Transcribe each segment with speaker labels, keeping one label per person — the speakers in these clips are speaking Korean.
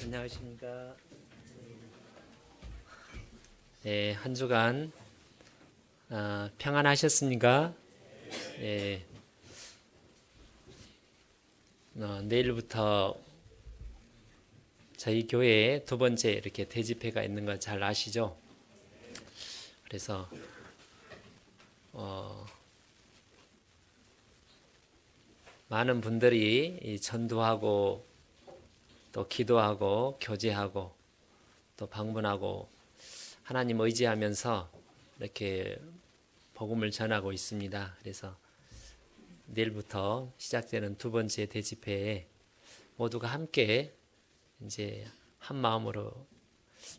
Speaker 1: 안녕하십니까. 한 주간 평안하셨습니까? 내일부터 저희 교회에 두 번째 이렇게 대집회가 있는 거 잘 아시죠? 그래서 많은 분들이 전도하고 또 기도하고 교제하고 또 방문하고 하나님 의지하면서 이렇게 복음을 전하고 있습니다. 그래서 내일부터 시작되는 두 번째 대집회에 모두가 함께 이제 한 마음으로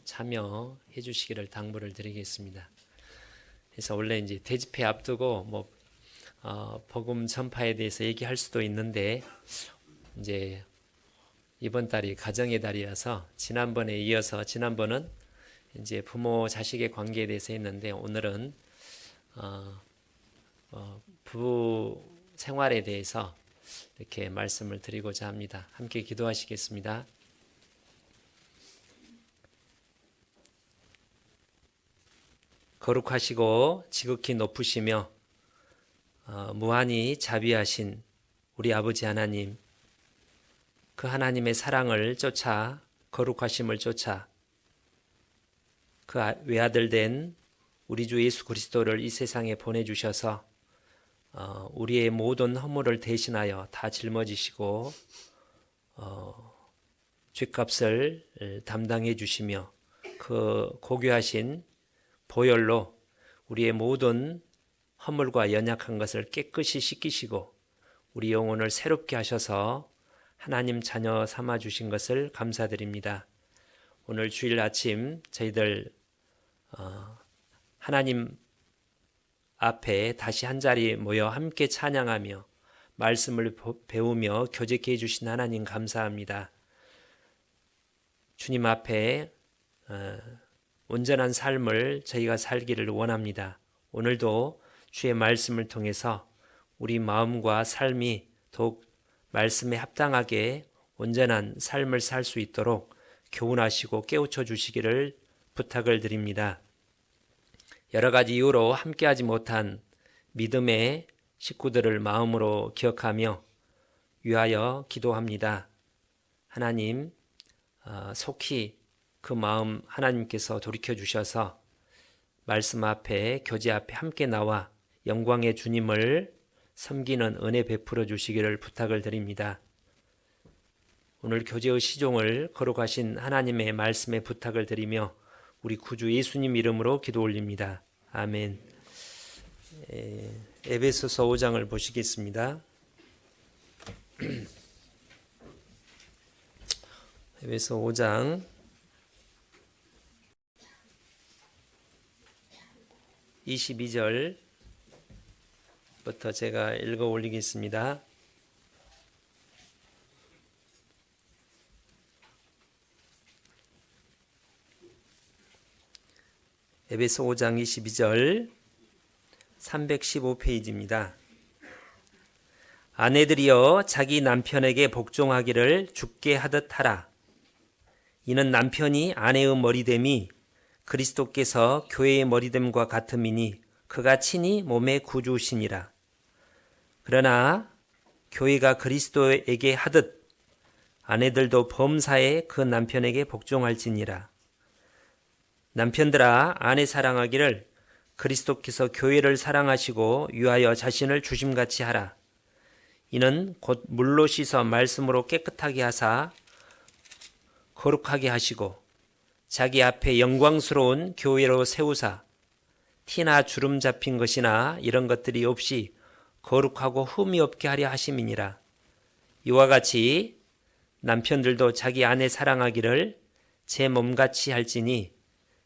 Speaker 1: 참여해 주시기를 당부를 드리겠습니다. 그래서 원래 이제 대집회 앞두고 복음 전파에 대해서 얘기할 수도 있는데 이제 이번 달이 가정의 달이어서 지난번에 이어서 지난번은 이제 부모 자식의 관계에 대해서 했는데 오늘은 부부 생활에 대해서 이렇게 말씀을 드리고자 합니다. 함께 기도하시겠습니다. 거룩하시고 지극히 높으시며 무한히 자비하신 우리 아버지 하나님, 그 하나님의 사랑을 쫓아 거룩하심을 쫓아 그 외아들 된 우리 주 예수 그리스도를 이 세상에 보내주셔서 우리의 모든 허물을 대신하여 다 짊어지시고 죗값을 담당해 주시며 그 고귀하신 보혈로 우리의 모든 허물과 연약한 것을 깨끗이 씻기시고 우리 영혼을 새롭게 하셔서 하나님 자녀 삼아 주신 것을 감사드립니다. 오늘 주일 아침 저희들 하나님 앞에 다시 한자리 모여 함께 찬양하며 말씀을 배우며 교제케 해주신 하나님 감사합니다. 주님 앞에 온전한 삶을 저희가 살기를 원합니다. 오늘도 주의 말씀을 통해서 우리 마음과 삶이 더욱 말씀에 합당하게 온전한 삶을 살 수 있도록 교훈하시고 깨우쳐 주시기를 부탁을 드립니다. 여러 가지 이유로 함께하지 못한 믿음의 식구들을 마음으로 기억하며 위하여 기도합니다. 하나님, 속히 그 마음 하나님께서 돌이켜 주셔서 말씀 앞에 교제 앞에 함께 나와 영광의 주님을 섬기는 은혜 베풀어 주시기를 부탁을 드립니다. 오늘 교제의 시종을 거룩하신 하나님의 말씀에 부탁을 드리며 우리 구주 예수님 이름으로 기도 올립니다. 아멘. 에베소서 5장을 보시겠습니다. 에베소 5장 22절부터 제가 읽어 올리겠습니다. 에베소 5장 22절 315페이지입니다. 아내들이여 자기 남편에게 복종하기를 주께 하듯 하라. 이는 남편이 아내의 머리됨이 그리스도께서 교회의 머리됨과 같음이니 그가 친히 몸의 구주시니라. 그러나 교회가 그리스도에게 하듯 아내들도 범사에 그 남편에게 복종할지니라. 남편들아 아내 사랑하기를 그리스도께서 교회를 사랑하시고 위하여 자신을 주심같이 하라. 이는 곧 물로 씻어 말씀으로 깨끗하게 하사 거룩하게 하시고 자기 앞에 영광스러운 교회로 세우사 티나 주름 잡힌 것이나 이런 것들이 없이 거룩하고 흠이 없게 하려 하심이니라. 이와 같이 남편들도 자기 아내 사랑하기를 제 몸같이 할지니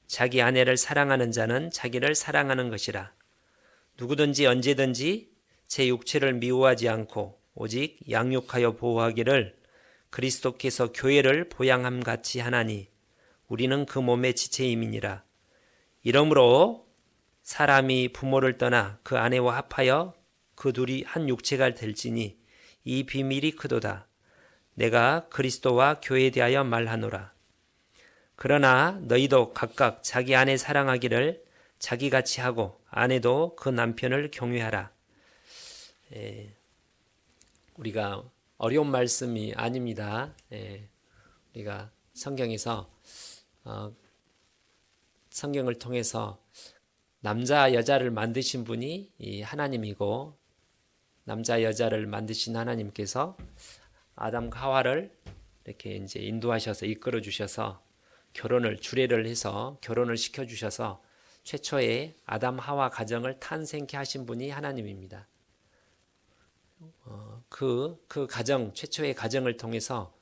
Speaker 1: 자기 아내를 사랑하는 자는 자기를 사랑하는 것이라. 누구든지 언제든지 제 육체를 미워하지 않고 오직 양육하여 보호하기를 그리스도께서 교회를 보양함 같이 하나니 우리는 그 몸의 지체임이니라. 이러므로 사람이 부모를 떠나 그 아내와 합하여 그 둘이 한 육체가 될지니 이 비밀이 크도다. 내가 그리스도와 교회에 대하여 말하노라. 그러나 너희도 각각 자기 아내 사랑하기를 자기같이 하고 아내도 그 남편을 경외하라. 우리가 어려운 말씀이 아닙니다. 우리가 성경에서 성경을 통해서 남자 여자를 만드신 분이 이 하나님이고 남자 여자를 만드신 하나님께서 아담과 하와를 이렇게 이제 인도하셔서 이끌어 주셔서 결혼을 주례를 해서 결혼을 시켜 주셔서 최초의 아담 하와 가정을 탄생케 하신 분이 하나님입니다. 그 가정 최초의 가정을 통해서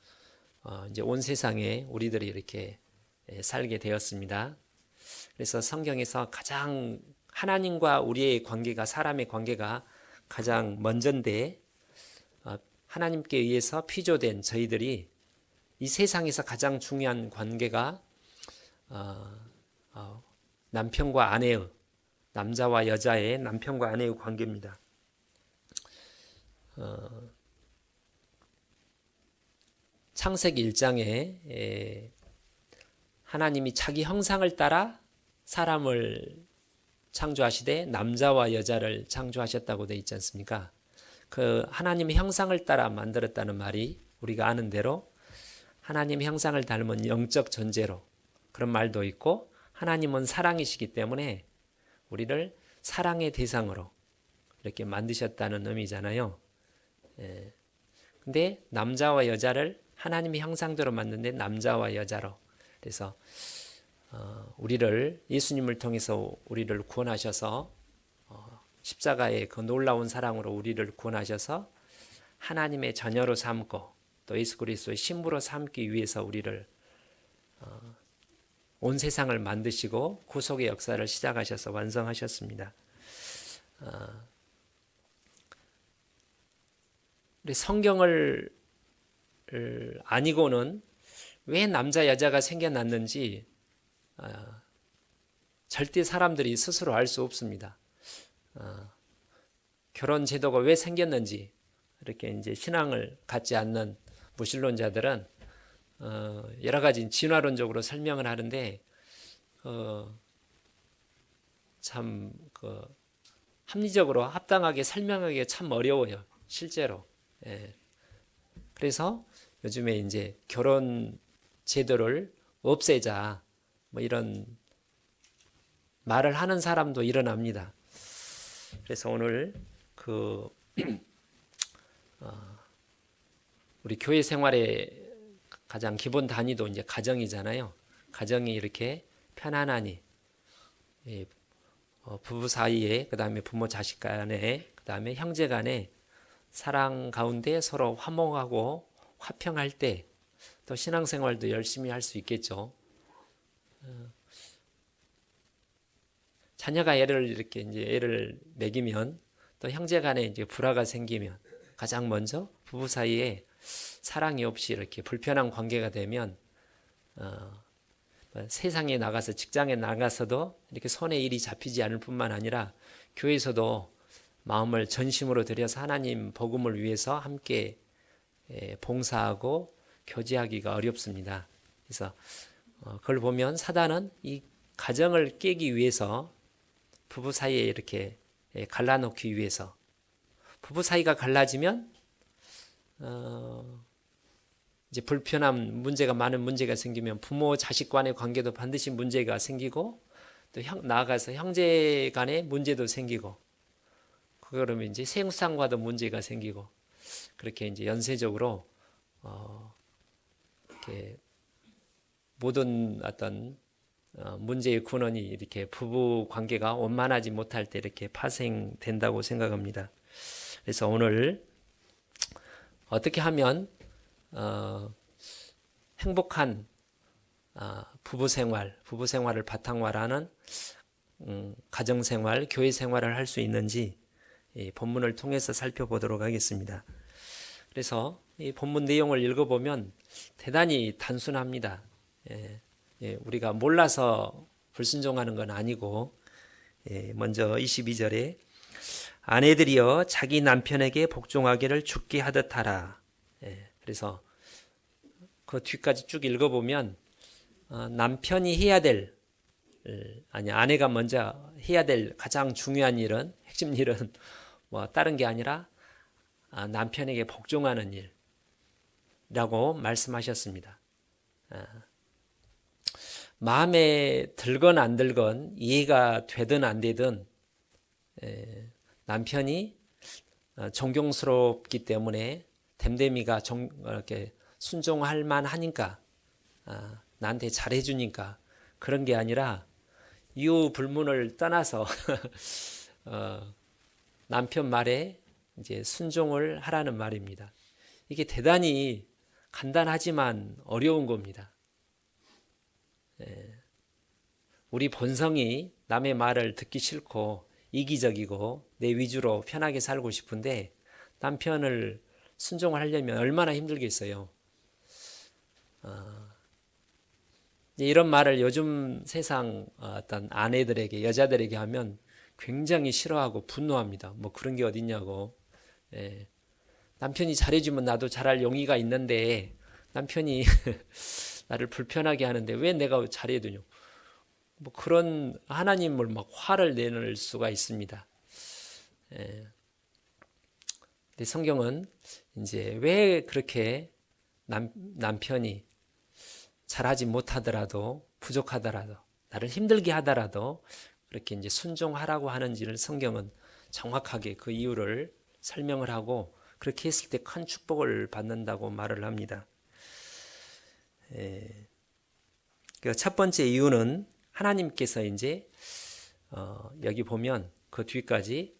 Speaker 1: 이제 온 세상에 우리들이 이렇게 살게 되었습니다. 그래서 성경에서 가장 하나님과 우리의 관계가 사람의 관계가 가장 먼저인데 하나님께 의해서 피조된 저희들이 이 세상에서 가장 중요한 관계가 남편과 아내의 남자와 여자의 남편과 아내의 관계입니다. 창세기 1장에 하나님이 자기 형상을 따라 사람을 창조하시되 남자와 여자를 창조하셨다고 되어 있지 않습니까? 그 하나님의 형상을 따라 만들었다는 말이 우리가 아는 대로 하나님의 형상을 닮은 영적 존재로 그런 말도 있고 하나님은 사랑이시기 때문에 우리를 사랑의 대상으로 이렇게 만드셨다는 의미잖아요. 근데 남자와 여자를 하나님의 형상대로 만드는데 남자와 여자로 그래서 우리를 예수님을 통해서 우리를 구원하셔서 십자가의 그 놀라운 사랑으로 우리를 구원하셔서 하나님의 자녀로 삼고 또 예수 그리스도의 신부로 삼기 위해서 우리를 온 세상을 만드시고 구속의 역사를 시작하셔서 완성하셨습니다. 우리 성경을 아니고는 왜 남자 여자가 생겨났는지 절대 사람들이 스스로 알 수 없습니다. 결혼 제도가 왜 생겼는지 이렇게 이제 신앙을 갖지 않는 무신론자들은 여러 가지 진화론적으로 설명을 하는데 참 합리적으로 합당하게 설명하기가 참 어려워요. 실제로. 그래서 요즘에 이제 결혼 제도를 없애자 뭐 이런 말을 하는 사람도 일어납니다. 그래서 오늘 우리 교회 생활의 가장 기본 단위도 이제 가정이잖아요. 가정이 이렇게 편안하니 부부 사이에 그다음에 부모 자식 간에 그다음에 형제 간에 사랑 가운데 서로 화목하고 화평할 때 또 신앙생활도 열심히 할 수 있겠죠. 자녀가 이렇게 이제 애를 먹이면 또 형제간에 이제 불화가 생기면 가장 먼저 부부 사이에 사랑이 없이 이렇게 불편한 관계가 되면 세상에 나가서 직장에 나가서도 이렇게 손에 일이 잡히지 않을 뿐만 아니라 교회에서도 마음을 전심으로 들여서 하나님 복음을 위해서 함께 봉사하고 교제하기가 어렵습니다. 그래서 그걸 보면 사단은 이 가정을 깨기 위해서 부부 사이에 이렇게 갈라놓기 위해서 부부 사이가 갈라지면 이제 불편한 문제가 많은 문제가 생기면 부모 자식 간의 관계도 반드시 문제가 생기고 또 나아가서 형제 간의 문제도 생기고 그러면 이제 생산과도 문제가 생기고 그렇게 이제 연쇄적으로 이렇게 모든 어떤 문제의 근원이 이렇게 부부 관계가 원만하지 못할 때 이렇게 파생된다고 생각합니다. 그래서 오늘 어떻게 하면 행복한 부부 생활을 바탕으로 하는 가정 생활, 교회 생활을 할 수 있는지 이 본문을 통해서 살펴보도록 하겠습니다. 그래서 이 본문 내용을 읽어보면 대단히 단순합니다. 우리가 몰라서 불순종하는 건 아니고, 먼저 22절에 아내들이여 자기 남편에게 복종하기를 죽게 하듯 하라. 그래서 그 뒤까지 쭉 읽어보면 남편이 해야 될, 아내가 먼저 해야 될 가장 중요한 일은, 핵심 일은 뭐 다른 게 아니라 남편에게 복종하는 일이라고 말씀하셨습니다. 마음에 들건 안 들건, 이해가 되든 안 되든 남편이 존경스럽기 때문에 댐댐이가 이렇게 순종할 만하니까, 나한테 잘해주니까 그런 게 아니라 이유 불문을 떠나서 남편 말에 이제 순종을 하라는 말입니다. 이게 대단히 간단하지만 어려운 겁니다. 우리 본성이 남의 말을 듣기 싫고 이기적이고 내 위주로 편하게 살고 싶은데, 남편을 순종을 하려면 얼마나 힘들겠어요. 이런 말을 요즘 세상 어떤 아내들에게, 여자들에게 하면 굉장히 싫어하고 분노합니다. 뭐 그런 게 어딨냐고. 남편이 잘해주면 나도 잘할 용의가 있는데 남편이 나를 불편하게 하는데 왜 내가 잘해야 되냐. 뭐 그런 하나님을 막 화를 내는 수가 있습니다. 근데 성경은 이제 왜 그렇게 남편이 잘하지 못하더라도, 부족하더라도, 나를 힘들게 하더라도 그렇게 이제 순종하라고 하는지를 성경은 정확하게 그 이유를 설명을 하고, 그렇게 했을 때 큰 축복을 받는다고 말을 합니다. 그 첫 번째 이유는 하나님께서 이제 여기 보면 그 뒤까지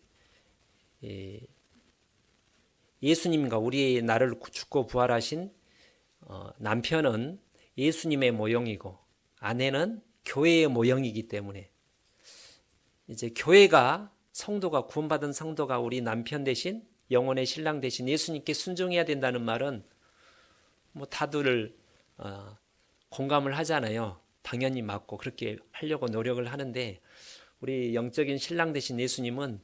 Speaker 1: 예수님과 우리의 나를 죽고 부활하신 남편은 예수님의 모형이고 아내는 교회의 모형이기 때문에, 이제 교회가, 성도가, 구원받은 성도가 우리 남편 대신, 영혼의 신랑 대신 예수님께 순종해야 된다는 말은 뭐 다들 공감을 하잖아요. 당연히 맞고 그렇게 하려고 노력을 하는데, 우리 영적인 신랑 대신 예수님은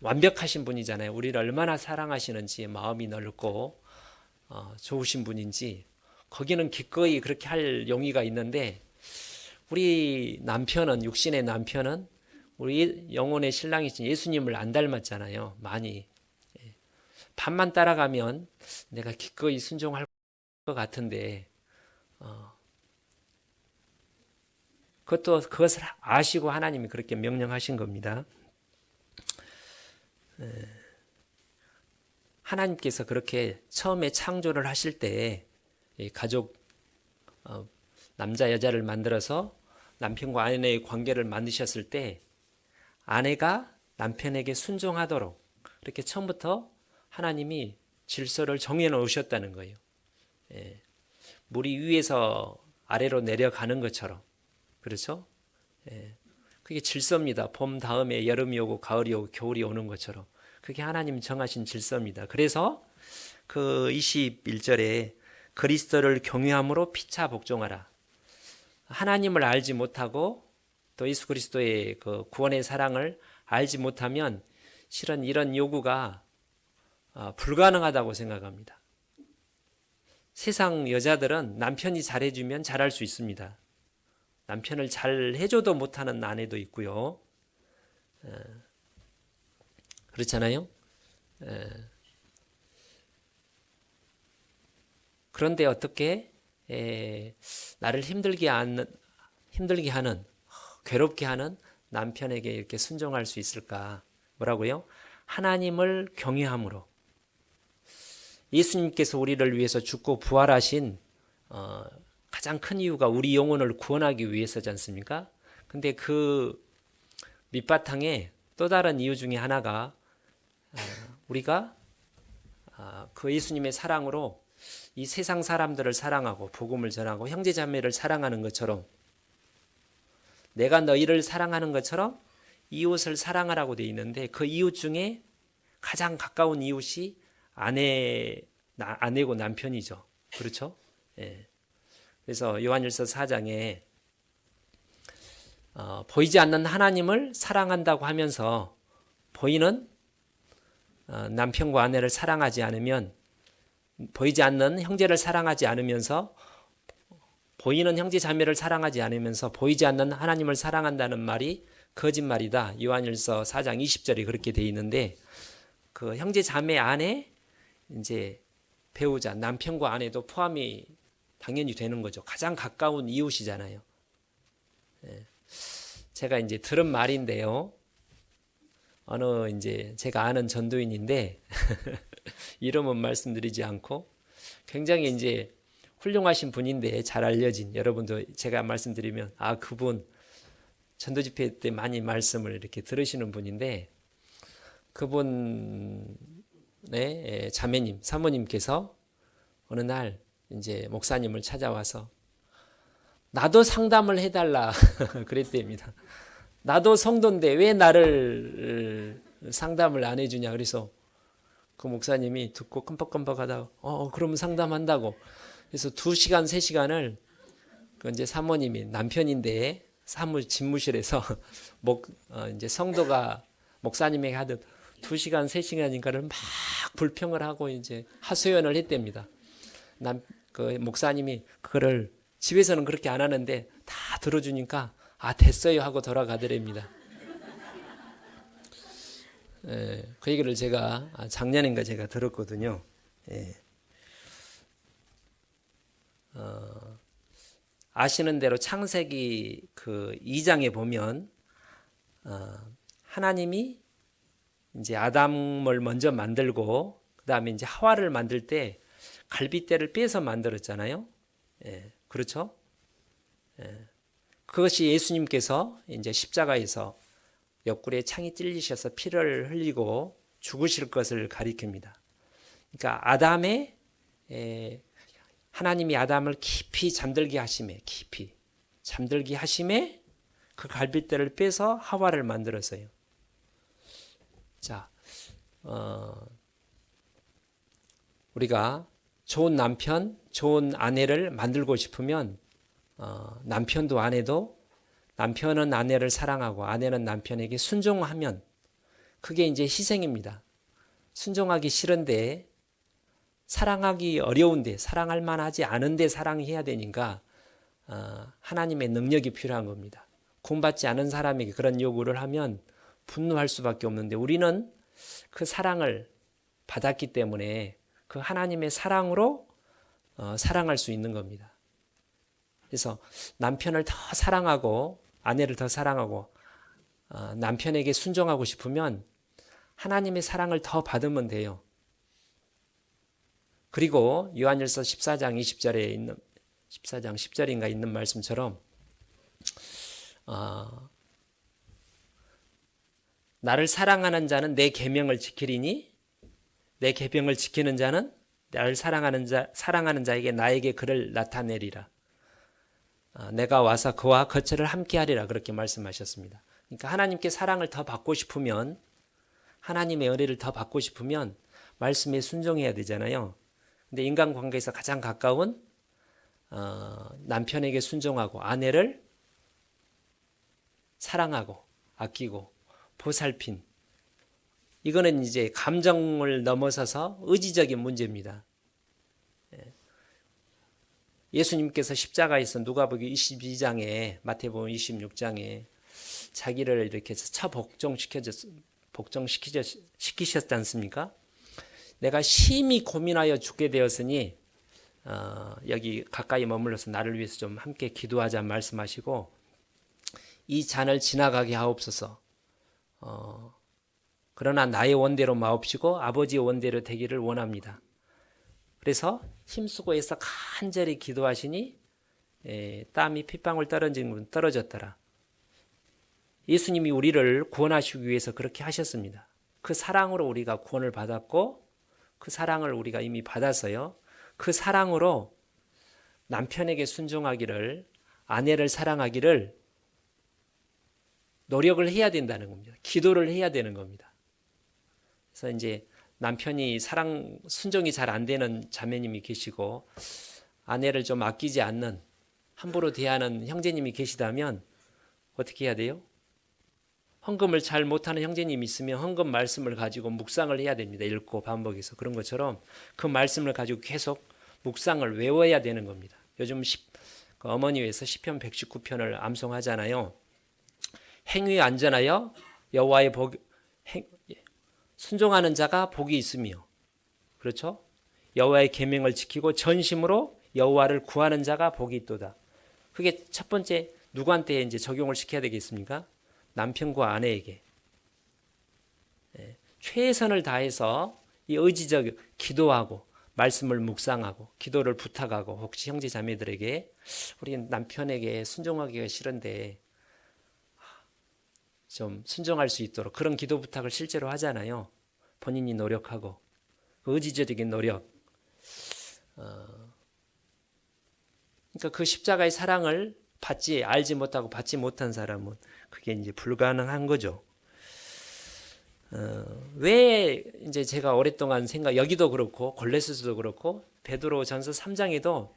Speaker 1: 완벽하신 분이잖아요. 우리를 얼마나 사랑하시는지, 마음이 넓고 좋으신 분인지, 거기는 기꺼이 그렇게 할 용의가 있는데, 우리 남편은, 육신의 남편은 우리 영혼의 신랑이신 예수님을 안 닮았잖아요. 많이. 반만 따라가면 내가 기꺼이 순종할 것 같은데, 그것을 아시고 하나님이 그렇게 명령하신 겁니다. 하나님께서 그렇게 처음에 창조를 하실 때 가족, 남자 여자를 만들어서 남편과 아내의 관계를 만드셨을 때 아내가 남편에게 순종하도록 그렇게 처음부터 하나님이 질서를 정해 놓으셨다는 거예요. 물이 위에서 아래로 내려가는 것처럼, 그렇죠? 그게 질서입니다. 봄 다음에 여름이 오고 가을이 오고 겨울이 오는 것처럼 그게 하나님 정하신 질서입니다. 그래서 그 21절에 그리스도를 경외함으로 피차 복종하라. 하나님을 알지 못하고 또 예수 그리스도의 그 구원의 사랑을 알지 못하면 실은 이런 요구가 불가능하다고 생각합니다. 세상 여자들은 남편이 잘해주면 잘할 수 있습니다. 남편을 잘 해줘도 못하는 아내도 있고요. 그렇잖아요. 그런데 어떻게 나를 힘들게 하는, 괴롭게 하는 남편에게 이렇게 순종할 수 있을까? 뭐라고요? 하나님을 경외함으로. 예수님께서 우리를 위해서 죽고 부활하신 가장 큰 이유가 우리 영혼을 구원하기 위해서지 않습니까? 근데 그 밑바탕에 또 다른 이유 중에 하나가 우리가 그 예수님의 사랑으로 이 세상 사람들을 사랑하고 복음을 전하고 형제자매를 사랑하는 것처럼 내가 너희를 사랑하는 것처럼 이웃을 사랑하라고 되어 있는데 그 이웃 중에 가장 가까운 이웃이 아내고 남편이죠. 그렇죠? 예. 그래서 요한일서 4장에 보이지 않는 하나님을 사랑한다고 하면서 보이는 남편과 아내를 사랑하지 않으면 보이지 않는 형제를 사랑하지 않으면서 보이는 형제 자매를 사랑하지 않으면서 보이지 않는 하나님을 사랑한다는 말이 거짓말이다. 요한일서 4장 20절에 그렇게 되어 있는데 그 형제 자매 안에 이제 배우자 남편과 아내도 포함이 당연히 되는 거죠. 가장 가까운 이웃이잖아요. 제가 이제 들은 말인데요. 어느 이제 제가 아는 전도인인데 이름은 말씀드리지 않고 굉장히 이제 훌륭하신 분인데 잘 알려진 여러분도 제가 말씀드리면 그분 전도 집회 때 많이 말씀을 이렇게 들으시는 분인데 그분의 자매님 사모님께서 어느 날 이제 목사님을 찾아와서 나도 상담을 해달라 그랬답니다. 나도 성도인데 왜 나를 상담을 안 해주냐. 그래서 그 목사님이 듣고 끔뻑끔뻑 하다가 그러면 상담한다고. 그래서 2시간 3시간을 그 이제 사모님이 남편인데 집무실에서 이제 성도가 목사님에게 하듯 2시간 3시간인가를 막 불평을 하고 이제 하소연을 했답니다. 그 목사님이 그거를 집에서는 그렇게 안 하는데 다 들어주니까 됐어요 하고 돌아가더랍니다. 그 얘기를 제가 작년인가 제가 들었거든요. 아시는 대로 창세기 그 2장에 보면 하나님이 이제 아담을 먼저 만들고 그 다음에 이제 하와를 만들 때 갈빗대를 빼서 만들었잖아요. 그렇죠? 그것이 예수님께서 이제 십자가에서 옆구리에 창이 찔리셔서 피를 흘리고 죽으실 것을 가리킵니다. 그러니까 하나님이 아담을 깊이 잠들게 하심에 그 갈빗대를 빼서 하와를 만들었어요. 자, 우리가 좋은 남편, 좋은 아내를 만들고 싶으면 남편도 아내도 남편은 아내를 사랑하고 아내는 남편에게 순종하면 그게 이제 희생입니다. 순종하기 싫은데 사랑하기 어려운데 사랑할 만하지 않은데 사랑해야 되니까 하나님의 능력이 필요한 겁니다. 구원받지 않은 사람에게 그런 요구를 하면 분노할 수밖에 없는데 우리는 그 사랑을 받았기 때문에 그 하나님의 사랑으로 사랑할 수 있는 겁니다. 그래서 남편을 더 사랑하고 아내를 더 사랑하고 남편에게 순종하고 싶으면 하나님의 사랑을 더 받으면 돼요. 그리고 요한일서 14장 20절에 있는 14장 10절인가 있는 말씀처럼 나를 사랑하는 자는 내 계명을 지키리니 내 계명을 지키는 자는 나를 사랑하는 자에게 나에게 그를 나타내리라. 내가 와서 그와 거처를 함께 하리라 그렇게 말씀하셨습니다. 그러니까 하나님께 사랑을 더 받고 싶으면 하나님의 은혜를 더 받고 싶으면 말씀에 순종해야 되잖아요. 근데 인간관계에서 가장 가까운 남편에게 순종하고 아내를 사랑하고 아끼고 보살핀 이거는 이제 감정을 넘어서서 의지적인 문제입니다. 예수님께서 십자가에서 누가복음 22장에 마태복음 26장에 자기를 이렇게 복종시키셨지 않습니까? 내가 심히 고민하여 죽게 되었으니 여기 가까이 머물러서 나를 위해서 좀 함께 기도하자 말씀하시고 이 잔을 지나가게 하옵소서. 그러나 나의 원대로 마옵시고 아버지의 원대로 되기를 원합니다. 그래서 힘쓰고 해서 간절히 기도하시니 땀이 핏방울 떨어졌더라. 예수님이 우리를 구원하시기 위해서 그렇게 하셨습니다. 그 사랑으로 우리가 구원을 받았고 그 사랑을 우리가 이미 받았어요. 그 사랑으로 남편에게 순종하기를, 아내를 사랑하기를 노력을 해야 된다는 겁니다. 기도를 해야 되는 겁니다. 그래서 이제 남편이 순종이 잘 안 되는 자매님이 계시고 아내를 좀 아끼지 않는, 함부로 대하는 형제님이 계시다면 어떻게 해야 돼요? 헌금을 잘 못하는 형제님이 있으면 헌금 말씀을 가지고 묵상을 해야 됩니다. 읽고 반복해서. 그런 것처럼 그 말씀을 가지고 계속 묵상을 외워야 되는 겁니다. 요즘 어머니에서 시편 119편을 암송하잖아요. 행위에 안전하여 여호와의 순종하는 자가 복이 있으며, 그렇죠? 여호와의 계명을 지키고 전심으로 여호와를 구하는 자가 복이 있도다. 그게 첫 번째 누구한테 이제 적용을 시켜야 되겠습니까? 남편과 아내에게. 최선을 다해서 이 의지적 기도하고 말씀을 묵상하고 기도를 부탁하고, 혹시 형제 자매들에게 우리 남편에게 순종하기가 싫은데 좀 순종할 수 있도록 그런 기도 부탁을 실제로 하잖아요. 본인이 노력하고 의지적인 노력. 그러니까 그 십자가의 사랑을 알지 못하고 받지 못한 사람은 그게 이제 불가능한 거죠. 왜 이제 제가 오랫동안 여기도 그렇고 골로새서도 그렇고 베드로전서 3장에도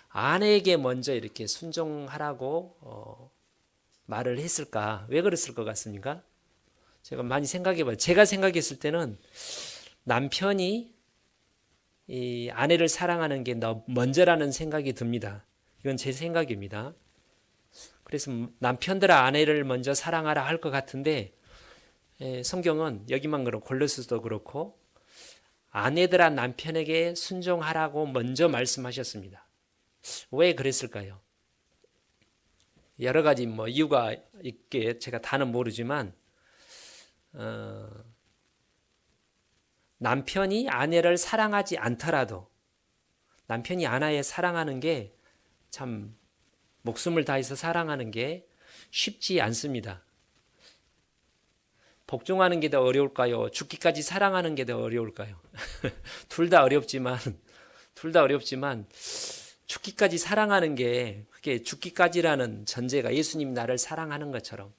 Speaker 1: 아내에게 먼저 이렇게 순종하라고 말을 했을까? 왜 그랬을 것 같습니까? 제가 많이 생각해봐요. 제가 생각했을 때는 남편이 이 아내를 사랑하는 게 먼저라는 생각이 듭니다. 이건 제 생각입니다. 그래서 남편들아 아내를 먼저 사랑하라 할 것 같은데 성경은 여기만 그렇고 골로새서도 그렇고 아내들아 남편에게 순종하라고 먼저 말씀하셨습니다. 왜 그랬을까요? 여러 가지 이유가 있게 제가 다는 모르지만 남편이 아내를 사랑하지 않더라도 남편이 아내를 사랑하는 게 참 목숨을 다해서 사랑하는 게 쉽지 않습니다. 복종하는 게 더 어려울까요? 죽기까지 사랑하는 게 더 어려울까요? 둘 다 어렵지만 죽기까지 사랑하는 게, 그게 죽기까지라는 전제가 예수님이 나를 사랑하는 것처럼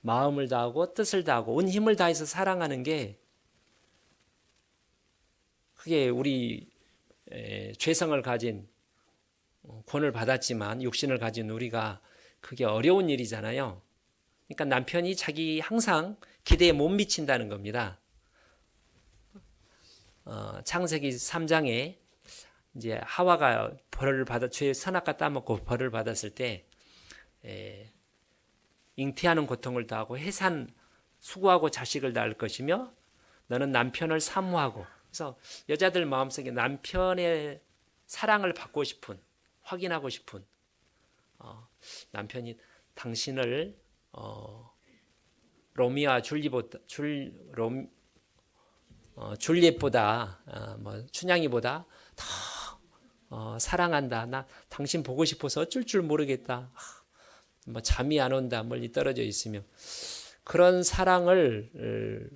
Speaker 1: 마음을 다하고 뜻을 다하고 온 힘을 다해서 사랑하는 게, 그게 우리 죄성을 가진, 구원을 받았지만 육신을 가진 우리가 그게 어려운 일이잖아요. 그러니까 남편이 자기 항상 기대에 못 미친다는 겁니다. 창세기 3장에 이제 하와가 죄의 선악과 따먹고 벌을 받았을 때 잉태하는 고통을 당하고 수고하고 자식을 낳을 것이며 너는 남편을 사모하고, 그래서 여자들 마음속에 남편의 사랑을 받고 싶은, 확인하고 싶은, 남편이 당신을 로미오와 줄리엣보다 춘향이보다 더 사랑한다. 나 당신 보고 싶어서 어쩔 줄 모르겠다. 잠이 안 온다. 멀리 떨어져 있으며. 그런 사랑을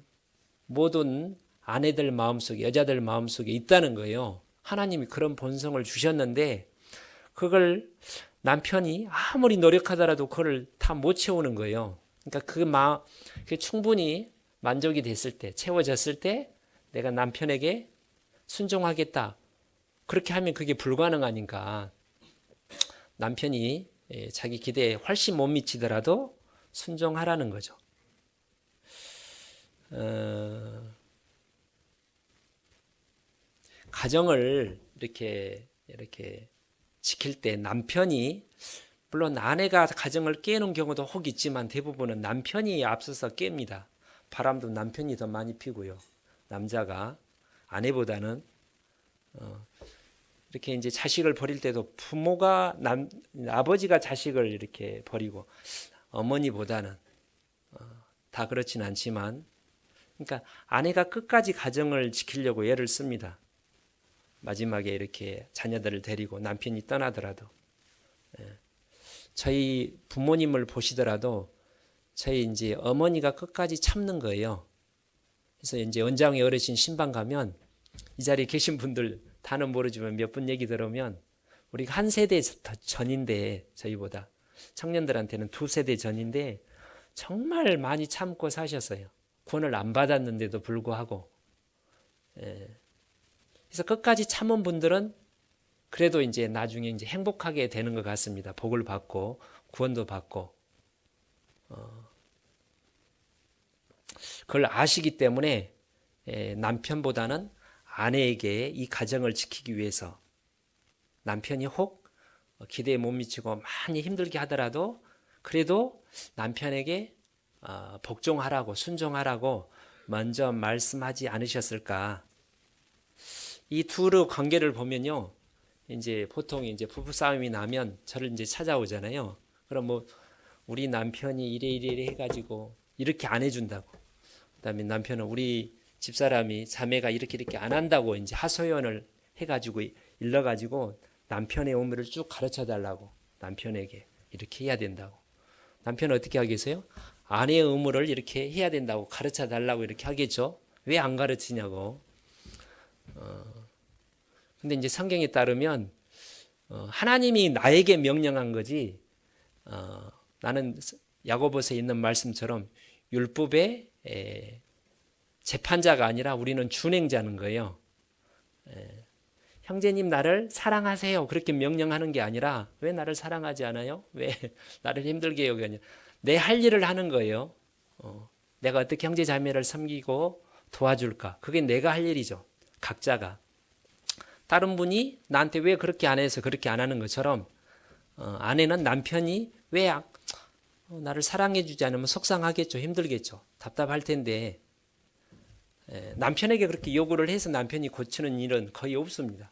Speaker 1: 모든 아내들 마음속에, 여자들 마음속에 있다는 거예요. 하나님이 그런 본성을 주셨는데 그걸 남편이 아무리 노력하더라도 그걸 다 못 채우는 거예요. 그러니까 그게 충분히 만족이 됐을 때, 채워졌을 때 내가 남편에게 순종하겠다. 그렇게 하면 그게 불가능하니까 남편이 자기 기대에 훨씬 못 미치더라도 순종하라는 거죠. 가정을 이렇게 지킬 때 남편이, 물론 아내가 가정을 깨는 경우도 혹 있지만 대부분은 남편이 앞서서 깹니다. 바람도 남편이 더 많이 피고요. 남자가 아내보다는 이렇게 이제 자식을 버릴 때도 아버지가 자식을 이렇게 버리고 어머니보다는 다 그렇진 않지만, 그러니까 아내가 끝까지 가정을 지키려고 애를 씁니다. 마지막에 이렇게 자녀들을 데리고 남편이 떠나더라도 저희 부모님을 보시더라도 저희 이제 어머니가 끝까지 참는 거예요. 그래서 이제 은장의 어르신 신방 가면 이 자리에 계신 분들 다는 모르지만 몇 분 얘기 들으면 우리가 한 세대 전인데 저희보다 청년들한테는 두 세대 전인데 정말 많이 참고 사셨어요. 구원을 안 받았는데도 불구하고. 그래서 끝까지 참은 분들은 그래도 이제 나중에 이제 행복하게 되는 것 같습니다. 복을 받고 구원도 받고. 그걸 아시기 때문에 남편보다는 아내에게 이 가정을 지키기 위해서 남편이 혹 기대에 못 미치고 많이 힘들게 하더라도 그래도 남편에게 복종하라고 순종하라고 먼저 말씀하지 않으셨을까. 이 둘의 관계를 보면요. 이제 보통 이제 부부 싸움이 나면 저를 이제 찾아오잖아요. 그럼 뭐 우리 남편이 이래 해가지고 이렇게 안 해준다고. 그다음에 남편은 우리 집사람이 자매가 이렇게 안 한다고 이제 하소연을 해가지고 일러가지고 남편의 의무를 쭉 가르쳐 달라고 남편에게 이렇게 해야 된다고. 남편은 어떻게 하겠어요? 아내의 의무를 이렇게 해야 된다고 가르쳐 달라고 이렇게 하겠죠. 왜 안 가르치냐고. 근데 이제 성경에 따르면 하나님이 나에게 명령한 거지. 나는 야고보서에 있는 말씀처럼 율법의 재판자가 아니라 우리는 준행자는 거예요. 형제님 나를 사랑하세요. 그렇게 명령하는 게 아니라 왜 나를 사랑하지 않아요? 왜 나를 힘들게 해요? 아니라 내 할 일을 하는 거예요. 내가 어떻게 형제 자매를 섬기고 도와줄까? 그게 내가 할 일이죠. 각자가. 다른 분이 나한테 왜 그렇게 안 해서 그렇게 안 하는 것처럼 아내는 남편이 왜 나를 사랑해 주지 않으면 속상하겠죠. 힘들겠죠. 답답할 텐데 남편에게 그렇게 요구를 해서 남편이 고치는 일은 거의 없습니다.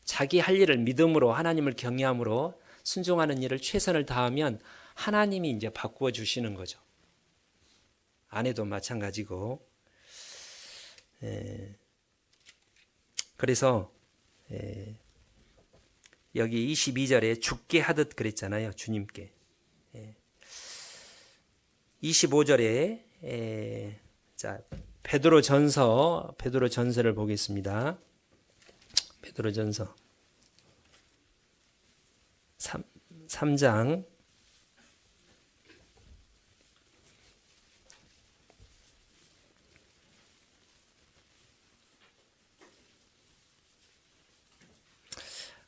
Speaker 1: 자기 할 일을 믿음으로 하나님을 경외함으로 순종하는 일을 최선을 다하면 하나님이 이제 바꾸어 주시는 거죠. 아내도 마찬가지고. 그래서 여기 22절에 죽게 하듯 그랬잖아요. 주님께. 25절에 자 베드로전서를 보겠습니다. 베드로전서 3장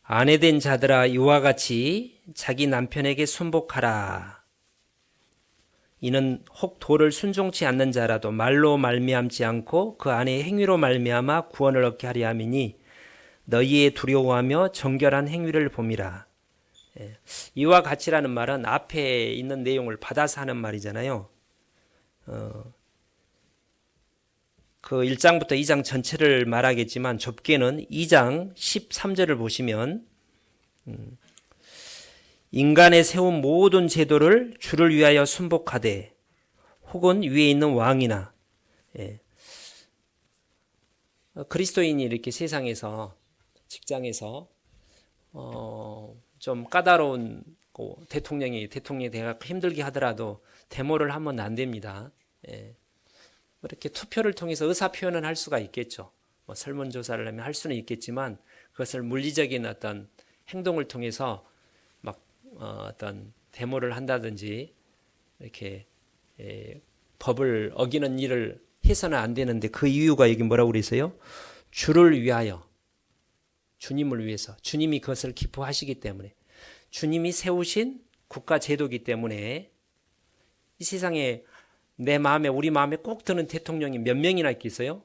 Speaker 1: 아내된 자들아 이와 같이 자기 남편에게 순복하라. 이는 혹 도를 순종치 않는 자라도 말로 말미암지 않고 그 아내의 행위로 말미암아 구원을 얻게 하려 함이니 너희의 두려워하며 정결한 행위를 봄이라. 이와 같이라는 말은 앞에 있는 내용을 받아서 하는 말이잖아요. 그 1장부터 2장 전체를 말하겠지만 좁게는 2장 13절을 보시면 인간의 세운 모든 제도를 주를 위하여 순복하되 혹은 위에 있는 왕이나 그리스도인이 이렇게 세상에서 직장에서 좀 까다로운 대통령이 대가 힘들게 하더라도 데모를 하면 안 됩니다. 이렇게 투표를 통해서 의사 표현을 할 수가 있겠죠. 뭐 설문조사를 하면 할 수는 있겠지만 그것을 물리적인 어떤 행동을 통해서 막 어떤 데모를 한다든지 이렇게 법을 어기는 일을 해서는 안 되는데 그 이유가 여기 뭐라고 그랬어요? 주를 위하여, 주님을 위해서, 주님이 그것을 기뻐하시기 때문에, 주님이 세우신 국가 제도이기 때문에 이 세상에 내 마음에 우리 마음에 꼭 드는 대통령이 몇 명이나 있겠어요?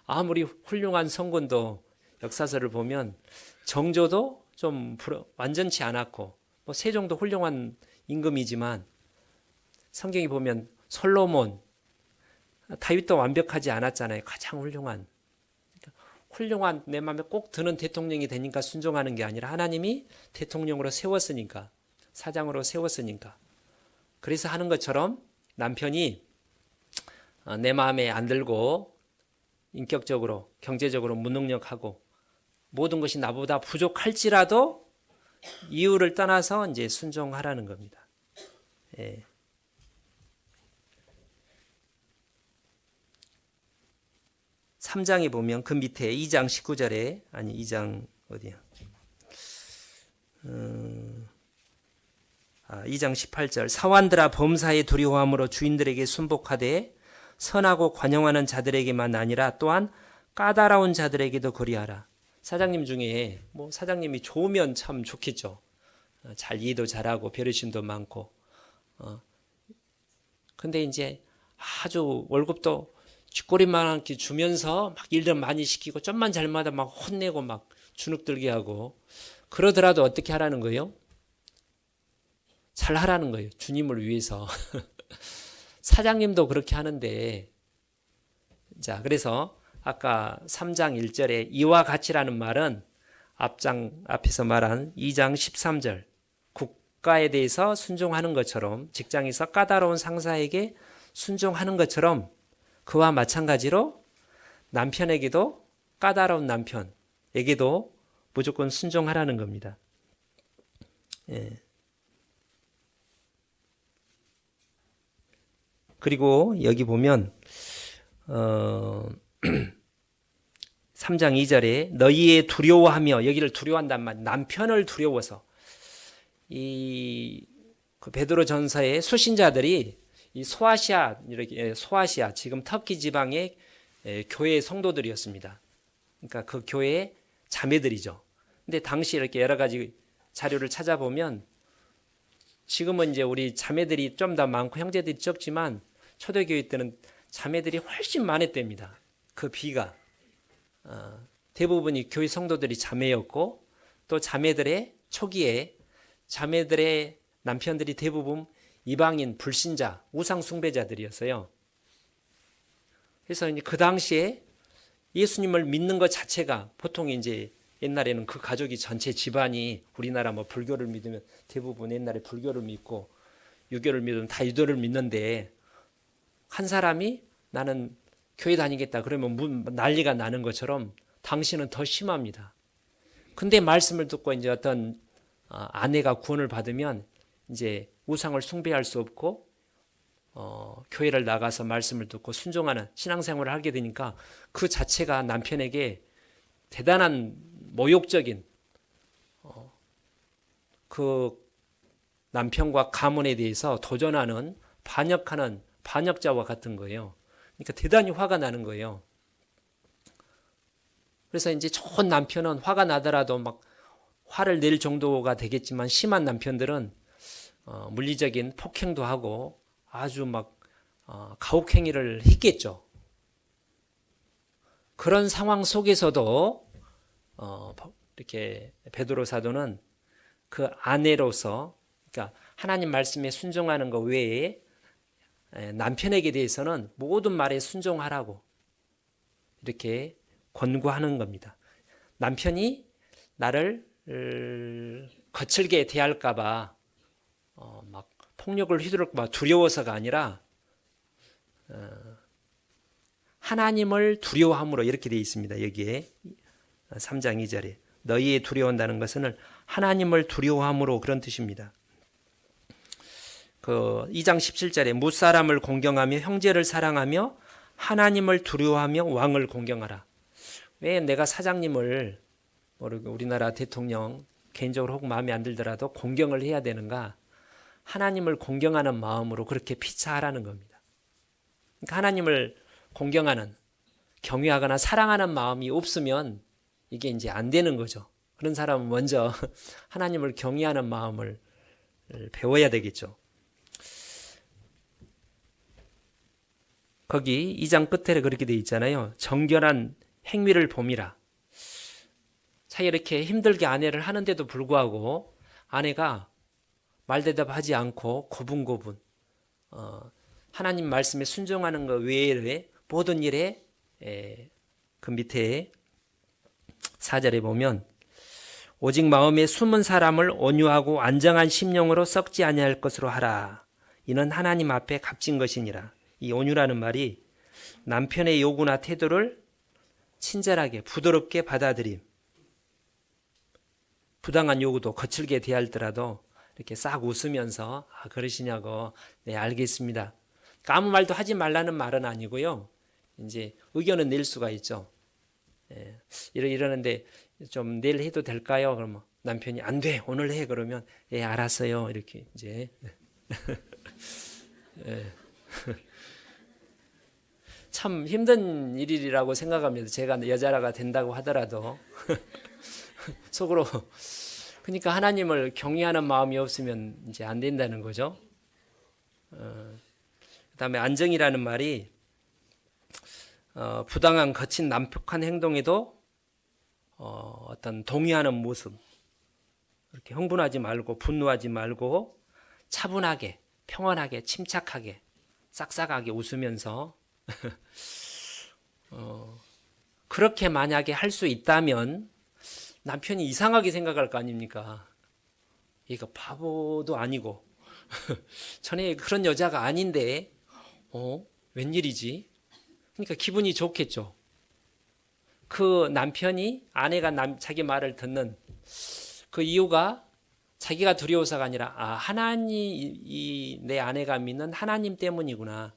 Speaker 1: 아무리 훌륭한 성군도 역사서를 보면 정조도 좀 완전치 않았고 뭐 세종도 훌륭한 임금이지만 성경이 보면 솔로몬, 다윗도 완벽하지 않았잖아요. 가장 훌륭한 내 마음에 꼭 드는 대통령이 되니까 순종하는 게 아니라 하나님이 대통령으로 세웠으니까, 사장으로 세웠으니까. 그래서 하는 것처럼 남편이 내 마음에 안 들고 인격적으로 경제적으로 무능력하고 모든 것이 나보다 부족할지라도 이유를 떠나서 이제 순종하라는 겁니다. 예. 3장에 보면 그 밑에 2장 19절에 아니 2장 어디야? 2장 18절 사환들아 범사에 두려워함으로 주인들에게 순복하되 선하고 관용하는 자들에게만 아니라 또한 까다로운 자들에게도 그리하라. 사장님 중에 뭐 사장님이 좋으면 참 좋겠죠. 잘 이해도 잘하고 배려심도 많고. 근데 이제 아주 월급도 쥐꼬리만하게 주면서 막 일을 많이 시키고 좀만 잘못하면 막 혼내고 막 주눅들게 하고 그러더라도 어떻게 하라는 거예요? 잘 하라는 거예요. 주님을 위해서. 사장님도 그렇게 하는데 자 그래서 아까 3장 1절에 이와 같이라는 말은 앞에서 말한 2장 13절 국가에 대해서 순종하는 것처럼 직장에서 까다로운 상사에게 순종하는 것처럼 그와 마찬가지로 남편에게도 까다로운 남편에게도 무조건 순종하라는 겁니다. 예. 그리고 여기 보면 3장 2절에 너희의 두려워하며 여기를 두려워한단 말 남편을 두려워서 그 베드로 전서의 수신자들이 이 소아시아 지금 터키 지방의 교회 성도들이었습니다. 그러니까 그 교회의 자매들이죠. 근데 당시 이렇게 여러 가지 자료를 찾아보면 지금은 이제 우리 자매들이 좀 더 많고 형제들이 적지만 초대교회 때는 자매들이 훨씬 많았답니다. 그 비가 대부분이 교회 성도들이 자매였고 또 자매들의 초기에 자매들의 남편들이 대부분 이방인 불신자 우상 숭배자들이었어요. 그래서 이제 그 당시에 예수님을 믿는 것 자체가 보통 이제 옛날에는 그 가족이 전체 집안이 우리나라 뭐 불교를 믿으면 대부분 옛날에 불교를 믿고 유교를 믿으면 다 유도를 믿는데 한 사람이 나는 교회 다니겠다 그러면 난리가 나는 것처럼 당시는 더 심합니다. 근데 말씀을 듣고 이제 어떤 아내가 구원을 받으면 이제 우상을 숭배할 수 없고 교회를 나가서 말씀을 듣고 순종하는 신앙생활을 하게 되니까 그 자체가 남편에게 대단한 모욕적인 그 남편과 가문에 대해서 도전하는 반역하는 반역자와 같은 거예요. 그러니까 대단히 화가 나는 거예요. 그래서 이제 좋은 남편은 화가 나더라도 막 화를 낼 정도가 되겠지만 심한 남편들은 물리적인 폭행도 하고 아주 막 가혹행위를 했겠죠. 그런 상황 속에서도 이렇게 베드로 사도는 그 아내로서 그러니까 하나님 말씀에 순종하는 것 외에 남편에게 대해서는 모든 말에 순종하라고 이렇게 권고하는 겁니다. 남편이 나를 거칠게 대할까 봐 막 폭력을 휘두를까 봐 두려워서가 아니라 하나님을 두려워함으로 이렇게 되어 있습니다. 여기에 3장 2절에 너희의 두려워한다는 것은 하나님을 두려워함으로 그런 뜻입니다. 그 2장 17절에 무사람을 공경하며 형제를 사랑하며 하나님을 두려워하며 왕을 공경하라. 왜 내가 사장님을 우리나라 대통령 개인적으로 혹 마음에 안 들더라도 공경을 해야 되는가? 하나님을 공경하는 마음으로 그렇게 피차하라는 겁니다. 그러니까 하나님을 공경하는 경외하거나 사랑하는 마음이 없으면 이게 이제 안 되는 거죠. 그런 사람은 먼저 하나님을 경외하는 마음을 배워야 되겠죠. 거기 2장 끝에 그렇게 돼 있잖아요. 정결한 행위를 봄이라. 자, 이렇게 힘들게 아내를 하는데도 불구하고 아내가 말대답하지 않고 고분고분 하나님 말씀에 순종하는 것 외에 모든 일에 그 밑에 4절에 보면 오직 마음에 숨은 사람을 온유하고 안정한 심령으로 썩지 아니할 것으로 하라. 이는 하나님 앞에 값진 것이니라. 이 온유라는 말이 남편의 요구나 태도를 친절하게 부드럽게 받아들임. 부당한 요구도 거칠게 대할더라도 이렇게 싹 웃으면서 그러시냐고 네 알겠습니다. 그러니까 아무 말도 하지 말라는 말은 아니고요. 이제 의견은 낼 수가 있죠. 이러는데 좀 내일 해도 될까요? 그러면 남편이 안 돼, 오늘 해. 그러면 예, 알았어요. 이렇게 이제 참 힘든 일이라고 생각합니다. 제가 여자가 된다고 하더라도 속으로 그러니까 하나님을 경외하는 마음이 없으면 이제 안 된다는 거죠. 그다음에 안정이라는 말이 부당한 거친 난폭한 행동에도 어떤 동의하는 모습, 이렇게 흥분하지 말고 분노하지 말고 차분하게 평온하게 침착하게 싹싹하게 웃으면서 그렇게 만약에 할 수 있다면 남편이 이상하게 생각할 거 아닙니까? 얘가 바보도 아니고 전에 그런 여자가 아닌데 웬일이지? 그러니까 기분이 좋겠죠. 그 남편이 아내가 자기 말을 듣는 그 이유가 자기가 두려워서가 아니라 하나님 내 아내가 믿는 하나님 때문이구나.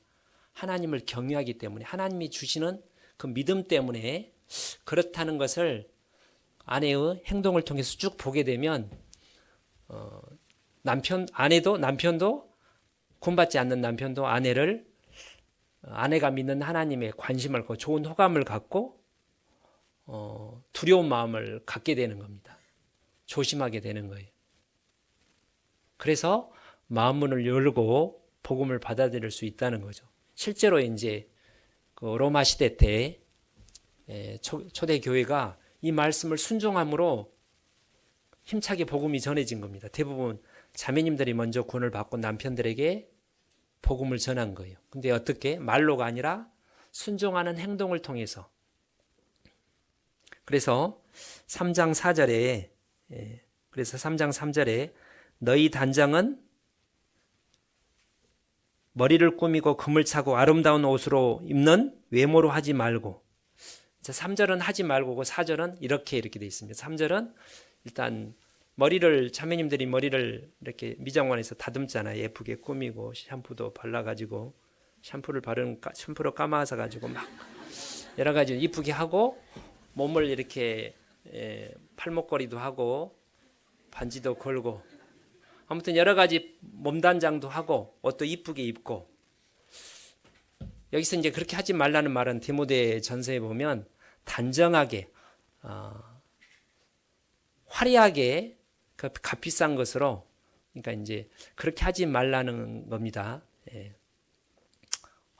Speaker 1: 하나님을 경외하기 때문에 아내님이 주시는 그 믿음 때문에 그렇다는 것을 아내의 행동을 통해서 쭉 보게 되면 남편도 구원받지 않는 남편도 아내가 믿는 하나님에 관심을 갖고 좋은 호감을 갖고 두려운 마음을 갖게 되는 겁니다. 조심하게 되는 거예요. 그래서 마음문을 열고 복음을 받아들일 수 있다는 거죠. 실제로 이제 그 로마 시대 때 초대 교회가 이 말씀을 순종함으로 힘차게 복음이 전해진 겁니다. 대부분 자매님들이 먼저 구원을 받고 남편들에게 복음을 전한 거예요. 근데 어떻게? 말로가 아니라 순종하는 행동을 통해서. 그래서 3장 3절에 너희 단장은 머리를 꾸미고 금을 차고 아름다운 옷으로 입는 외모로 하지 말고, 3절은 하지 말고고 4절은 이렇게 돼 있습니다. 3절은 일단 자매님들이 머리를 이렇게 미장원에서 다듬잖아요. 예쁘게 꾸미고 샴푸도 발라가지고 샴푸로 감아서 가지고 막 여러 가지 이쁘게 하고 몸을 이렇게 팔목걸이도 하고 반지도 걸고 아무튼 여러 가지 몸단장도 하고 옷도 이쁘게 입고, 여기서 이제 그렇게 하지 말라는 말은 디모데 전서에 보면 단정하게 화려하게 그 값비싼 것으로, 그러니까 이제 그렇게 하지 말라는 겁니다.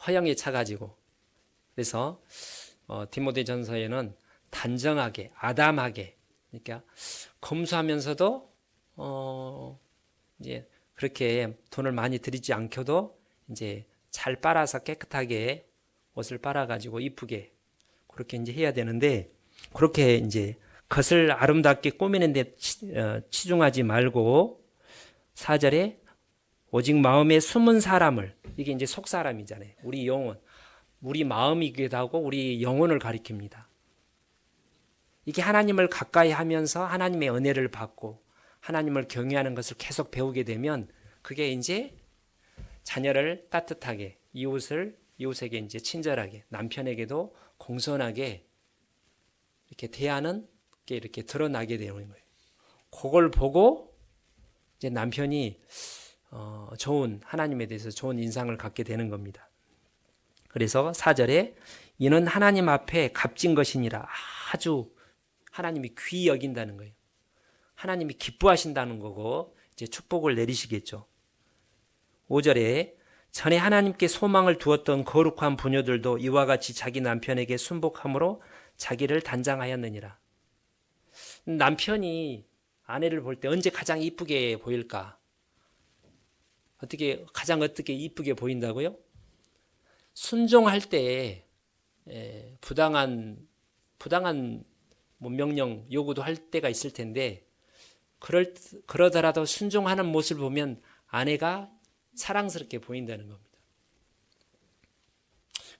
Speaker 1: 허영에 차가지고. 그래서 디모데 전서에는 단정하게 아담하게, 그러니까 검소하면서도 이제 그렇게 돈을 많이 들이지 않고도 이제 잘 빨아서 깨끗하게 옷을 빨아가지고 이쁘게 그렇게 이제 해야 되는데, 그렇게 이제 겉을 아름답게 꾸미는데 치중하지 말고 4절에 오직 마음에 숨은 사람을, 이게 이제 속 사람이잖아요. 우리 영혼, 우리 마음이기도 하고 우리 영혼을 가리킵니다. 이게 하나님을 가까이 하면서 하나님의 은혜를 받고 하나님을 경외하는 것을 계속 배우게 되면 그게 이제 자녀를 따뜻하게, 이웃에게 이제 친절하게, 남편에게도 공손하게 이렇게 대하는 게 이렇게 드러나게 되는 거예요. 그걸 보고 이제 남편이 하나님에 대해서 좋은 인상을 갖게 되는 겁니다. 그래서 4절에 이는 하나님 앞에 값진 것이니라, 아주 하나님이 귀히 여긴다는 거예요. 하나님이 기뻐하신다는 거고 이제 축복을 내리시겠죠. 5절에 전에 하나님께 소망을 두었던 거룩한 부녀들도 이와 같이 자기 남편에게 순복함으로 자기를 단장하였느니라. 남편이 아내를 볼 때 언제 가장 이쁘게 보일까? 가장 어떻게 이쁘게 보인다고요? 순종할 때 부당한 명령 요구도 할 때가 있을 텐데, 그러더라도 순종하는 모습을 보면 아내가 사랑스럽게 보인다는 겁니다.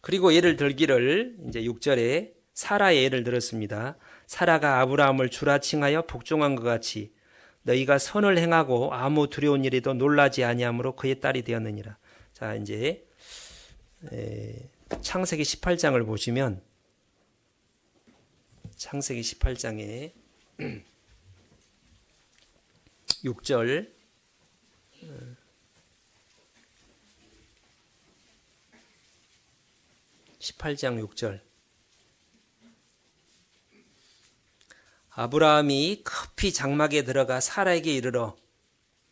Speaker 1: 그리고 예를 들기를 이제 6절에 사라의 예를 들었습니다. 사라가 아브라함을 주라칭하여 복종한 것 같이 너희가 선을 행하고 아무 두려운 일에도 놀라지 아니함으로 그의 딸이 되었느니라. 자, 이제 창세기 18장을 보시면 창세기 18장에 6절 18장 6절 아브라함이 급히 장막에 들어가 사라에게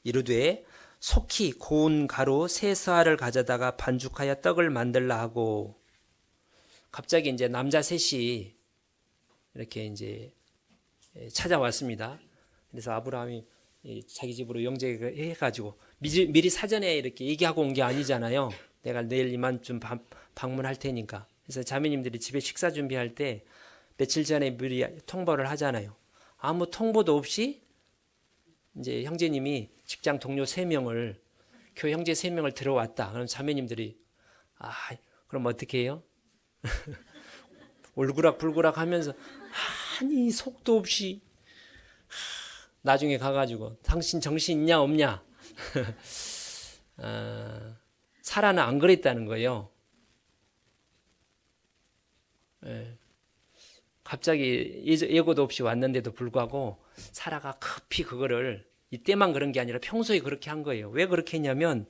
Speaker 1: 이르되 속히 고운 가루 세 서알을 가져다가 반죽하여 떡을 만들라 하고 갑자기 이제 남자 셋이 이렇게 이제 찾아왔습니다. 그래서 아브라함이 자기 집으로 영접해가지고 미리 사전에 이렇게 얘기하고 온 게 아니잖아요. 내가 내일 이만쯤 방문할 테니까. 그래서 자매님들이 집에 식사 준비할 때 며칠 전에 미리 통보를 하잖아요. 아무 통보도 없이 이제 형제님이 직장 동료 3명을 교회 형제 3명을 들어왔다. 그럼 자매님들이 그럼 어떻게 해요? 울그락불그락 하면서 아니 속도 없이 나중에 가가지고 당신 정신 있냐 없냐 사라는 안 그랬다는 거예요. 갑자기 예고도 없이 왔는데도 불구하고 사라가 급히 그거를 이때만 그런 게 아니라 평소에 그렇게 한 거예요. 왜 그렇게 했냐면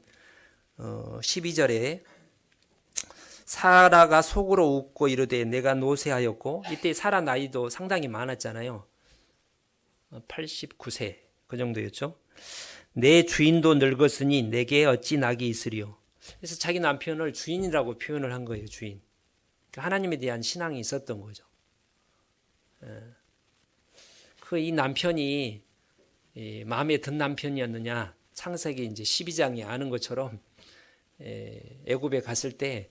Speaker 1: 12절에 사라가 속으로 웃고 이르되 내가 노쇠하였고 이때 사라 나이도 상당히 많았잖아요. 89세 그 정도였죠. 내 주인도 늙었으니 내게 어찌 낙이 있으리요. 그래서 자기 남편을 주인이라고 표현을 한 거예요. 주인. 하나님에 대한 신앙이 있었던 거죠. 이 남편이 마음에 든 남편이었느냐? 창세기 이제 12장에 아는 것처럼 애굽에 갔을 때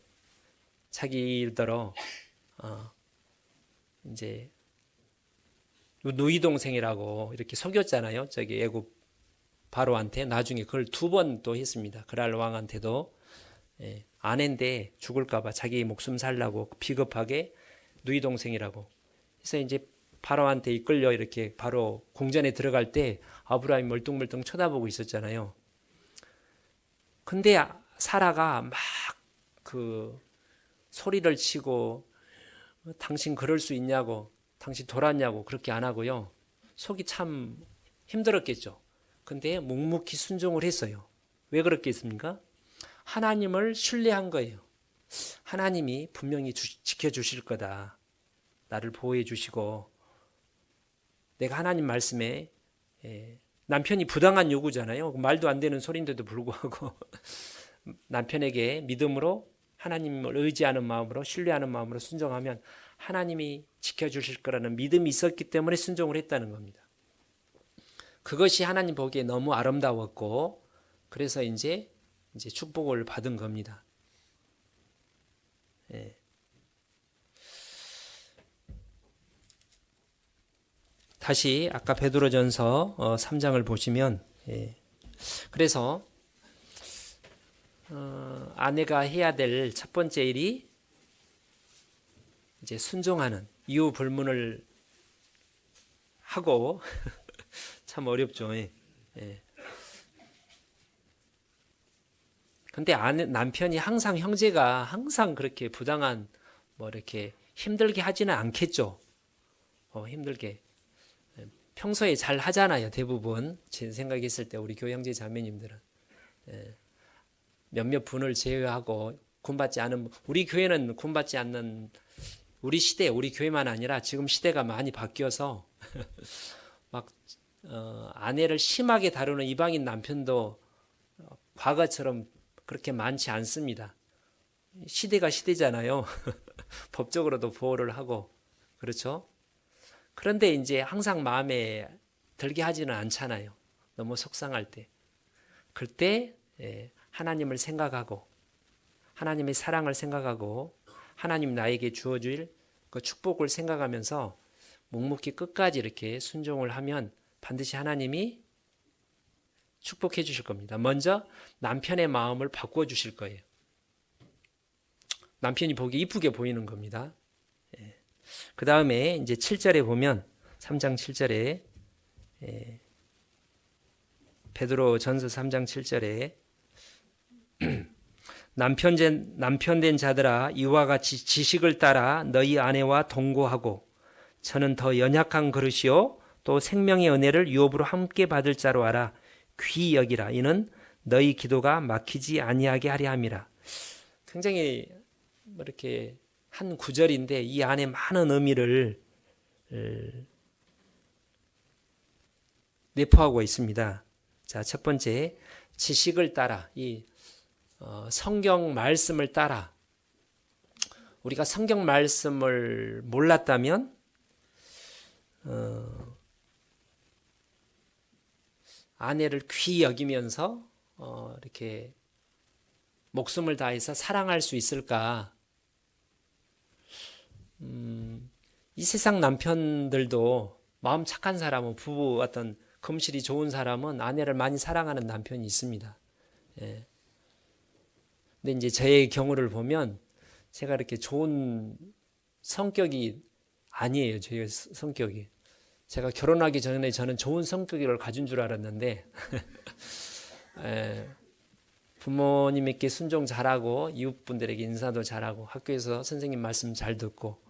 Speaker 1: 자기 일더러 이제 누이 동생이라고 이렇게 속였잖아요. 저기 애굽 바로한테 나중에 그걸 2번 또 했습니다. 그랄 왕한테도 아내인데 죽을까봐 자기 목숨 살라고 비겁하게 누이 동생이라고. 그래서 이제 바로한테 이끌려 이렇게 바로 궁전에 들어갈 때 아브라함이 멀뚱멀뚱 쳐다보고 있었잖아요. 근데 사라가 막 그 소리를 치고 당신 그럴 수 있냐고 당신 돌았냐고 그렇게 안 하고요. 속이 참 힘들었겠죠. 근데 묵묵히 순종을 했어요. 왜 그렇겠습니까? 하나님을 신뢰한 거예요. 하나님이 분명히 지켜주실 거다. 나를 보호해 주시고 내가 하나님 말씀에 남편이 부당한 요구잖아요. 말도 안 되는 소리인데도 불구하고 남편에게 믿음으로 하나님을 의지하는 마음으로 신뢰하는 마음으로 순종하면 하나님이 지켜주실 거라는 믿음이 있었기 때문에 순종을 했다는 겁니다. 그것이 하나님 보기에 너무 아름다웠고 그래서 이제 축복을 받은 겁니다. 다시 아까 베드로전서 3장을 보시면 그래서 아내가 해야 될 첫 번째 일이 이제 순종하는 이유 불문을 하고 참 어렵죠. 근데 남편이 항상 형제가 항상 그렇게 부당한 뭐 이렇게 힘들게 하지는 않겠죠. 힘들게 평소에 잘 하잖아요. 대부분 제 생각했을 때 우리 교회 형제 자매님들은 몇몇 분을 제외하고 군받지 않은 우리 교회는 군받지 않는 우리 시대 우리 교회만 아니라 지금 시대가 많이 바뀌어서 막 아내를 심하게 다루는 이방인 남편도 과거처럼 그렇게 많지 않습니다. 시대가 시대잖아요. 법적으로도 보호를 하고 그렇죠. 그런데 이제 항상 마음에 들게 하지는 않잖아요. 너무 속상할 때. 그때 하나님을 생각하고 하나님의 사랑을 생각하고 하나님 나에게 주어질 그 축복을 생각하면서 묵묵히 끝까지 이렇게 순종을 하면 반드시 하나님이 축복해 주실 겁니다. 먼저 남편의 마음을 바꾸어 주실 거예요. 남편이 보기 이쁘게 보이는 겁니다. 그 다음에 이제 7절에 보면 3장 7절에 베드로 전서 3장 7절에 남편된 자들아 이와 같이 지식을 따라 너희 아내와 동거하고 저는 더 연약한 그릇이요 또 생명의 은혜를 유업으로 함께 받을 자로 알아 귀히 여기라 이는 너희 기도가 막히지 아니하게 하려 함이라. 굉장히 이렇게 한 구절인데 이 안에 많은 의미를 내포하고 있습니다. 자, 첫 번째 지식을 따라 이 성경 말씀을 따라 우리가 성경 말씀을 몰랐다면 아내를 귀히 여기면서 이렇게 목숨을 다해서 사랑할 수 있을까? 이 세상 남편들도 마음 착한 사람은 부부 어떤 금실이 좋은 사람은 아내를 많이 사랑하는 남편이 있습니다. 예. 근데 이제 저의 경우를 보면 제가 이렇게 좋은 성격이 아니에요. 제 성격이. 제가 결혼하기 전에 저는 좋은 성격을 가진 줄 알았는데 부모님께 순종 잘하고 이웃분들에게 인사도 잘하고 학교에서 선생님 말씀 잘 듣고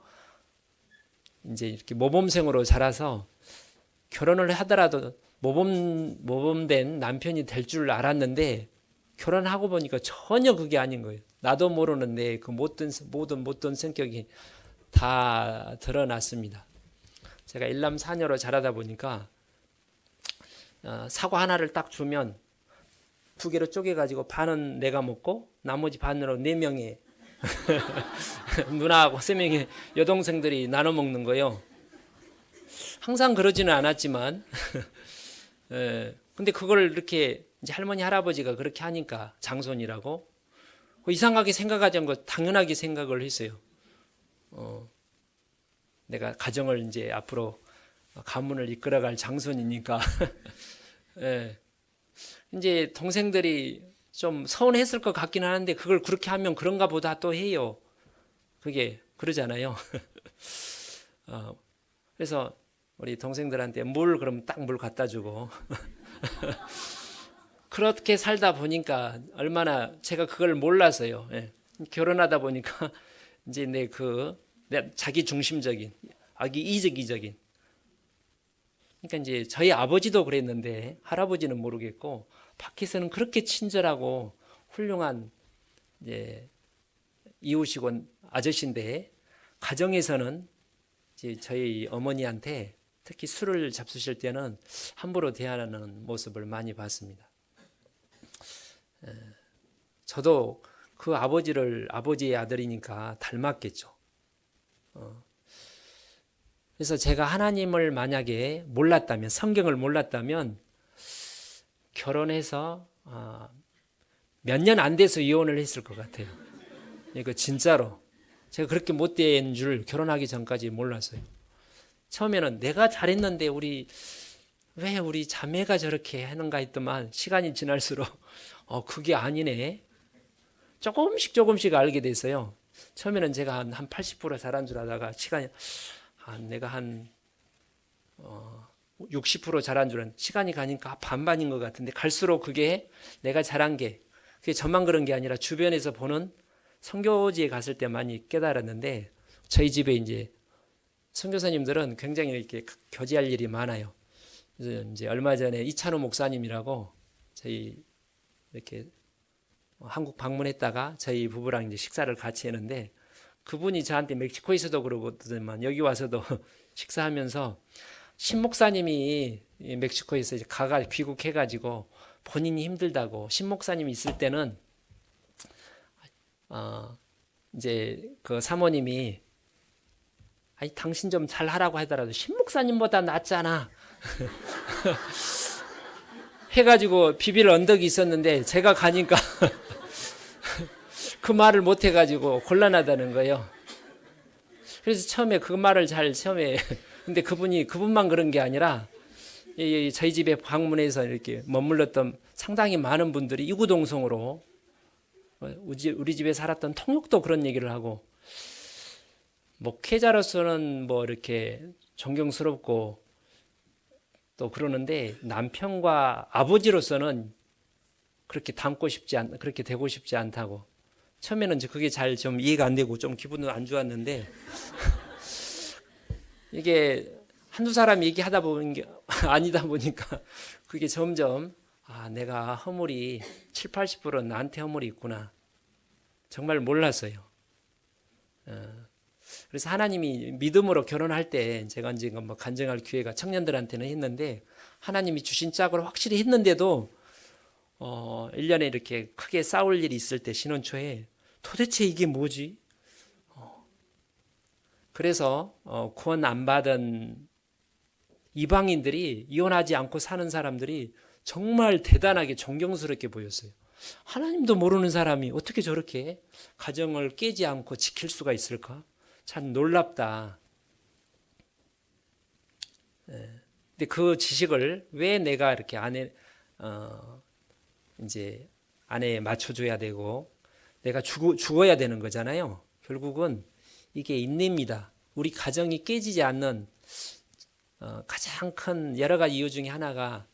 Speaker 1: 이제 이렇게 모범생으로 자라서 결혼을 하더라도 모범된 남편이 될 줄 알았는데 결혼하고 보니까 전혀 그게 아닌 거예요. 나도 모르는데 그 못된 성격이 다 드러났습니다. 제가 일남사녀로 자라다 보니까 사과 하나를 딱 주면 2개로 쪼개가지고 반은 내가 먹고 나머지 반으로 4명의 누나하고 3명의 여동생들이 나눠 먹는 거예요. 항상 그러지는 않았지만 근데 그걸 이렇게 이제 할머니 할아버지가 그렇게 하니까 장손이라고 이상하게 생각하지 않고 당연하게 생각을 했어요. 내가 가정을 이제 앞으로 가문을 이끌어갈 장손이니까 이제 동생들이 좀 서운했을 것 같긴 하는데 그걸 그렇게 하면 그런가 보다 또 해요. 그게 그러잖아요. 그래서 우리 동생들한테 그럼 딱 물 갖다 주고 그렇게 살다 보니까 얼마나 제가 그걸 몰라서요. 결혼하다 보니까 이제 내 자기 중심적인 이기적인 그러니까 이제 저희 아버지도 그랬는데 할아버지는 모르겠고 밖에서는 그렇게 친절하고 훌륭한 이제 이웃이고 아저씨인데 가정에서는 이제 저희 어머니한테 특히 술을 잡수실 때는 함부로 대하는 모습을 많이 봤습니다. 저도 그 아버지의 아들이니까 닮았겠죠. 그래서 제가 하나님을 만약에 몰랐다면, 성경을 몰랐다면 결혼해서 몇 년 안 돼서 이혼을 했을 것 같아요. 이거 진짜로 제가 그렇게 못된 줄 결혼하기 전까지 몰랐어요. 처음에는 내가 잘했는데 왜 우리 자매가 저렇게 하는가 했더만 시간이 지날수록 그게 아니네. 조금씩 알게 됐어요. 처음에는 제가 한 80% 잘한 줄 알다가 시간이 내가 한 60% 잘한 줄은 시간이 가니까 반반인 것 같은데 갈수록 그게 내가 잘한 게 그게 저만 그런 게 아니라 주변에서 보는 선교지에 갔을 때 많이 깨달았는데 저희 집에 이제 선교사님들은 굉장히 이렇게 교제할 일이 많아요. 그래서 이제 얼마 전에 이찬호 목사님이라고 저희 이렇게 한국 방문했다가 저희 부부랑 이제 식사를 같이 했는데 그분이 저한테 멕시코에서도 그러거든만 여기 와서도 식사하면서 신 목사님이 멕시코에서 이제 귀국해가지고 본인이 힘들다고 신 목사님이 있을 때는 이제 그 사모님이 당신 좀 잘하라고 하더라도 신 목사님보다 낫잖아 해가지고 비빌 언덕이 있었는데 제가 가니까 그 말을 못 해가지고 곤란하다는 거예요. 그래서 처음에 그 말을 근데 그분만 그런 게 아니라 저희 집에 방문해서 이렇게 머물렀던 상당히 많은 분들이 이구동성으로 우리 집에 살았던 통역도 그런 얘기를 하고 목회자로서는 뭐 이렇게 존경스럽고 또 그러는데 남편과 아버지로서는 그렇게 그렇게 되고 싶지 않다고. 처음에는 이제 그게 잘 좀 이해가 안 되고 좀 기분은 안 좋았는데 이게 한두 사람 얘기하다 보는 게 아니다 보니까 그게 점점 내가 허물이 7, 80%는 나한테 허물이 있구나. 정말 몰랐어요. 그래서 하나님이 믿음으로 결혼할 때 제가 이제 뭐 간증할 기회가 청년들한테는 했는데 하나님이 주신 짝을 확실히 했는데도 1년에 이렇게 크게 싸울 일이 있을 때 신혼초에 도대체 이게 뭐지? 그래서 구원 안 받은 이방인들이 이혼하지 않고 사는 사람들이 정말 대단하게 존경스럽게 보였어요. 하나님도 모르는 사람이 어떻게 저렇게 가정을 깨지 않고 지킬 수가 있을까? 참 놀랍다. 근데 그 지식을 왜 내가 이렇게 이제 아내에 맞춰줘야 되고 내가 죽어야 되는 거잖아요. 결국은 이게 인내입니다. 우리 가정이 깨지지 않는 가장 큰 여러 가지 이유 중에 하나가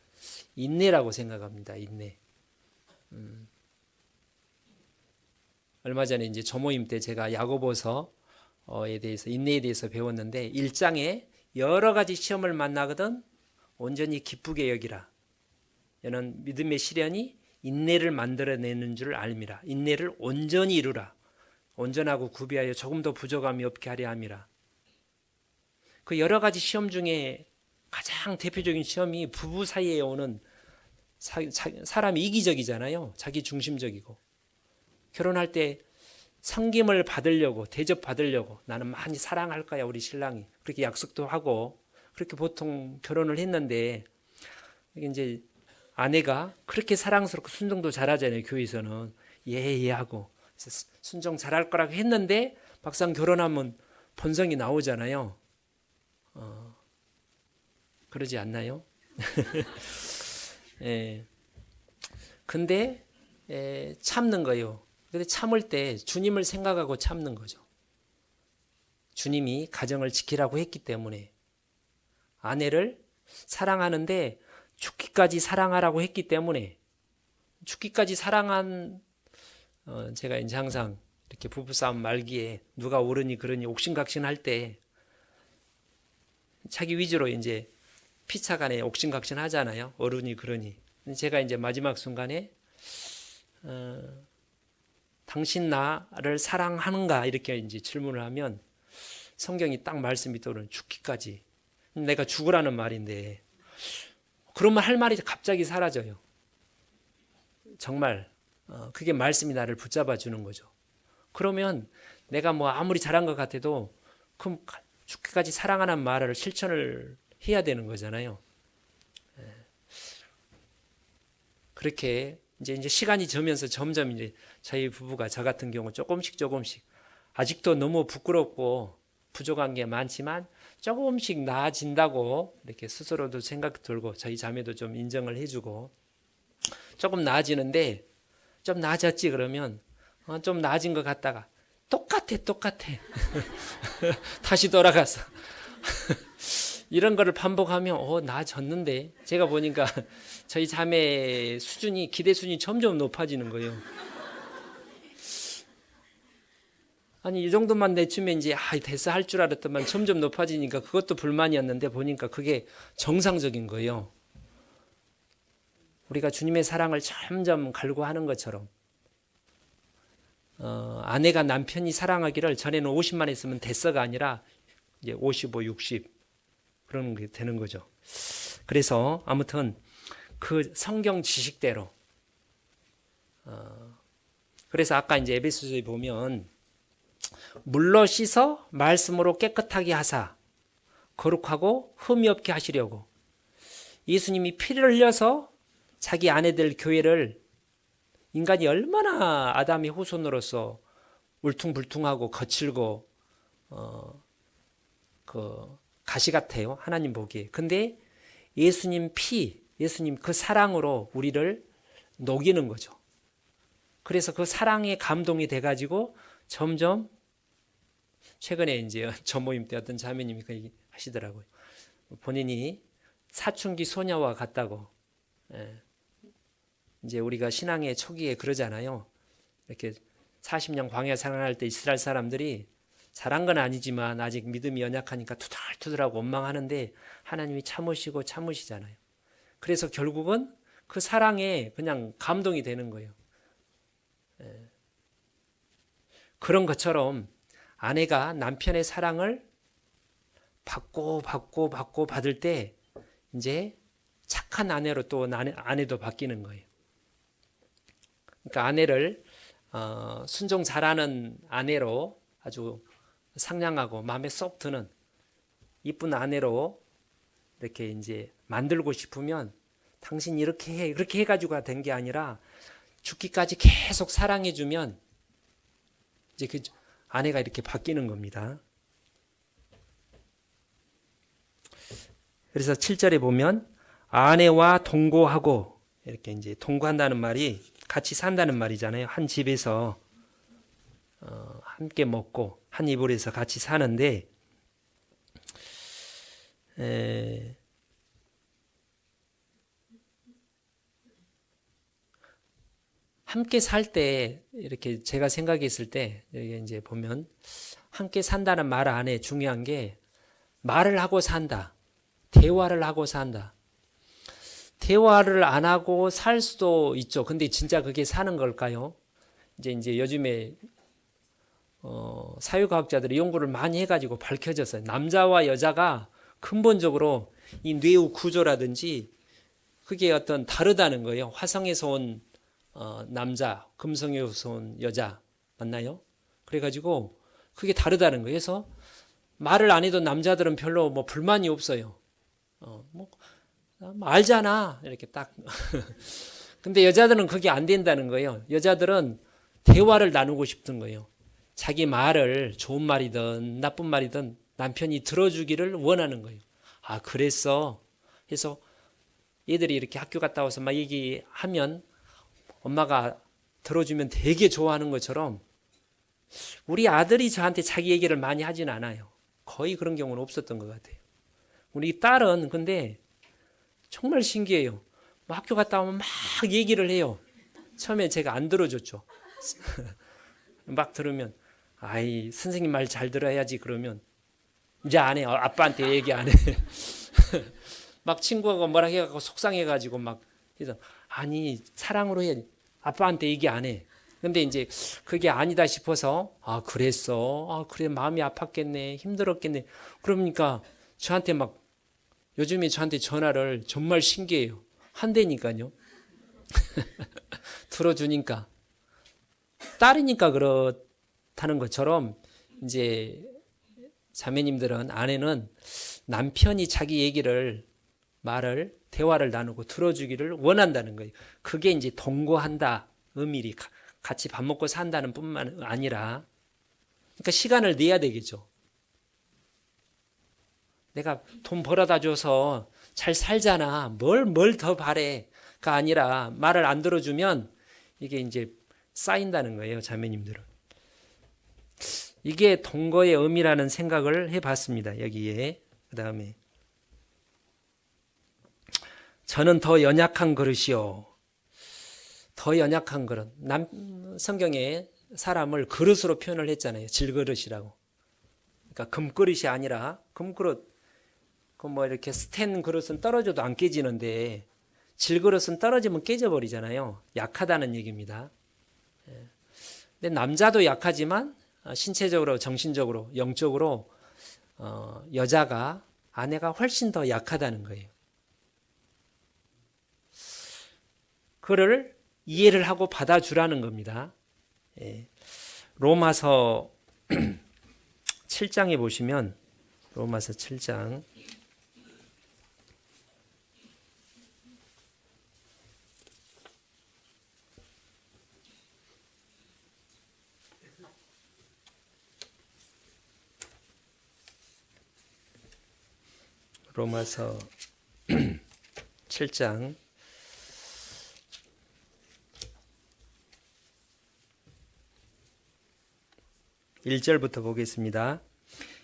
Speaker 1: 인내라고 생각합니다. 인내. 얼마 전에 이제 조모임 때 제가 야고보서에 대해서 인내에 대해서 배웠는데 1장에 여러 가지 시험을 만나거든 온전히 기쁘게 여기라. 이는 믿음의 시련이 인내를 만들어내는 줄 알미라. 인내를 온전히 이루라. 온전하고 구비하여 조금 더 부족함이 없게 하려 함이라. 그 여러 가지 시험 중에 가장 대표적인 시험이 부부 사이에 오는 사람이 이기적이잖아요. 자기 중심적이고. 결혼할 때 섬김을 받으려고 대접 받으려고 나는 많이 사랑할 거야 우리 신랑이. 그렇게 약속도 하고 그렇게 보통 결혼을 했는데 이게 이제 아내가 그렇게 사랑스럽고 순종도 잘하잖아요. 교회에서는 예 하고 순종 잘할 거라고 했는데 막상 결혼하면 본성이 나오잖아요. 그러지 않나요? 예. 근데 참는 거예요. 근데 참을 때 주님을 생각하고 참는 거죠. 주님이 가정을 지키라고 했기 때문에 아내를 사랑하는데 죽기까지 사랑하라고 했기 때문에 죽기까지 사랑한 제가 이제 항상 이렇게 부부싸움 말기에 누가 옳으니 그러니 옥신각신할 때 자기 위주로 이제 피차간에 옥신각신 하잖아요. 어른이 그러니. 제가 이제 마지막 순간에 당신 나를 사랑하는가 이렇게 이제 질문을 하면 성경이 딱 말씀이 떠오르는 죽기까지. 내가 죽으라는 말인데 그러면 할 말이 갑자기 사라져요. 정말 그게 말씀이 나를 붙잡아 주는 거죠. 그러면 내가 뭐 아무리 잘한 것 같아도 그럼 죽기까지 사랑하는 말을 실천을 해야 되는 거잖아요. 그렇게 이제 시간이 지면서 점점 이제 저희 부부가 저 같은 경우 조금씩 아직도 너무 부끄럽고 부족한 게 많지만 조금씩 나아진다고 이렇게 스스로도 생각 들고 저희 자매도 좀 인정을 해주고 조금 나아지는데 좀 나아졌지 그러면 좀 나아진 것 같다가 똑같아 다시 돌아가서 이런 거를 반복하면 나아졌는데 제가 보니까 저희 자매 수준이 기대 수준이 점점 높아지는 거예요. 아니 이 정도만 내추면 이제 됐어 할 줄 알았더만 점점 높아지니까 그것도 불만이었는데 보니까 그게 정상적인 거예요. 우리가 주님의 사랑을 점점 갈구하는 것처럼 아내가 남편이 사랑하기를 전에는 50만 했으면 됐어가 아니라 이제 55, 60 그런 게 되는 거죠. 그래서 아무튼 그 성경 지식대로 그래서 아까 이제 에베소서에 보면 물로 씻어 말씀으로 깨끗하게 하사 거룩하고 흠이 없게 하시려고 예수님이 피를 흘려서 자기 아내들 교회를 인간이 얼마나 아담의 후손으로서 울퉁불퉁하고 거칠고 그 가시 같아요. 하나님 보기에. 근데 예수님 예수님 그 사랑으로 우리를 녹이는 거죠. 그래서 그 사랑에 감동이 돼가지고 점점 최근에 이제 저 모임 때 어떤 자매님이 그 얘기 하시더라고요. 본인이 사춘기 소녀와 같다고. 예. 이제 우리가 신앙의 초기에 그러잖아요. 이렇게 40년 광야 생활할 때 이스라엘 사람들이 잘한 건 아니지만 아직 믿음이 연약하니까 투덜투덜하고 원망하는데 하나님이 참으시고 참으시잖아요. 그래서 결국은 그 사랑에 그냥 감동이 되는 거예요. 그런 것처럼 아내가 남편의 사랑을 받고 받을 때 이제 착한 아내로 또 아내도 바뀌는 거예요. 그러니까 아내를 순종 잘하는 아내로 아주 상냥하고 마음에 쏙 드는 이쁜 아내로 이렇게 이제 만들고 싶으면 당신 이렇게 해, 그렇게 해가지고가 된 게 아니라 죽기까지 계속 사랑해주면 이제 그 아내가 이렇게 바뀌는 겁니다. 그래서 7절에 보면 아내와 동거하고 이렇게 이제 동거한다는 말이 같이 산다는 말이잖아요. 한 집에서 함께 먹고 한 이불에서 같이 사는데 함께 살 때 이렇게 제가 생각했을 때 여기 이제 보면 함께 산다는 말 안에 중요한 게 말을 하고 산다. 대화를 하고 산다. 대화를 안 하고 살 수도 있죠. 근데 진짜 그게 사는 걸까요? 이제 요즘에 사회과학자들이 연구를 많이 해가지고 밝혀졌어요. 남자와 여자가 근본적으로 이 뇌의 구조라든지 그게 어떤 다르다는 거예요. 화성에서 온 남자, 금성에서 온 여자 맞나요? 그래가지고 그게 다르다는 거예요. 그래서 말을 안 해도 남자들은 별로 뭐 불만이 없어요. 뭐 알잖아 이렇게 딱. 근데 여자들은 그게 안 된다는 거예요. 여자들은 대화를 나누고 싶은 거예요. 자기 말을 좋은 말이든 나쁜 말이든 남편이 들어주기를 원하는 거예요. 아 그랬어. 그래서 얘들이 이렇게 학교 갔다 와서 막 얘기하면 엄마가 들어주면 되게 좋아하는 것처럼 우리 아들이 저한테 자기 얘기를 많이 하진 않아요. 거의 그런 경우는 없었던 것 같아요. 우리 딸은 근데 정말 신기해요. 학교 갔다 오면 막 얘기를 해요. 처음에 제가 안 들어줬죠. 막 들으면 아이 선생님 말 잘 들어야지 그러면 이제 안 해요. 아빠한테 얘기 안 해. 막 친구가 뭐라 해가지고 속상해가지고 막 그래서 아니 사랑으로 해. 아빠한테 얘기 안 해. 근데 이제 그게 아니다 싶어서 아 그랬어. 아 그래 마음이 아팠겠네. 힘들었겠네. 그러니까 저한테 막 요즘에 저한테 전화를 정말 신기해요. 한대니까요. 들어주니까. 딸이니까 그렇다는 것처럼 이제 자매님들은 아내는 남편이 자기 얘기를 말을 대화를 나누고 들어주기를 원한다는 거예요. 그게 이제 동거한다 의미리 같이 밥 먹고 산다는 뿐만 아니라 그러니까 시간을 내야 되겠죠. 내가 돈 벌어다 줘서 잘 살잖아. 뭘 더 바래가 아니라 말을 안 들어주면 이게 이제 쌓인다는 거예요, 자매님들은. 이게 동거의 의미라는 생각을 해봤습니다. 여기에 그 다음에 저는 더 연약한 그릇이요. 더 연약한 그릇. 성경에 사람을 그릇으로 표현을 했잖아요. 질그릇이라고. 그러니까 금그릇이 아니라 금그릇. 그 뭐 이렇게 스텐 그릇은 떨어져도 안 깨지는데 질그릇은 떨어지면 깨져버리잖아요. 약하다는 얘기입니다. 근데 남자도 약하지만 신체적으로, 정신적으로, 영적으로 여자가 아내가 훨씬 더 약하다는 거예요. 그를 이해를 하고 받아주라는 겁니다. 로마서 7장에 보시면 로마서 7장 로마서 7장 1절부터 보겠습니다.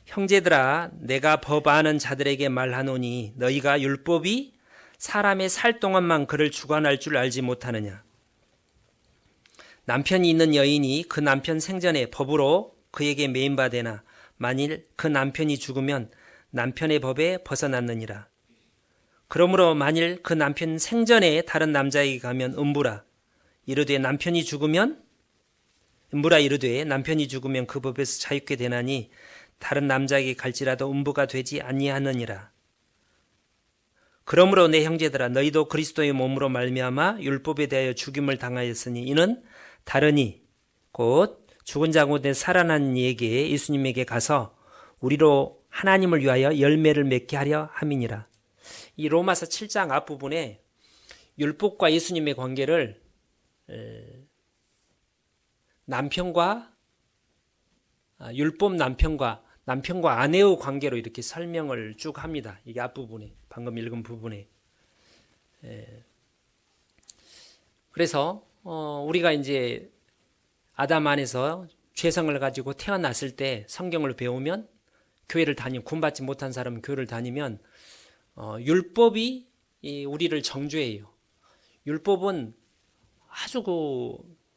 Speaker 1: 형제들아 내가 법 아는 자들에게 말하노니 너희가 율법이 사람의 살 동안만 그를 주관할 줄 알지 못하느냐. 남편이 있는 여인이 그 남편 생전에 법으로 그에게 매인바되나 만일 그 남편이 죽으면 남편의 법에 벗어났느니라. 그러므로 만일 그 남편 생전에 다른 남자에게 가면 음부라 이르되 남편이 죽으면 그 법에서 자유케 되나니 다른 남자에게 갈지라도 음부가 되지 아니하느니라. 그러므로 내 형제들아 너희도 그리스도의 몸으로 말미암아 율법에 대하여 죽임을 당하였으니 이는 다르니 곧 죽은 자 가운데 살아난 이에게 예수님에게 가서 우리로 하나님을 위하여 열매를 맺게 하려 함이니라. 이 로마서 7장 앞부분에 율법과 예수님의 관계를 율법 남편과 아내의 관계로 이렇게 설명을 쭉 합니다. 이게 앞부분에 방금 읽은 부분에. 그래서 우리가 이제 아담 안에서 죄성을 가지고 태어났을 때 성경을 배우면 구원받지 못한 사람은 교회를 다니면 율법이 우리를 정죄해요. 율법은 아주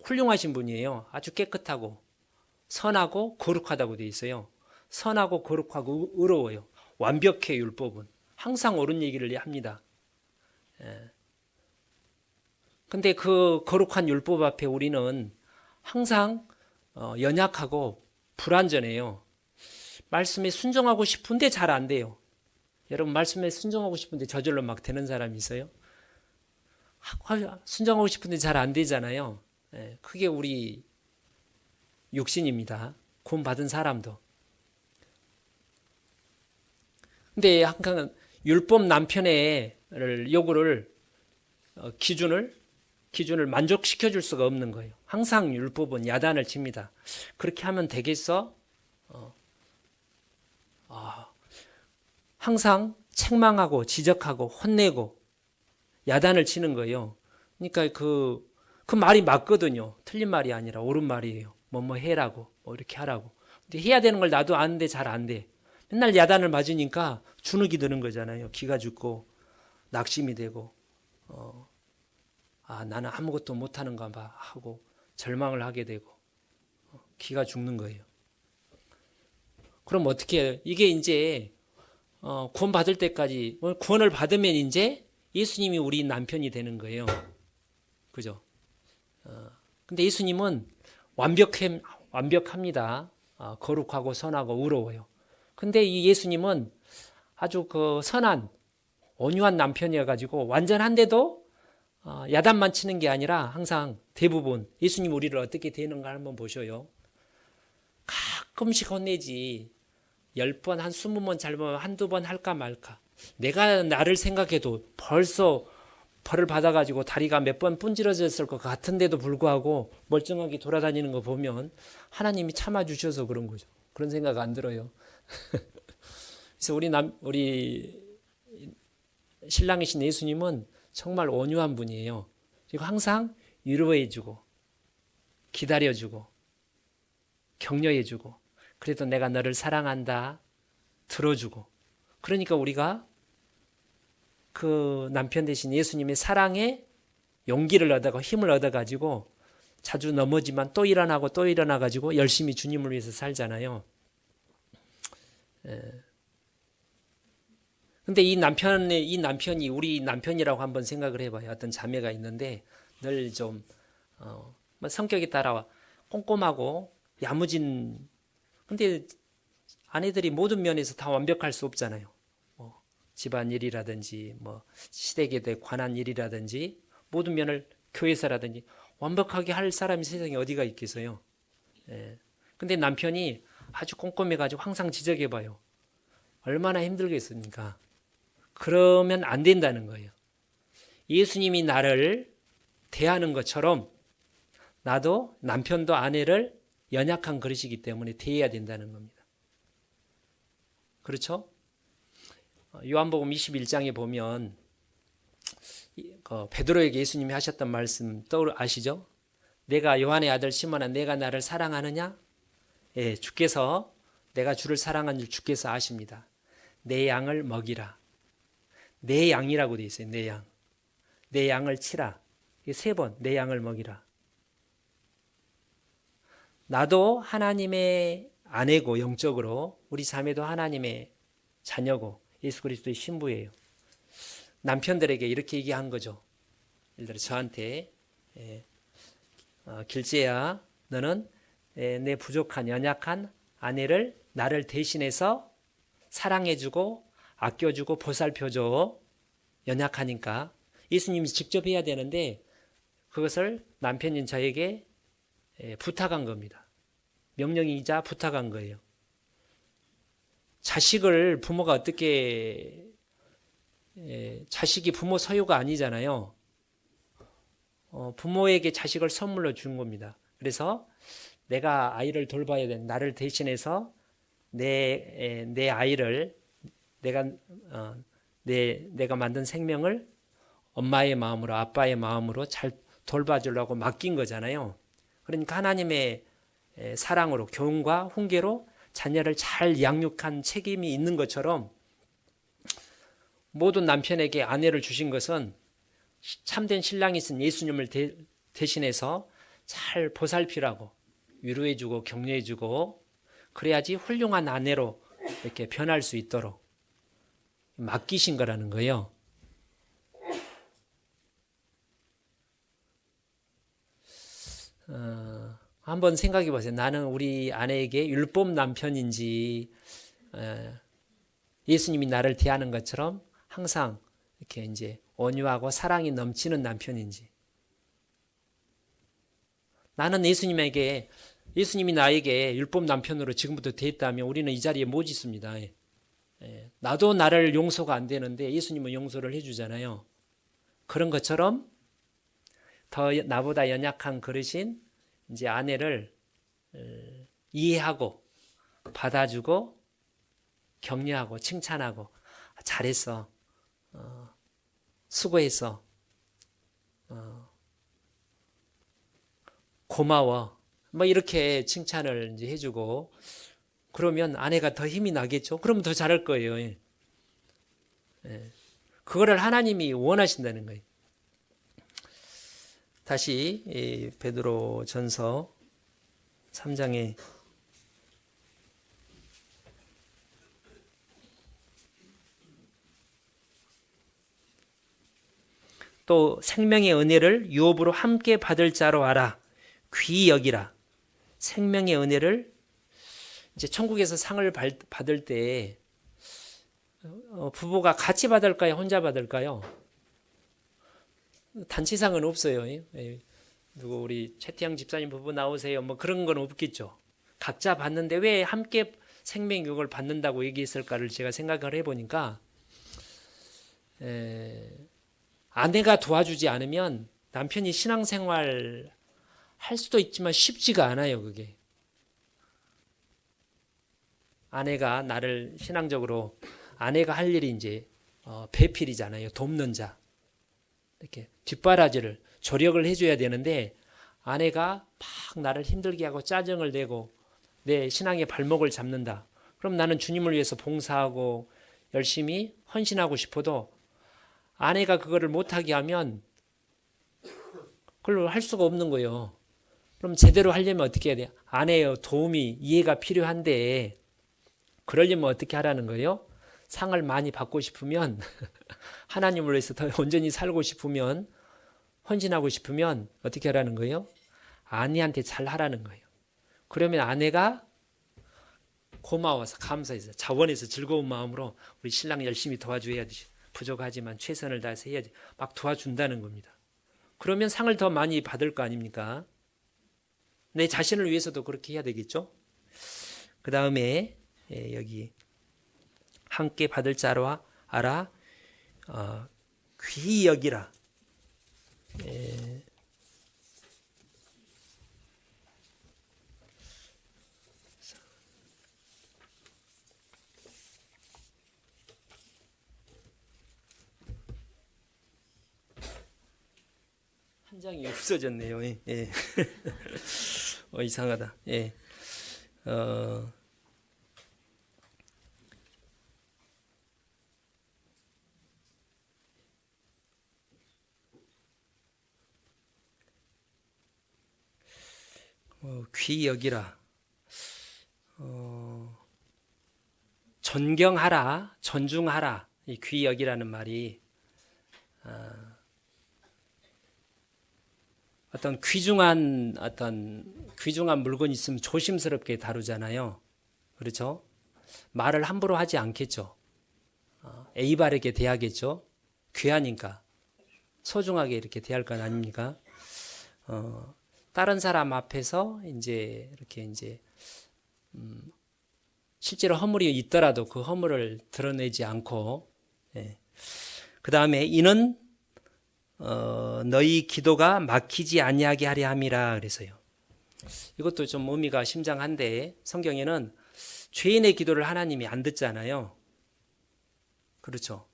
Speaker 1: 훌륭하신 분이에요. 아주 깨끗하고 선하고 거룩하다고 되어 있어요. 선하고 거룩하고 의로워요. 완벽해 율법은. 항상 옳은 얘기를 합니다. 근데 그 거룩한 율법 앞에 우리는 항상 연약하고 불완전해요. 말씀에 순종하고 싶은데 잘 안 돼요. 여러분 말씀에 순종하고 싶은데 저절로 막 되는 사람이 있어요? 순종하고 싶은데 잘 안 되잖아요. 그게 우리 육신입니다. 구원받은 사람도. 근데 항상 율법 남편의 요구를 기준을 만족시켜 줄 수가 없는 거예요. 항상 율법은 야단을 칩니다. 그렇게 하면 되겠어? 항상 책망하고 지적하고 혼내고 야단을 치는 거예요. 그러니까 그 말이 맞거든요. 틀린 말이 아니라 옳은 말이에요. 뭐 해라고, 뭐 이렇게 하라고. 근데 해야 되는 걸 나도 아는데 잘 안 돼. 맨날 야단을 맞으니까 주눅이 드는 거잖아요. 기가 죽고 낙심이 되고 나는 아무것도 못하는가 봐 하고 절망을 하게 되고 기가 죽는 거예요. 그럼 어떻게 해요? 이게 이제 구원 받을 때까지 구원을 받으면 이제 예수님이 우리 남편이 되는 거예요. 그죠? 근데 예수님은 완벽합니다. 거룩하고 선하고 의로워요. 근데 이 예수님은 아주 선한 온유한 남편이어가지고 완전한데도 야단만 치는 게 아니라 항상 대부분 예수님 우리를 어떻게 대는가 한번 보셔요. 가끔씩 혼내지 10번 한 20번 잘못하면 한두 번 할까 말까. 내가 나를 생각해도 벌써 벌을 받아가지고 다리가 몇 번 분지러졌을 것 같은데도 불구하고 멀쩡하게 돌아다니는 거 보면 하나님이 참아주셔서 그런 거죠. 그런 생각 안 들어요. 그래서 우리 신랑이신 예수님은 정말 온유한 분이에요. 그리고 항상 위로해주고 기다려주고 격려해주고 그래도 내가 너를 사랑한다 들어주고 그러니까 우리가 그 남편 대신 예수님의 사랑에 용기를 얻어가 힘을 얻어가지고 자주 넘어지만 또 일어나고 또 일어나가지고 열심히 주님을 위해서 살잖아요. 근데 이 남편이 우리 남편이라고 한번 생각을 해봐요. 어떤 자매가 있는데 늘 좀 성격에 따라 꼼꼼하고 야무진. 근데 아내들이 모든 면에서 다 완벽할 수 없잖아요. 집안 일이라든지 시댁에 관한 일이라든지 모든 면을 교회사라든지 완벽하게 할 사람이 세상에 어디가 있겠어요. 근데 남편이 아주 꼼꼼해가지고 항상 지적해봐요. 얼마나 힘들겠습니까? 그러면 안 된다는 거예요. 예수님이 나를 대하는 것처럼 나도 남편도 아내를 연약한 그릇이기 때문에 대해야 된다는 겁니다. 그렇죠? 요한복음 21장에 보면 베드로에게 예수님이 하셨던 말씀 아시죠? 내가 요한의 아들 시몬아 내가 나를 사랑하느냐? 예, 주께서 내가 주를 사랑한 줄 주께서 아십니다. 내 양을 먹이라. 내 양이라고 돼 있어요. 내 양. 내 양을 치라. 세 번 내 양을 먹이라. 나도 하나님의 아내고 영적으로 우리 자매도 하나님의 자녀고 예수 그리스도의 신부예요. 남편들에게 이렇게 얘기한 거죠. 예를 들어 저한테 길재야 너는 내 부족한 연약한 아내를 나를 대신해서 사랑해주고 아껴주고 보살펴줘. 연약하니까 예수님이 직접 해야 되는데 그것을 남편인 저에게 부탁한 겁니다. 명령이자 부탁한 거예요. 자식을 부모가 어떻게 자식이 부모 소유가 아니잖아요. 부모에게 자식을 선물로 준 겁니다. 그래서 내가 아이를 돌봐야 되는 나를 대신해서 내 아이를 내가 만든 생명을 엄마의 마음으로 아빠의 마음으로 잘 돌봐주려고 맡긴 거잖아요. 그러니까 하나님의 사랑으로 교훈과 훈계로 자녀를 잘 양육한 책임이 있는 것처럼 모든 남편에게 아내를 주신 것은 참된 신랑이신 예수님을 대신해서 잘 보살피라고 위로해주고 격려해주고 그래야지 훌륭한 아내로 이렇게 변할 수 있도록 맡기신 거라는 거예요. 한번 생각해 보세요. 나는 우리 아내에게 율법 남편인지 예수님이 나를 대하는 것처럼 항상 이렇게 이제 온유하고 사랑이 넘치는 남편인지. 나는 예수님이 나에게 율법 남편으로 지금부터 대했다면 우리는 이 자리에 못 있습니다. 나도 나를 용서가 안 되는데 예수님은 용서를 해주잖아요. 그런 것처럼 더 나보다 연약한 그릇인 이제 아내를 이해하고 받아주고 격려하고 칭찬하고 잘했어, 수고했어, 고마워, 뭐 이렇게 칭찬을 이제 해주고 그러면 아내가 더 힘이 나겠죠. 그러면 더 잘할 거예요. 그거를 하나님이 원하신다는 거예요. 다시 베드로 전서 3장에 또 생명의 은혜를 유업으로 함께 받을 자로 알아. 귀히 여기라. 생명의 은혜를 이제 천국에서 상을 받을 때 부부가 같이 받을까요? 혼자 받을까요? 단체상은 없어요. 누구 우리 최태양 집사님 부부 나오세요. 뭐 그런 건 없겠죠. 각자 받는데 왜 함께 생명육을 받는다고 얘기했을까를 제가 생각을 해보니까 아내가 도와주지 않으면 남편이 신앙생활 할 수도 있지만 쉽지가 않아요. 그게 아내가 나를 신앙적으로 아내가 할 일이 이제 배필이잖아요. 돕는 자. 이렇게 뒷바라지를 조력을 해줘야 되는데 아내가 막 나를 힘들게 하고 짜증을 내고 내 신앙의 발목을 잡는다. 그럼 나는 주님을 위해서 봉사하고 열심히 헌신하고 싶어도 아내가 그거를 못하게 하면 그걸 할 수가 없는 거예요. 그럼 제대로 하려면 어떻게 해야 돼요? 아내의 도움이 이해가 필요한데 그러려면 어떻게 하라는 거예요? 상을 많이 받고 싶으면 하나님을 위해서 더 온전히 살고 싶으면 헌신하고 싶으면 어떻게 하라는 거예요? 아내한테 잘 하라는 거예요. 그러면 아내가 고마워서 감사해서 자원해서 즐거운 마음으로 우리 신랑 열심히 도와줘야지. 부족하지만 최선을 다해서 해야지. 막 도와준다는 겁니다. 그러면 상을 더 많이 받을 거 아닙니까? 내 자신을 위해서도 그렇게 해야 되겠죠? 그 다음에 여기 함께 받을 자로 알아 귀히 여기라. 한 장이 없어졌네요. 이상하다. 어, 귀히 여기라, 존경하라, 존중하라. 이 귀히 여기라는 말이 어떤 귀중한 물건이 있으면 조심스럽게 다루잖아요. 그렇죠? 말을 함부로 하지 않겠죠. 예의 바르게 대하겠죠. 귀하니까 소중하게 이렇게 대할 건 아닙니까? 다른 사람 앞에서 이제 이렇게 이제 실제로 허물이 있더라도 그 허물을 드러내지 않고, 예. 그 다음에 이는 너희 기도가 막히지 아니하게 하려 함이라 그래서요. 이것도 좀 의미가 심장한데 성경에는 죄인의 기도를 하나님이 안 듣잖아요. 그렇죠.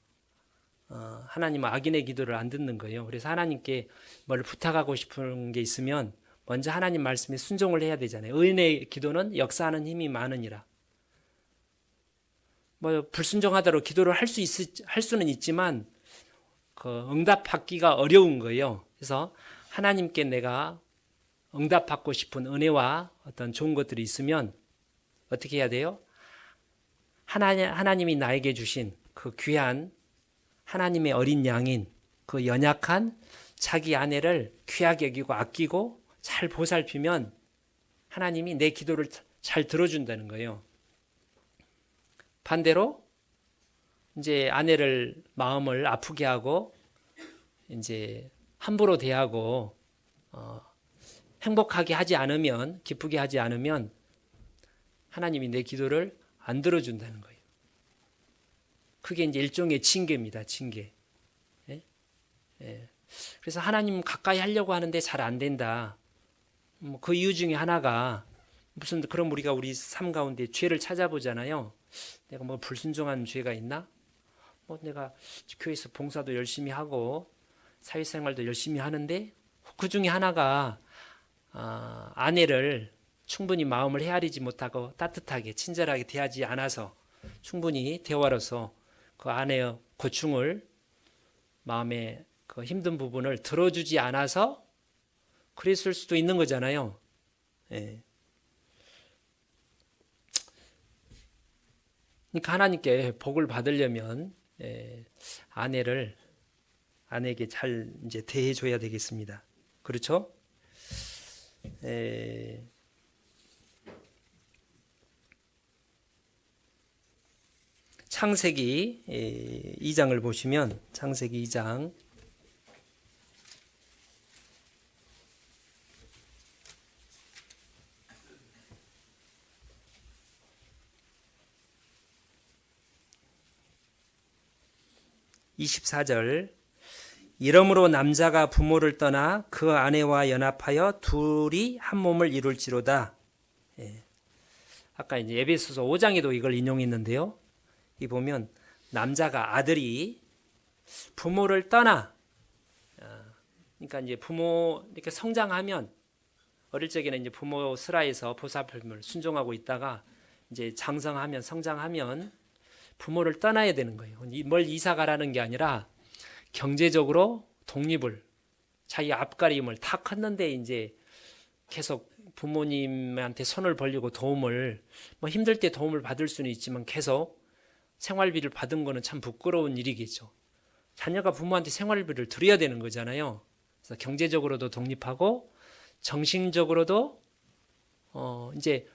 Speaker 1: 하나님은 악인의 기도를 안 듣는 거예요. 그래서 하나님께 뭘 부탁하고 싶은 게 있으면 먼저 하나님 말씀에 순종을 해야 되잖아요. 의인의 기도는 역사하는 힘이 많으니라. 뭐 불순종하도록 기도를 할 수는 있지만 그 응답받기가 어려운 거예요. 그래서 하나님께 내가 응답받고 싶은 은혜와 어떤 좋은 것들이 있으면 어떻게 해야 돼요? 하나님이 나에게 주신 그 귀한 하나님의 어린 양인 그 연약한 자기 아내를 귀하게 여기고 아끼고 잘 보살피면 하나님이 내 기도를 잘 들어준다는 거예요. 반대로 이제 아내를 마음을 아프게 하고 이제 함부로 대하고 행복하게 하지 않으면, 기쁘게 하지 않으면 하나님이 내 기도를 안 들어준다는 거예요. 그게 이제 일종의 징계입니다. 징계. 예? 예. 그래서 하나님 가까이 하려고 하는데 잘 안 된다. 그 이유 중에 하나가 무슨, 그럼 우리가 우리 삶 가운데 죄를 찾아보잖아요. 내가 뭐 불순종한 죄가 있나? 뭐 내가 교회에서 봉사도 열심히 하고 사회생활도 열심히 하는데 그 중에 하나가 아내를 충분히 마음을 헤아리지 못하고 따뜻하게 친절하게 대하지 않아서 충분히 대화로서 그 아내의 고충을, 마음의 그 힘든 부분을 들어주지 않아서 그랬을 수도 있는 거잖아요. 예. 그러니까 하나님께 복을 받으려면 아내에게 잘 이제 대해줘야 되겠습니다. 그렇죠? 창세기 2장을 보시면 창세기 2장 24절 이러므로 남자가 부모를 떠나 그 아내와 연합하여 둘이 한 몸을 이룰지로다. 아까 이제 에베소서 5장에도 이걸 인용했는데요. 이 보면 남자가 아들이 부모를 떠나, 그러니까 이제 부모 이렇게 성장하면 어릴 적에는 이제 부모 슬하에서 보살핌을 순종하고 있다가 이제 장성하면 성장하면 부모를 떠나야 되는 거예요. 뭘 이사 가라는 게 아니라 경제적으로 독립을, 자기 앞가림을 다 컸는데 이제 계속 부모님한테 손을 벌리고 도움을, 뭐 힘들 때 도움을 받을 수는 있지만 계속 생활비를 받은 거는 참 부끄러운 일이겠죠. 자녀가 부모한테 생활비를 드려야 되는 거잖아요. 그래서 경제적으로도 독립하고 정신적으로도 이제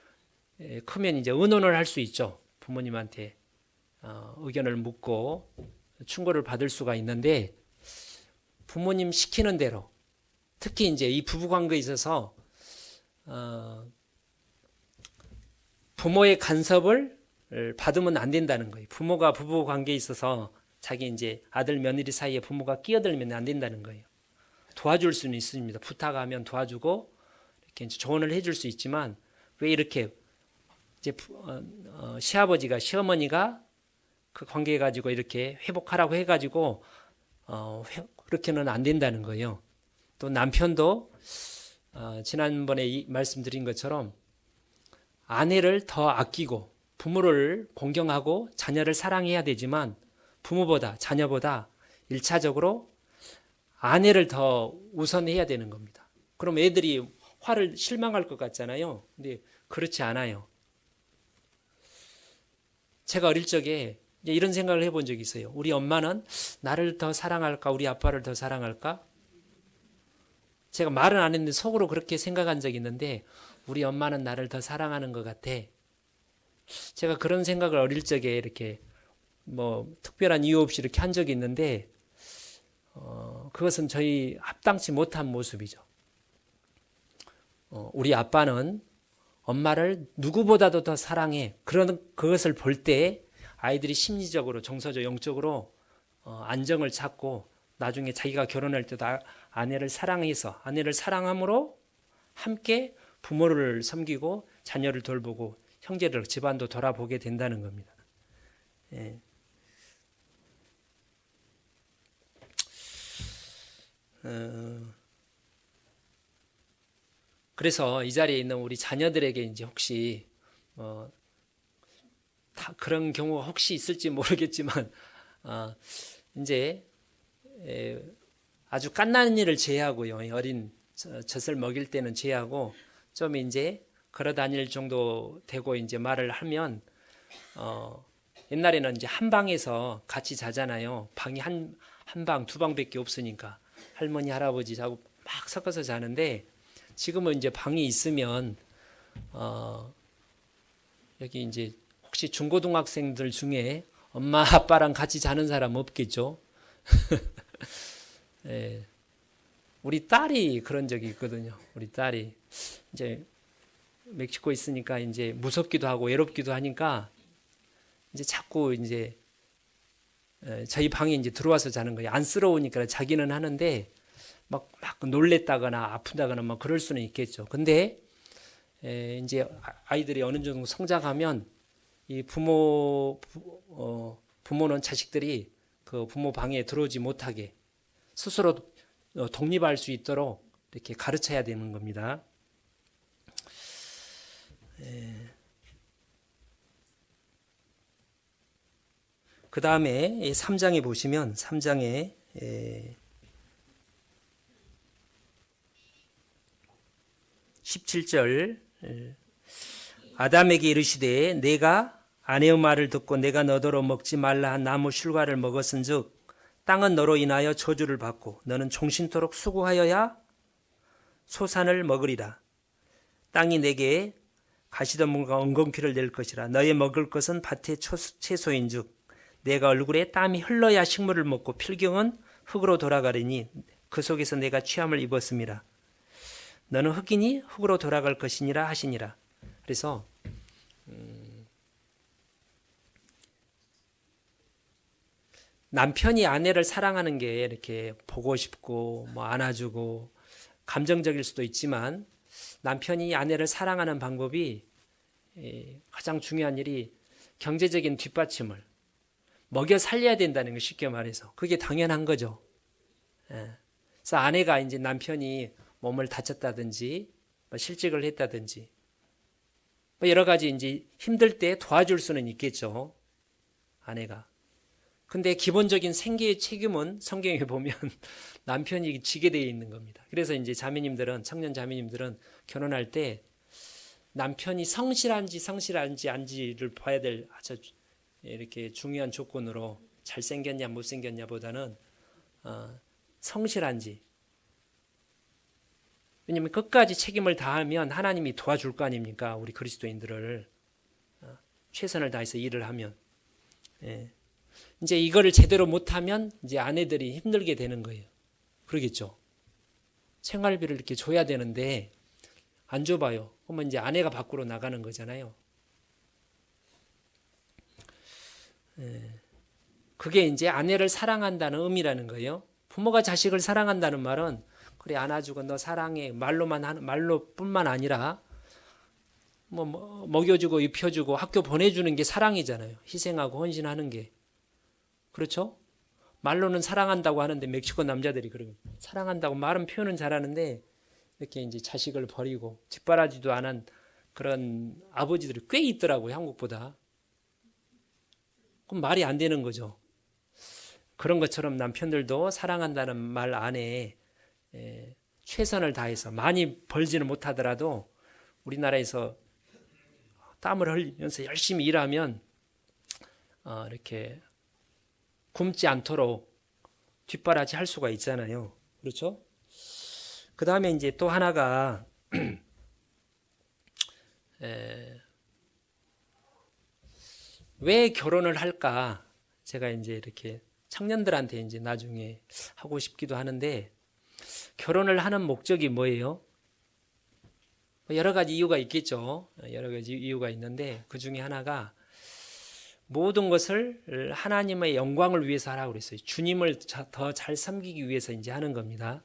Speaker 1: 크면 이제 의논을 할 수 있죠. 부모님한테 의견을 묻고 충고를 받을 수가 있는데 부모님 시키는 대로, 특히 이제 이 부부 관계에 있어서 부모의 간섭을 받으면 안 된다는 거예요. 부모가 부부 관계에 있어서 자기 이제 아들 며느리 사이에 부모가 끼어들면 안 된다는 거예요. 도와줄 수는 있습니다. 부탁하면 도와주고 이렇게 이제 조언을 해줄 수 있지만 왜 이렇게 이제 시아버지가 시어머니가 그 관계 가지고 이렇게 회복하라고 해가지고 그렇게는 안 된다는 거예요. 또 남편도 지난번에 말씀드린 것처럼 아내를 더 아끼고 부모를 공경하고 자녀를 사랑해야 되지만 부모보다 자녀보다 1차적으로 아내를 더 우선해야 되는 겁니다. 그럼 애들이 화를 실망할 것 같잖아요. 근데 그렇지 않아요. 제가 어릴 적에 이런 생각을 해본 적이 있어요. 우리 엄마는 나를 더 사랑할까? 우리 아빠를 더 사랑할까? 제가 말은 안 했는데 속으로 그렇게 생각한 적이 있는데 우리 엄마는 나를 더 사랑하는 것 같아. 제가 그런 생각을 어릴 적에 이렇게 특별한 이유 없이 이렇게 한 적이 있는데 그것은 저희 합당치 못한 모습이죠. 우리 아빠는 엄마를 누구보다도 더 사랑해. 그것을 볼 때 아이들이 심리적으로, 정서적, 영적으로 안정을 찾고 나중에 자기가 결혼할 때도 아내를 사랑해서 아내를 사랑함으로 함께 부모를 섬기고 자녀를 돌보고 형제를 집안도 돌아보게 된다는 겁니다. 예. 그래서 이 자리에 있는 우리 자녀들에게 이제 혹시 그런 경우가 혹시 있을지 모르겠지만 이제 아주 갓난 일을 제외하고요, 어린 젖을 먹일 때는 제외하고 좀 이제 걸어 다닐 정도 되고 이제 말을 하면 옛날에는 이제 한 방에서 같이 자잖아요. 방이 한 방, 두 방밖에 없으니까 할머니, 할아버지하고 막 섞어서 자는데 지금은 이제 방이 있으면 여기 이제 혹시 중고등학생들 중에 엄마 아빠랑 같이 자는 사람 없겠죠? 예, 우리 딸이 그런 적이 있거든요. 우리 딸이 이제 멕시코 있으니까 이제 무섭기도 하고 외롭기도 하니까 이제 자꾸 이제 저희 방에 이제 들어와서 자는 거예요. 안쓰러우니까 자기는 하는데 막 놀랬다거나 아프다거나 막 그럴 수는 있겠죠. 근데 이제 아이들이 어느 정도 성장하면 이 부모는 자식들이 그 부모 방에 들어오지 못하게 스스로 독립할 수 있도록 이렇게 가르쳐야 되는 겁니다. 그 다음에 3장에 보시면 3장에 17절 아담에게 이르시되 내가 아내의 말을 듣고 내가 너더러 먹지 말라 한 나무 실과를 먹었은즉 땅은 너로 인하여 저주를 받고 너는 종신토록 수고하여야 소산을 먹으리라. 땅이 내게 가시덤불과 엉겅퀴를 낼 것이라. 너의 먹을 것은 밭의 채소인즉 내가 얼굴에 땀이 흘러야 식물을 먹고 필경은 흙으로 돌아가리니 그 속에서 내가 취함을 입었음이라. 너는 흙이니 흙으로 돌아갈 것이니라 하시니라. 그래서 남편이 아내를 사랑하는 게 이렇게 보고 싶고 안아주고 감정적일 수도 있지만 남편이 아내를 사랑하는 방법이 가장 중요한 일이 경제적인 뒷받침을 먹여 살려야 된다는 거, 쉽게 말해서 그게 당연한 거죠. 그래서 아내가 이제 남편이 몸을 다쳤다든지 실직을 했다든지 여러 가지 이제 힘들 때 도와줄 수는 있겠죠, 아내가. 근데 기본적인 생계의 책임은 성경에 보면 남편이 지게 되어 있는 겁니다. 그래서 이제 자매님들은, 청년 자매님들은 결혼할 때 남편이 성실한지 아닌지를 봐야 될 아주 이렇게 중요한 조건으로 잘생겼냐 못생겼냐 보다는 성실한지. 왜냐하면 끝까지 책임을 다하면 하나님이 도와줄 거 아닙니까? 우리 그리스도인들을 최선을 다해서 일을 하면. 이제 이거를 제대로 못하면 이제 아내들이 힘들게 되는 거예요. 그러겠죠. 생활비를 이렇게 줘야 되는데 안 줘봐요. 그러면 이제 아내가 밖으로 나가는 거잖아요. 그게 이제 아내를 사랑한다는 의미라는 거예요. 부모가 자식을 사랑한다는 말은 그래 안아주고 너 사랑해 말로뿐만 아니라 먹여주고 입혀주고 학교 보내주는 게 사랑이잖아요. 희생하고 헌신하는 게. 그렇죠? 말로는 사랑한다고 하는데 멕시코 남자들이 그러고 사랑한다고 말은 표현은 잘하는데 이렇게 이제 자식을 버리고 뒷바라지도 안 한 그런 아버지들이 꽤 있더라고요, 한국보다. 그럼 말이 안 되는 거죠. 그런 것처럼 남편들도 사랑한다는 말 안에 최선을 다해서 많이 벌지는 못하더라도 우리나라에서 땀을 흘리면서 열심히 일하면 이렇게 굶지 않도록 뒷바라지 할 수가 있잖아요. 그렇죠? 그 다음에 이제 또 하나가 왜 결혼을 할까? 제가 이제 이렇게 청년들한테 이제 나중에 하고 싶기도 하는데, 결혼을 하는 목적이 뭐예요? 여러 가지 이유가 있겠죠. 여러 가지 이유가 있는데, 그 중에 하나가 모든 것을 하나님의 영광을 위해서 하라고 그랬어요. 주님을 더 잘 섬기기 위해서 이제 하는 겁니다.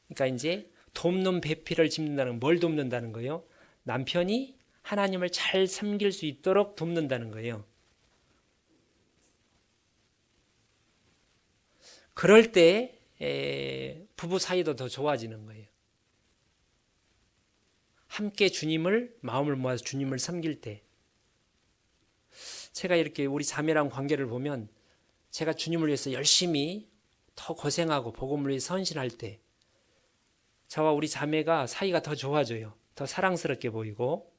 Speaker 1: 그러니까 이제 돕는 배필을 짚는다는 건 뭘 돕는다는 거예요? 남편이 하나님을 잘 섬길 수 있도록 돕는다는 거예요. 그럴 때 부부 사이도 더 좋아지는 거예요. 함께 주님을 마음을 모아서 주님을 섬길 때, 제가 이렇게 우리 자매랑 관계를 보면 제가 주님을 위해서 열심히 더 고생하고 복음을 위해 선신할 때 저와 우리 자매가 사이가 더 좋아져요. 더 사랑스럽게 보이고.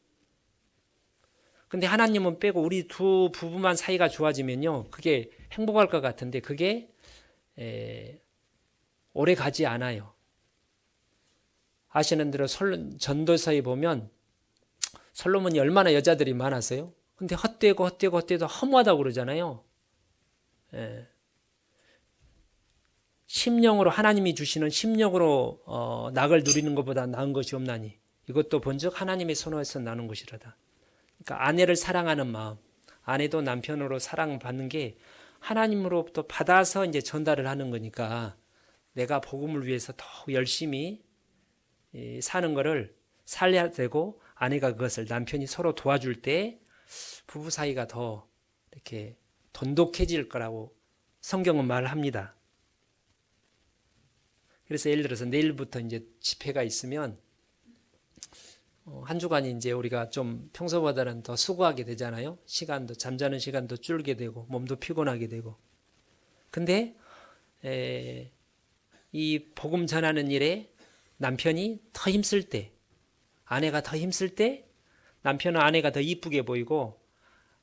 Speaker 1: 근데 하나님은 빼고 우리 두 부부만 사이가 좋아지면요, 그게 행복할 것 같은데 그게 오래 가지 않아요. 아시는 대로 전도서에 보면 솔로몬이 얼마나 여자들이 많았어요. 근데 헛되고 허무하다고 그러잖아요. 심령으로 하나님이 주시는 심령으로 낙을 누리는 것보다 나은 것이 없나니 이것도 본즉 하나님의 손에서 나는 것이라다. 그러니까 아내를 사랑하는 마음, 아내도 남편으로 사랑받는 게 하나님으로부터 받아서 이제 전달을 하는 거니까 내가 복음을 위해서 더 열심히 사는 거를 살려야 되고, 아내가 그것을 남편이 서로 도와줄 때 부부 사이가 더 이렇게 돈독해질 거라고 성경은 말합니다. 그래서 예를 들어서 내일부터 이제 집회가 있으면 한 주간이 이제 우리가 좀 평소보다는 더 수고하게 되잖아요. 시간도, 잠자는 시간도 줄게 되고 몸도 피곤하게 되고. 근데 이 복음 전하는 일에 남편이 더 힘쓸 때, 아내가 더 힘쓸 때 남편은 아내가 더 이쁘게 보이고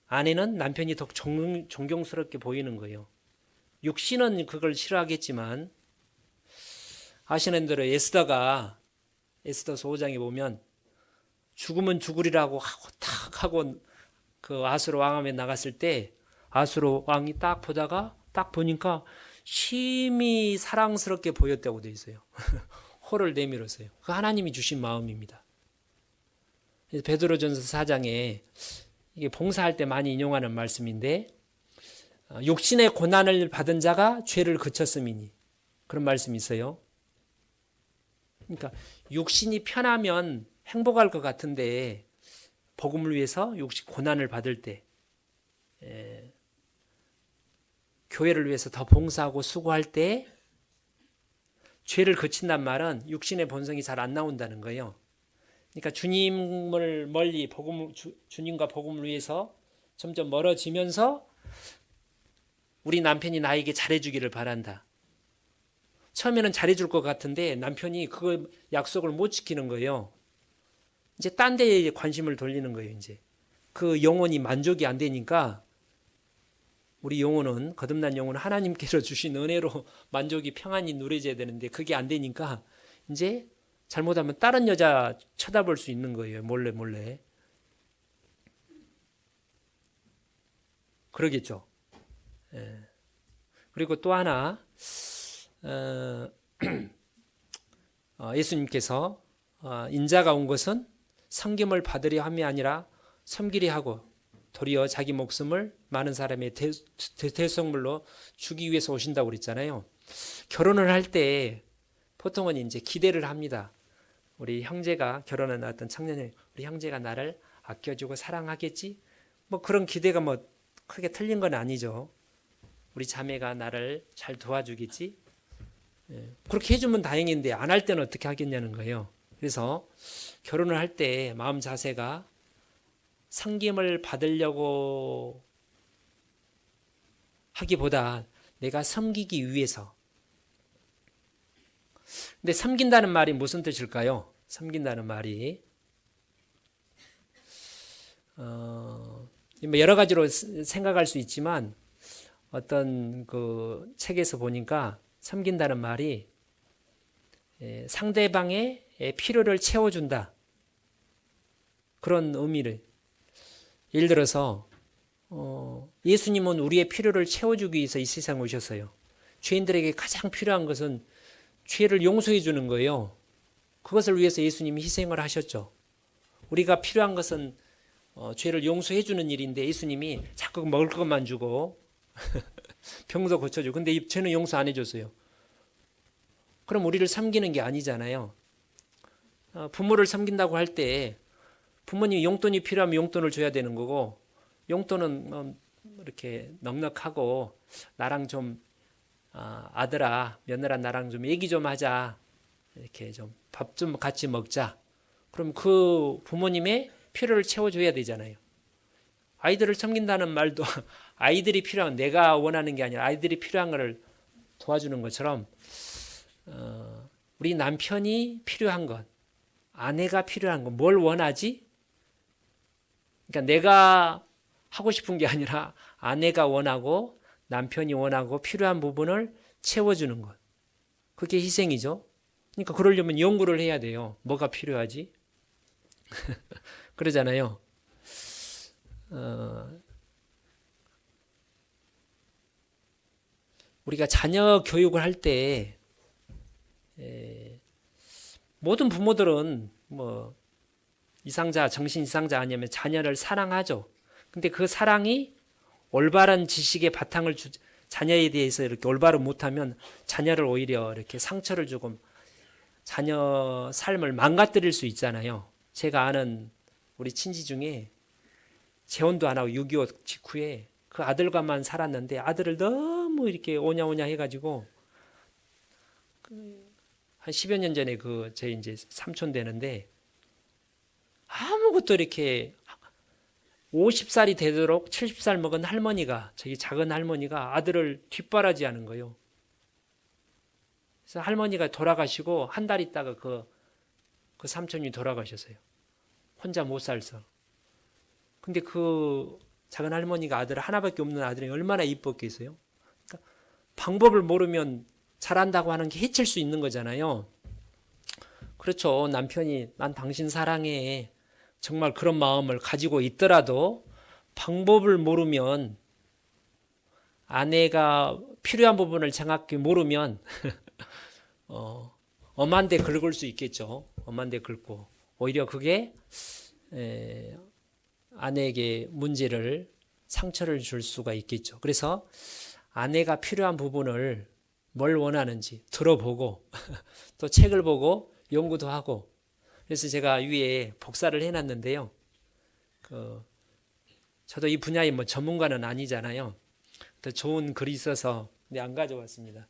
Speaker 1: 아내는 남편이 더 존경스럽게 보이는 거예요. 육신은 그걸 싫어하겠지만, 아시는 대로 에스더서 5장에 보면 죽으면 죽으리라고 하고 탁 하고 그 아수르 왕함에 나갔을 때 아수르 왕이 딱 보니까 심히 사랑스럽게 보였다고 되어 있어요. 호를 내밀었어요. 그 하나님이 주신 마음입니다. 베드로전서 4장에 이게 봉사할 때 많이 인용하는 말씀인데, 육신의 고난을 받은 자가 죄를 그쳤음이니, 그런 말씀이 있어요. 그러니까 육신이 편하면 행복할 것 같은데 복음을 위해서 육신 고난을 받을 때, 교회를 위해서 더 봉사하고 수고할 때 죄를 그친단 말은 육신의 본성이 잘 안 나온다는 거예요. 그러니까 주님을 멀리 주님과 복음을 위해서 점점 멀어지면서 우리 남편이 나에게 잘해주기를 바란다. 처음에는 잘해줄 것 같은데 남편이 그 약속을 못 지키는 거예요. 이제 딴 데에 관심을 돌리는 거예요. 이제 그 영혼이 만족이 안 되니까, 우리 영혼은, 거듭난 영혼은 하나님께서 주신 은혜로 만족이 평안히 누려져야 되는데 그게 안 되니까 이제 잘못하면 다른 여자 쳐다볼 수 있는 거예요. 몰래. 그러겠죠. 그리고 또 하나, 예수님께서 인자가 온 것은 섬김을 받으려 함이 아니라 섬기려 하고 도리어 자기 목숨을 많은 사람의 대성물로 주기 위해서 오신다고 그랬잖아요. 결혼을 할 때 보통은 이제 기대를 합니다. 우리 형제가 결혼한 어떤 청년이, 우리 형제가 나를 아껴주고 사랑하겠지? 뭐 그런 기대가 뭐 크게 틀린 건 아니죠. 우리 자매가 나를 잘 도와주겠지? 그렇게 해주면 다행인데 안 할 때는 어떻게 하겠냐는 거예요. 그래서 결혼을 할 때 마음 자세가 섬김을 받으려고 하기보다 내가 섬기기 위해서. 근데 섬긴다는 말이 무슨 뜻일까요? 섬긴다는 말이 여러 가지로 생각할 수 있지만 어떤 그 책에서 보니까 섬긴다는 말이 상대방의 필요를 채워준다, 그런 의미를. 예를 들어서 예수님은 우리의 필요를 채워주기 위해서 이 세상에 오셨어요. 죄인들에게 가장 필요한 것은 죄를 용서해 주는 거예요. 그것을 위해서 예수님이 희생을 하셨죠. 우리가 필요한 것은 죄를 용서해 주는 일인데 예수님이 자꾸 먹을 것만 주고 병도 고쳐주고, 근데 이 죄는 용서 안 해줬어요. 그럼 우리를 섬기는 게 아니잖아요. 부모를 섬긴다고 할 때 부모님 용돈이 필요하면 용돈을 줘야 되는 거고, 용돈은 이렇게 넉넉하고 나랑 좀 아들아 며느라 나랑 좀 얘기 좀 하자, 이렇게 좀 밥 좀 같이 먹자, 그럼 그 부모님의 필요를 채워줘야 되잖아요. 아이들을 섬긴다는 말도 아이들이 필요한, 내가 원하는 게 아니라 아이들이 필요한 것을 도와주는 것처럼 우리 남편이 필요한 것, 아내가 필요한 것, 뭘 원하지? 그러니까 내가 하고 싶은 게 아니라 아내가 원하고 남편이 원하고 필요한 부분을 채워주는 것, 그게 희생이죠. 그러니까 그러려면 연구를 해야 돼요. 뭐가 필요하지? 그러잖아요. 우리가 자녀 교육을 할 때 모든 부모들은 뭐 이상자, 정신 이상자 아니면 자녀를 사랑하죠. 근데 그 사랑이 올바른 지식의 바탕을 자녀에 대해서 이렇게 올바로 못하면 자녀를 오히려 이렇게 상처를 주고 자녀 삶을 망가뜨릴 수 있잖아요. 제가 아는 우리 친지 중에 재혼도 안 하고 6.25 직후에 그 아들과만 살았는데 아들을 너무 이렇게 오냐오냐 해가지고 한 10여 년 전에 그 제 이제 삼촌 되는데 아무것도 이렇게 50살이 되도록 70살 먹은 할머니가, 저기 작은 할머니가 아들을 뒷바라지하는 거예요. 그래서 할머니가 돌아가시고 한 달 있다가 그 삼촌이 돌아가셨어요. 혼자 못 살서. 근데 그 작은 할머니가 아들 하나밖에 없는 아들이 얼마나 이뻤겠어요. 그러니까 방법을 모르면 잘한다고 하는 게 해칠 수 있는 거잖아요. 그렇죠. 남편이 난 당신 사랑해, 정말 그런 마음을 가지고 있더라도 방법을 모르면, 아내가 필요한 부분을 정확히 모르면 엄한데 긁을 수 있겠죠. 엄한데 긁고 오히려 그게 아내에게 문제를, 상처를 줄 수가 있겠죠. 그래서 아내가 필요한 부분을 뭘 원하는지 들어보고 또 책을 보고 연구도 하고. 그래서 제가 위에 복사를 해놨는데요. 저도 이 분야의 뭐 전문가는 아니잖아요. 더 좋은 글이 있어서 근데 안 가져왔습니다.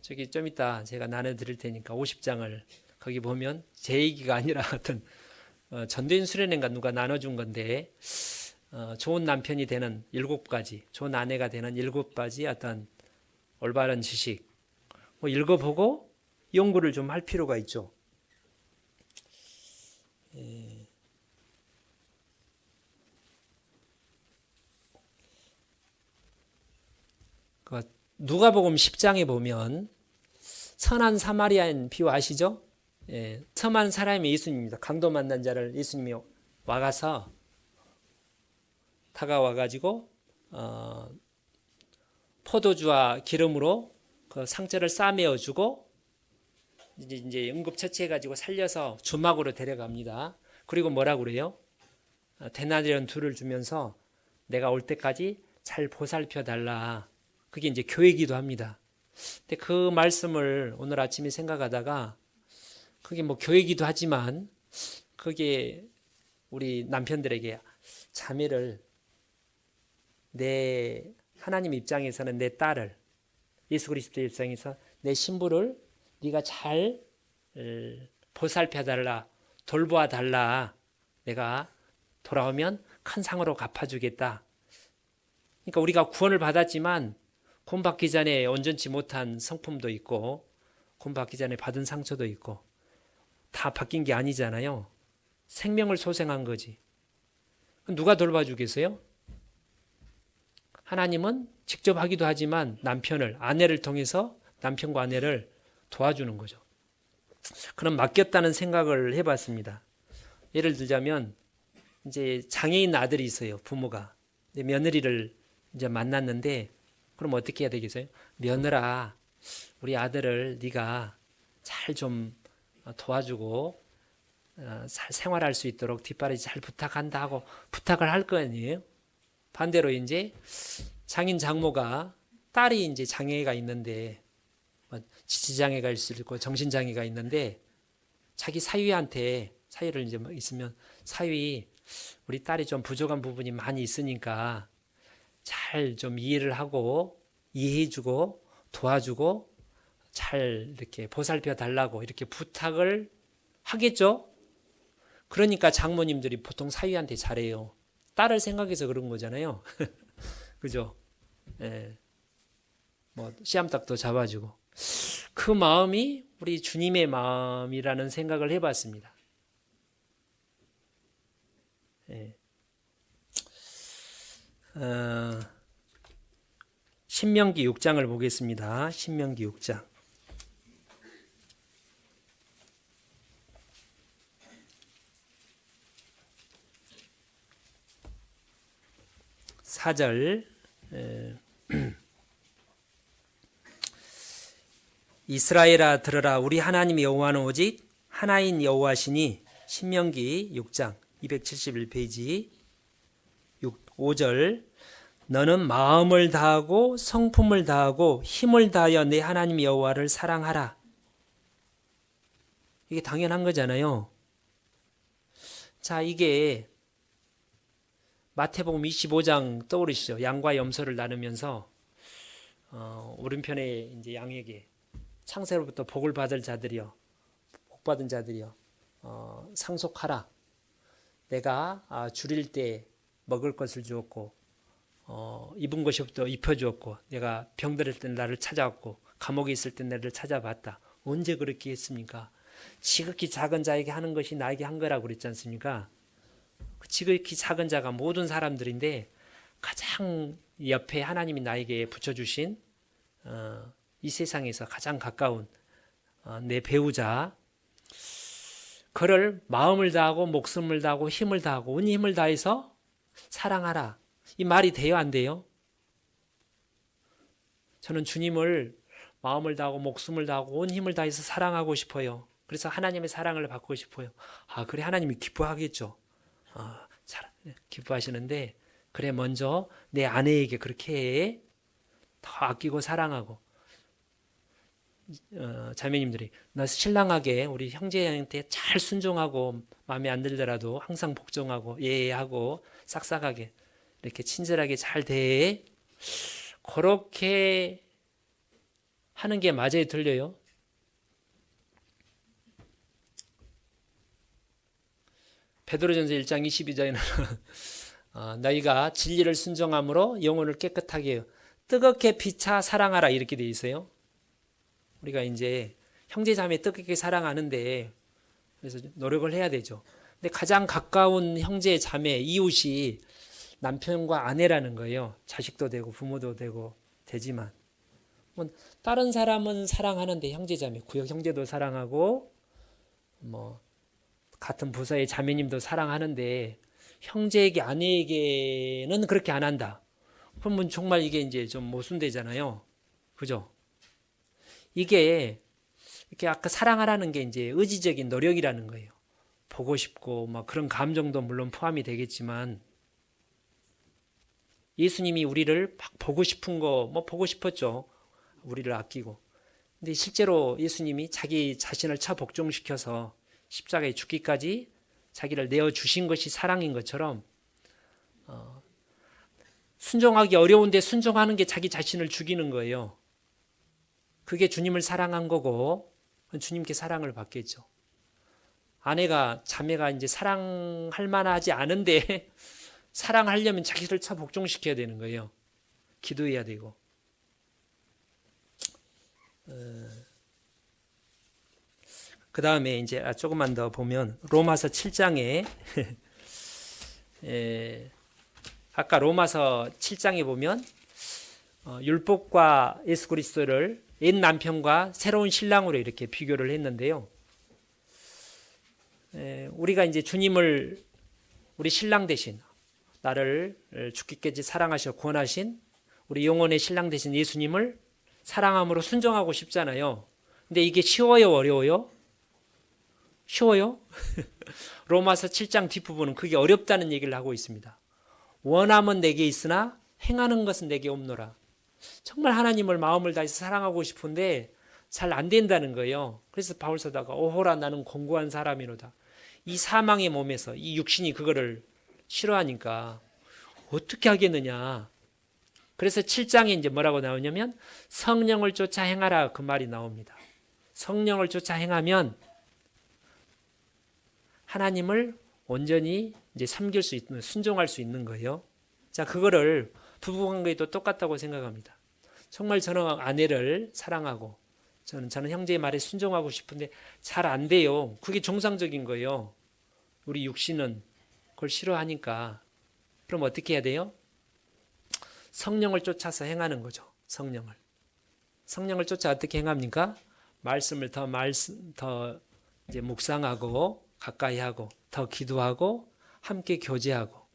Speaker 1: 저기 좀 이따 제가 나눠드릴 테니까 50장을 거기 보면 제 얘기가 아니라 어떤 전도인 수련회인가 누가 나눠준 건데 좋은 남편이 되는 7가지, 좋은 아내가 되는 7가지 어떤 올바른 지식 뭐 읽어보고 연구를 좀 할 필요가 있죠. 누가복음 10장에 보면 선한 사마리아인 비유 아시죠? 선한 사람이 예수님입니다. 강도 만난 자를 예수님이 와가서 다가와가지고 포도주와 기름으로 그 상처를 싸매어주고 이제 응급처치해가지고 살려서 주막으로 데려갑니다. 그리고 뭐라고 그래요? 데나리온 2를 주면서 내가 올 때까지 잘 보살펴 달라. 그게 이제 교회이기도 합니다. 근데 그 말씀을 오늘 아침에 생각하다가 그게 뭐 교회이기도 하지만 그게 우리 남편들에게 자매를, 내 하나님 입장에서는 내 딸을, 예수 그리스도 입장에서 내 신부를 네가 잘 보살펴달라, 돌보아달라. 내가 돌아오면 큰 상으로 갚아주겠다. 그러니까 우리가 구원을 받았지만 구원받기 전에 온전치 못한 성품도 있고 구원받기 전에 받은 상처도 있고 다 바뀐 게 아니잖아요. 생명을 소생한 거지. 누가 돌봐주겠어요? 하나님은 직접 하기도 하지만 남편을, 아내를 통해서 남편과 아내를 도와주는 거죠. 그럼 맡겼다는 생각을 해봤습니다. 예를 들자면 이제 장애인 아들이 있어요. 부모가 며느리를 이제 만났는데 그럼 어떻게 해야 되겠어요? 며느라, 우리 아들을 네가 잘 좀 도와주고 잘 생활할 수 있도록 뒷바라지 잘 부탁한다 하고 부탁을 할 거 아니에요. 반대로 이제 장인 장모가 딸이 이제 장애가 있는데 지치장애가 있을 수 있고 정신장애가 있는데 자기 사위한테 사위를 이제 있으면 사위 우리 딸이 좀 부족한 부분이 많이 있으니까 잘 좀 이해를 하고 이해해주고 도와주고 잘 이렇게 보살펴 달라고 이렇게 부탁을 하겠죠. 그러니까 장모님들이 보통 사위한테 잘해요. 딸을 생각해서 그런 거잖아요. 그죠? 예. 뭐 씨암탉도 잡아주고 그 마음이 우리 주님의 마음이라는 생각을 해봤습니다. 예. 신명기 6장을 보겠습니다. 신명기 6장 4절 이스라엘아 들으라 우리 하나님 여호와는 오직 하나인 여호와시니 신명기 6장 271페이지 5절 너는 마음을 다하고 성품을 다하고 힘을 다하여 내 하나님 여호와를 사랑하라. 이게 당연한 거잖아요. 자, 이게 마태복음 25장 떠오르시죠? 양과 염소를 나누면서 오른편에 이제 양에게 창세로부터 복을 받을 자들이여 복 받은 자들이여 상속하라. 내가 줄일 때 먹을 것을 주었고 입은 것이 없도 입혀주었고 내가 병들을 때 나를 찾아왔고 감옥에 있을 때 나를 찾아봤다. 언제 그렇게 했습니까? 지극히 작은 자에게 하는 것이 나에게 한 거라고 그랬지 않습니까? 지극히 작은 자가 모든 사람들인데 가장 옆에 하나님이 나에게 붙여주신 이 세상에서 가장 가까운 내 배우자 그를 마음을 다하고 목숨을 다하고 힘을 다하고 온 힘을 다해서 사랑하라. 이 말이 돼요 안 돼요? 저는 주님을 마음을 다하고 목숨을 다하고 온 힘을 다해서 사랑하고 싶어요. 그래서 하나님의 사랑을 받고 싶어요. 그래 하나님이 기뻐하겠죠. 기뻐하시는데 그래 먼저 내 아내에게 그렇게 해. 더 아끼고 사랑하고 자매님들이 나 신랑에게 우리 형제한테 잘 순종하고 마음에 안 들더라도 항상 복종하고 예하고 싹싹하게 이렇게 친절하게 잘 대해. 그렇게 하는 게 맞아요 틀려요? 베드로전서 1장 22절에는 너희가 진리를 순종함으로 영혼을 깨끗하게 뜨겁게 피차 사랑하라 이렇게 돼 있어요. 우리가 이제 형제자매 뜨겁게 사랑하는데 그래서 노력을 해야 되죠. 근데 가장 가까운 형제 자매 이웃이 남편과 아내라는 거예요. 자식도 되고 부모도 되고 되지만 다른 사람은 사랑하는데 형제자매 구역 형제도 사랑하고 뭐 같은 부서의 자매님도 사랑하는데 형제에게 아내에게는 그렇게 안 한다. 그러면 정말 이게 이제 좀 모순되잖아요. 그죠? 이게 이렇게 아까 사랑하라는 게 이제 의지적인 노력이라는 거예요. 보고 싶고 막 그런 감정도 물론 포함이 되겠지만 예수님이 우리를 막 보고 싶은 거 뭐 보고 싶었죠. 우리를 아끼고. 근데 실제로 예수님이 자기 자신을 처복종시켜서 십자가에 죽기까지 자기를 내어주신 것이 사랑인 것처럼 순종하기 어려운데 순종하는 게 자기 자신을 죽이는 거예요. 그게 주님을 사랑한 거고 주님께 사랑을 받겠죠. 아내가 자매가 이제 사랑할 만하지 않은데 사랑하려면 자기를 쳐 복종시켜야 되는 거예요. 기도해야 되고. 그 다음에 이제 조금만 더 보면 로마서 7장에 아까 로마서 7장에 보면 율법과 예수 그리스도를 옛 남편과 새로운 신랑으로 이렇게 비교를 했는데요. 우리가 이제 주님을 우리 신랑 대신 나를 죽기까지 사랑하셔 구원하신 우리 영혼의 신랑 대신 예수님을 사랑함으로 순종하고 싶잖아요. 근데 이게 쉬워요, 어려워요? 쉬워요? 로마서 7장 뒷부분은 그게 어렵다는 얘기를 하고 있습니다. 원함은 내게 있으나 행하는 것은 내게 없노라. 정말 하나님을 마음을 다해서 사랑하고 싶은데 잘 안 된다는 거예요. 그래서 바울 사도가 오호라 나는 공고한 사람이로다. 이 사망의 몸에서 이 육신이 그거를 싫어하니까 어떻게 하겠느냐. 그래서 7장에 이제 뭐라고 나오냐면 성령을 쫓아 행하라 그 말이 나옵니다. 성령을 쫓아 행하면 하나님을 온전히 이제 섬길 수 있는, 순종할 수 있는 거예요. 자, 그거를 부부관계도 똑같다고 생각합니다. 정말 저는 아내를 사랑하고 저는 형제의 말에 순종하고 싶은데 잘 안 돼요. 그게 정상적인 거예요. 우리 육신은 그걸 싫어하니까. 그럼 어떻게 해야 돼요? 성령을 쫓아서 행하는 거죠. 성령을 쫓아 어떻게 행합니까? 말씀을 더 이제 묵상하고 가까이 하고 더 기도하고 함께 교제하고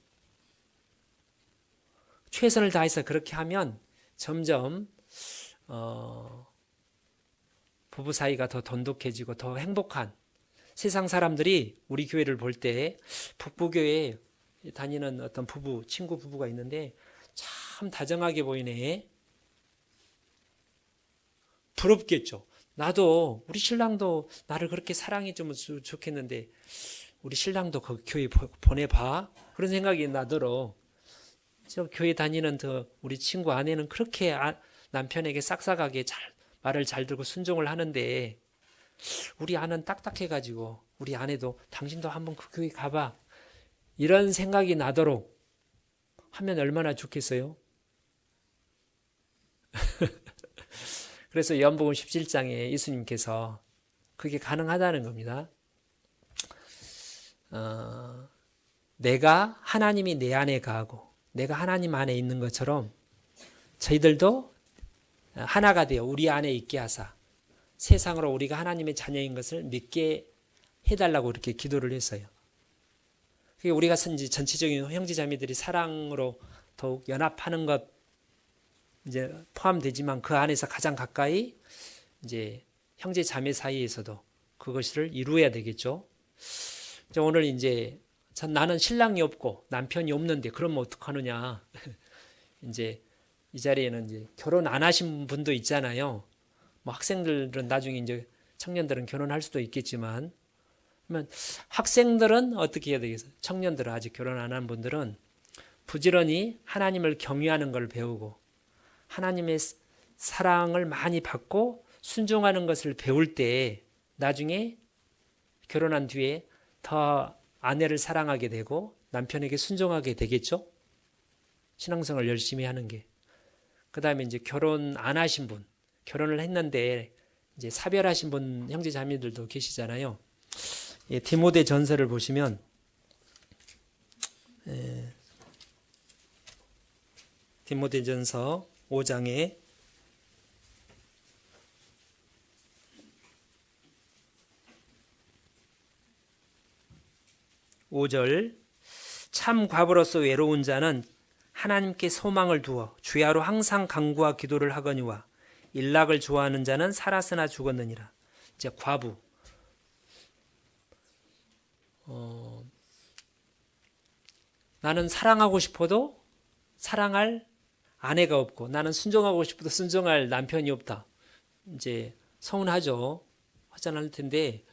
Speaker 1: 최선을 다해서 그렇게 하면 점점 부부 사이가 더 돈독해지고 더 행복한 세상 사람들이 우리 교회를 볼 때 북부교회에 다니는 어떤 친구 부부가 있는데 참 다정하게 보이네. 부럽겠죠. 나도 우리 신랑도 나를 그렇게 사랑해 주면 좋겠는데 우리 신랑도 그 교회 보내봐. 그런 생각이 나더러 저 교회 다니는 우리 친구 아내는 그렇게 남편에게 싹싹하게 말을 잘 듣고 순종을 하는데 우리 아내는 딱딱해가지고 우리 아내도 당신도 한번 그 교회 가봐. 이런 생각이 나도록 하면 얼마나 좋겠어요? 그래서 요한복음 17장에 예수님께서 그게 가능하다는 겁니다. 내가 하나님이 내 안에 거하고 내가 하나님 안에 있는 것처럼 저희들도 하나가 되어 우리 안에 있게 하사 세상으로 우리가 하나님의 자녀인 것을 믿게 해달라고 이렇게 기도를 했어요. 그게 우리가 전체적인 형제자매들이 사랑으로 더욱 연합하는 것 이제 포함되지만 그 안에서 가장 가까이 이제 형제 자매 사이에서도 그것을 이루어야 되겠죠. 오늘 이제 나는 신랑이 없고 남편이 없는데 그러면 어떡하느냐. 이제 이 자리에는 이제 결혼 안 하신 분도 있잖아요. 뭐 학생들은 나중에 이제 청년들은 결혼할 수도 있겠지만 그러면 학생들은 어떻게 해야 되겠어요? 청년들은 아직 결혼 안 한 분들은 부지런히 하나님을 경외하는 걸 배우고 하나님의 사랑을 많이 받고 순종하는 것을 배울 때 나중에 결혼한 뒤에 더 아내를 사랑하게 되고 남편에게 순종하게 되겠죠? 신앙생활을 열심히 하는 게. 그 다음에 이제 결혼 안 하신 분, 결혼을 했는데 이제 사별하신 분, 형제 자매들도 계시잖아요. 예, 디모데 전서를 보시면 디모데 전서 5장에 5절 참 과부로서 외로운 자는 하나님께 소망을 두어 주야로 항상 간구와 기도를 하거니와 일락을 좋아하는 자는 살았으나 죽었느니라. 이제 과부 나는 사랑하고 싶어도 사랑할 아내가 없고 나는 순종하고 싶어도 순종할 남편이 없다. 이제 서운하죠. 화장할 텐데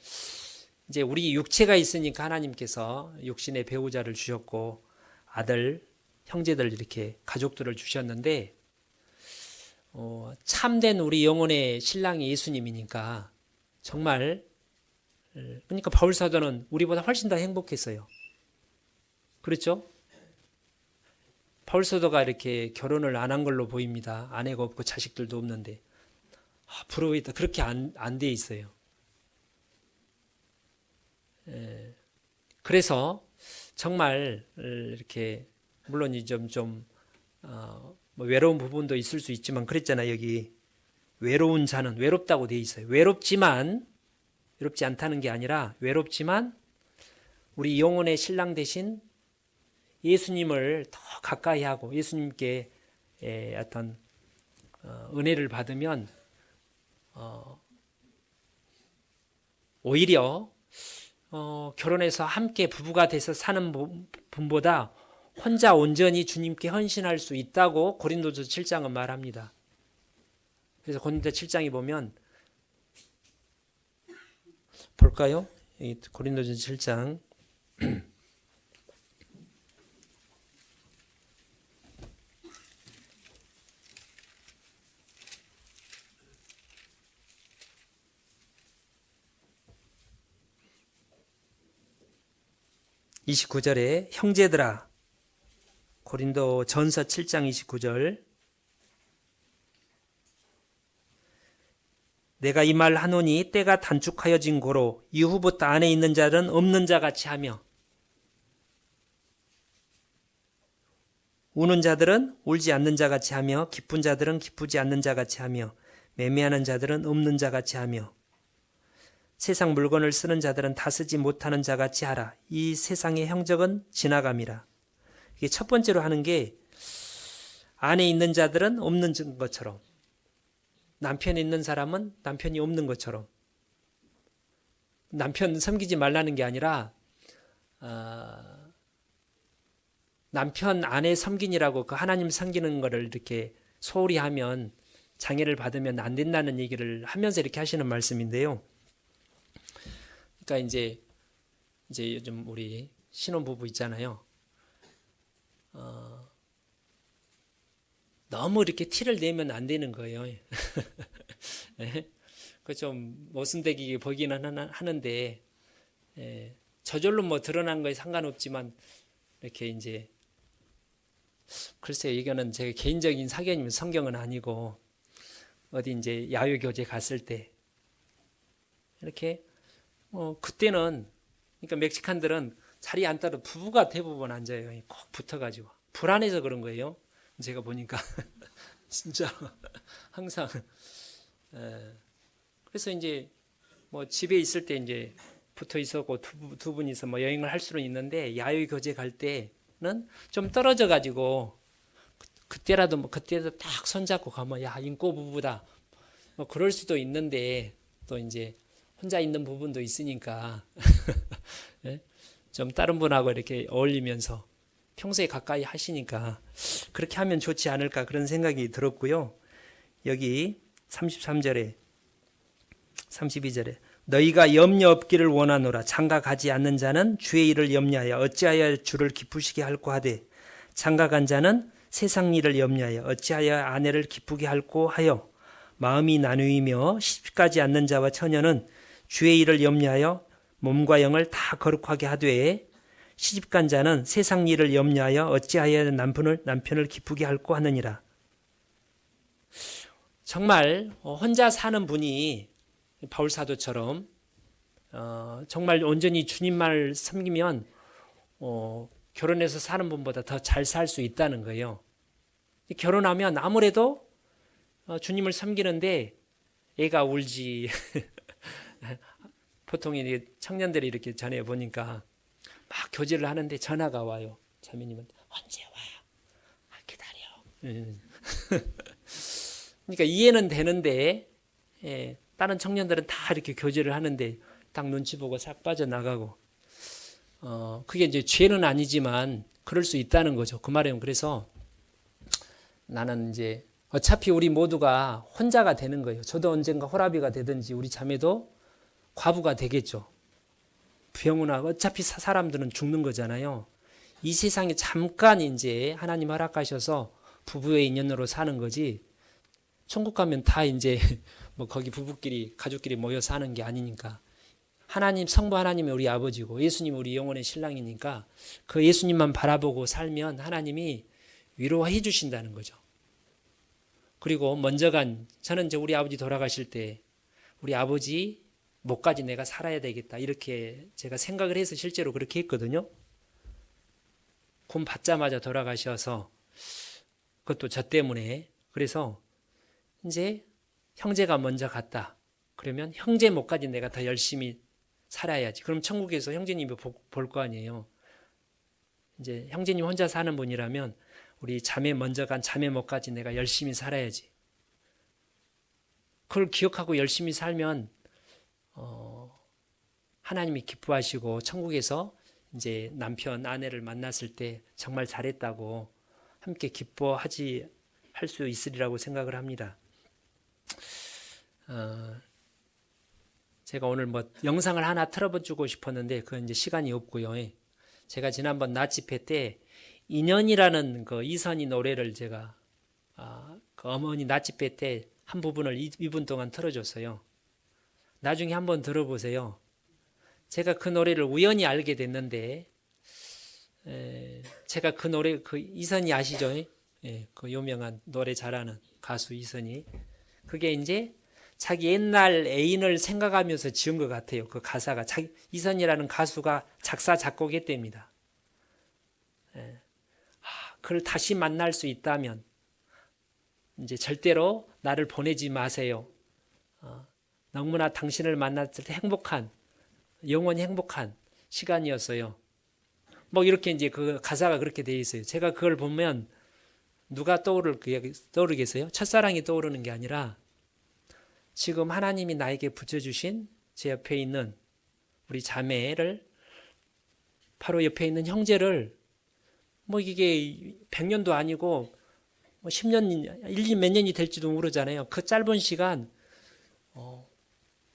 Speaker 1: 이제 우리 육체가 있으니까 하나님께서 육신의 배우자를 주셨고 아들, 형제들 이렇게 가족들을 주셨는데 참된 우리 영혼의 신랑이 예수님이니까 정말 그러니까 바울 사도는 우리보다 훨씬 더 행복했어요. 그렇죠? 바울 사도가 이렇게 결혼을 안 한 걸로 보입니다. 아내가 없고 자식들도 없는데. 부러워있다. 그렇게 안 돼 있어요. 그래서 정말 이렇게 물론 좀 뭐 외로운 부분도 있을 수 있지만 그랬잖아요. 여기 외로운 자는 외롭다고 돼 있어요. 외롭지 않다는 게 아니라 외롭지만 우리 영혼의 신랑 대신 예수님을 더 가까이 하고 예수님께 어떤 은혜를 받으면 오히려 결혼해서 함께 부부가 돼서 사는 분보다 혼자 온전히 주님께 헌신할 수 있다고 고린도서 7장은 말합니다. 그래서 고린도 7장에 보면 볼까요? 고린도서 7장 29절에 형제들아 고린도 전서 7장 29절 내가 이 말 하노니 때가 단축하여진 고로 이후부터 안에 있는 자는 없는 자같이 하며 우는 자들은 울지 않는 자같이 하며 기쁜 자들은 기쁘지 않는 자같이 하며 매매하는 자들은 없는 자같이 하며 세상 물건을 쓰는 자들은 다 쓰지 못하는 자같이 하라. 이 세상의 형적은 지나감이라. 이게 첫 번째로 하는 게 안에 있는 자들은 없는 것처럼 남편이 있는 사람은 남편이 없는 것처럼 남편 섬기지 말라는 게 아니라 남편 아내 섬긴이라고 그 하나님 섬기는 거를 이렇게 소홀히 하면 장애를 받으면 안 된다는 얘기를 하면서 이렇게 하시는 말씀인데요. 그러니까 이제 요즘 우리 신혼부부 있잖아요. 너무 이렇게 티를 내면 안 되는 거예요. 그 좀 모순되게 보기는 하는데 저절로 뭐 드러난 거에 상관없지만 이렇게 이제 글쎄요, 이거는 제 개인적인 사견이면 성경은 아니고 어디 이제 야외 교제 갔을 때 이렇게 그때는 그러니까 멕시칸들은 자리에 앉아도 부부가 대부분 앉아요. 꼭 붙어가지고 불안해서 그런 거예요. 제가 보니까 진짜 항상 그래서 이제 뭐 집에 있을 때 이제 붙어 있었고 두 분이서 뭐 여행을 할 수는 있는데 야외 교제 갈 때는 좀 떨어져 가지고 그때라도 뭐 그때도 딱 손잡고 가면 야 인꼬 부부다 뭐 그럴 수도 있는데 또 이제 혼자 있는 부분도 있으니까 좀 다른 분하고 이렇게 어울리면서 평소에 가까이 하시니까 그렇게 하면 좋지 않을까 그런 생각이 들었고요. 여기 33절에 32절에 너희가 염려 없기를 원하노라. 장가 가지 않는 자는 주의 일을 염려하여 어찌하여 주를 기쁘시게 할꼬 하되 장가 간 자는 세상 일을 염려하여 어찌하여 아내를 기쁘게 할꼬 하여 마음이 나누이며 시집가지 않는 자와 처녀는 주의 일을 염려하여 몸과 영을 다 거룩하게 하되 시집간 자는 세상 일을 염려하여 어찌하여 남편을 기쁘게 할꼬 하느니라. 정말 혼자 사는 분이 바울 사도처럼 정말 온전히 주님만 섬기면 결혼해서 사는 분보다 더 잘 살 수 있다는 거예요. 결혼하면 아무래도 주님을 섬기는데 애가 울지 보통 청년들이 이렇게 전해 보니까 막 교제를 하는데 전화가 와요. 자매님한테 언제 와요? 기다려. 그러니까 이해는 되는데 다른 청년들은 다 이렇게 교제를 하는데 딱 눈치 보고 싹 빠져나가고 그게 이제 죄는 아니지만 그럴 수 있다는 거죠. 그 말은 그래서 나는 이제 어차피 우리 모두가 혼자가 되는 거예요. 저도 언젠가 호라비가 되든지 우리 자매도 과부가 되겠죠. 병은 어차피 사람들은 죽는 거잖아요. 이 세상에 잠깐 이제 하나님 허락하셔서 부부의 인연으로 사는 거지. 천국 가면 다 이제 뭐 거기 부부끼리 가족끼리 모여 사는 게 아니니까 하나님, 성부 하나님이 우리 아버지고 예수님이 우리 영혼의 신랑이니까 그 예수님만 바라보고 살면 하나님이 위로해 주신다는 거죠. 그리고 저는 이제 우리 아버지 돌아가실 때 우리 아버지 목까지 내가 살아야 되겠다 이렇게 제가 생각을 해서 실제로 그렇게 했거든요. 군 받자마자 돌아가셔서 그것도 저 때문에. 그래서 이제 형제가 먼저 갔다. 그러면 형제 목까지 내가 더 열심히 살아야지. 그럼 천국에서 형제님이 볼 거 아니에요. 이제 형제님 혼자 사는 분이라면 우리 자매 먼저 간 자매 목까지 내가 열심히 살아야지. 그걸 기억하고 열심히 살면 하나님이 기뻐하시고 천국에서 이제 남편, 아내를 만났을 때 정말 잘했다고 함께 기뻐하지 할 수 있으리라고 생각을 합니다. 제가 오늘 영상을 하나 틀어주고 싶었는데 그건 이제 시간이 없고요. 제가 지난번 낮 집회 때 인연이라는 그 이선희 노래를 제가 그 어머니 낮 집회 때 한 부분을 2분 동안 틀어줬어요. 나중에 한번 들어보세요. 제가 그 노래를 우연히 알게 됐는데 제가 그 노래, 그 이선희 아시죠? 그 유명한 노래 잘하는 가수 이선희. 그게 이제 자기 옛날 애인을 생각하면서 지은 것 같아요. 그 가사가 이선희라는 가수가 작사 작곡했답니다. 그를 다시 만날 수 있다면 이제 절대로 나를 보내지 마세요. 너무나 당신을 만났을 때 영원히 행복한 시간이었어요. 이렇게 이제 그 가사가 그렇게 되어 있어요. 제가 그걸 보면 누가 떠오르겠어요? 첫사랑이 떠오르는 게 아니라 지금 하나님이 나에게 붙여주신 제 옆에 있는 우리 자매를, 바로 옆에 있는 형제를, 이게 100년도 아니고 10년, 1, 몇 년이 될지도 모르잖아요. 그 짧은 시간,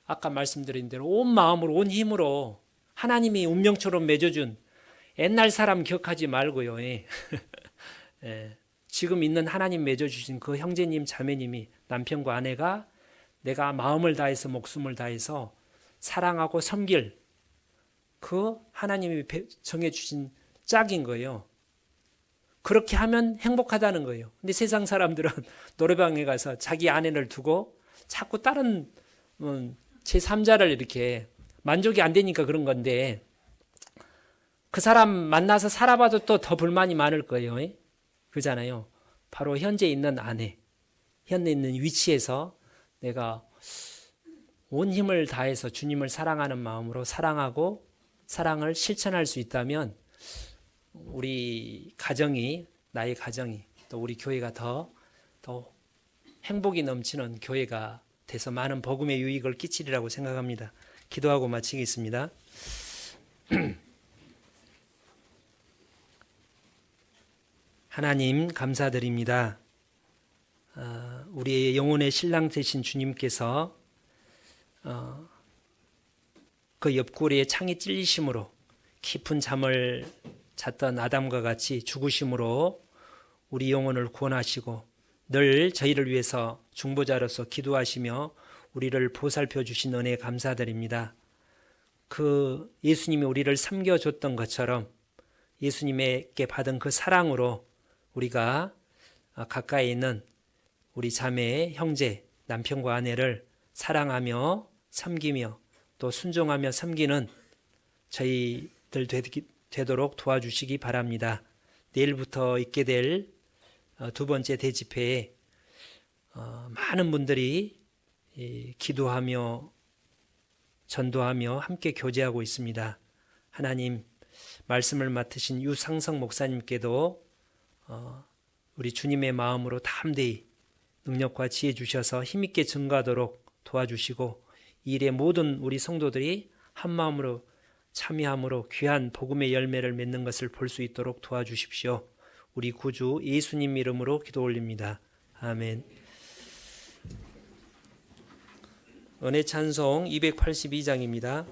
Speaker 1: 아까 말씀드린 대로 온 마음으로, 온 힘으로 하나님이 운명처럼 맺어준 옛날 사람 기억하지 말고요. 지금 있는 하나님 맺어주신 그 형제님, 자매님이, 남편과 아내가 내가 마음을 다해서 목숨을 다해서 사랑하고 섬길 그 하나님이 정해주신 짝인 거예요. 그렇게 하면 행복하다는 거예요. 근데 세상 사람들은 노래방에 가서 자기 아내를 두고 자꾸 다른 제3자를 이렇게 만족이 안 되니까 그런 건데, 그 사람 만나서 살아봐도 또 더 불만이 많을 거예요. 그잖아요. 바로 현재 있는 아내, 현재 있는 위치에서 내가 온 힘을 다해서 주님을 사랑하는 마음으로 사랑하고 사랑을 실천할 수 있다면 우리 가정이, 나의 가정이, 또 우리 교회가 더 행복이 넘치는 교회가 돼서 많은 복음의 유익을 끼치리라고 생각합니다. 기도하고 마치겠습니다. 하나님 감사드립니다. 우리의 영혼의 신랑 되신 주님께서 그 옆구리에 창이 찔리심으로 깊은 잠을 잤던 아담과 같이 죽으심으로 우리 영혼을 구원하시고 늘 저희를 위해서 중보자로서 기도하시며 우리를 보살펴 주신 은혜에 감사드립니다. 그 예수님이 우리를 섬겨줬던 것처럼 예수님에게 받은 그 사랑으로 우리가 가까이 있는 우리 자매, 형제, 남편과 아내를 사랑하며 섬기며 또 순종하며 섬기는 저희들 되도록 도와주시기 바랍니다. 내일부터 있게 될 두 번째 대집회에 많은 분들이 기도하며 전도하며 함께 교제하고 있습니다. 하나님, 말씀을 맡으신 유상성 목사님께도 우리 주님의 마음으로 담대히 능력과 지혜 주셔서 힘있게 증거하도록 도와주시고 이 일에 모든 우리 성도들이 한마음으로 참여함으로 귀한 복음의 열매를 맺는 것을 볼 수 있도록 도와주십시오. 우리 구주 예수님 이름으로 기도 올립니다. 아멘. 은혜 찬송 282장입니다.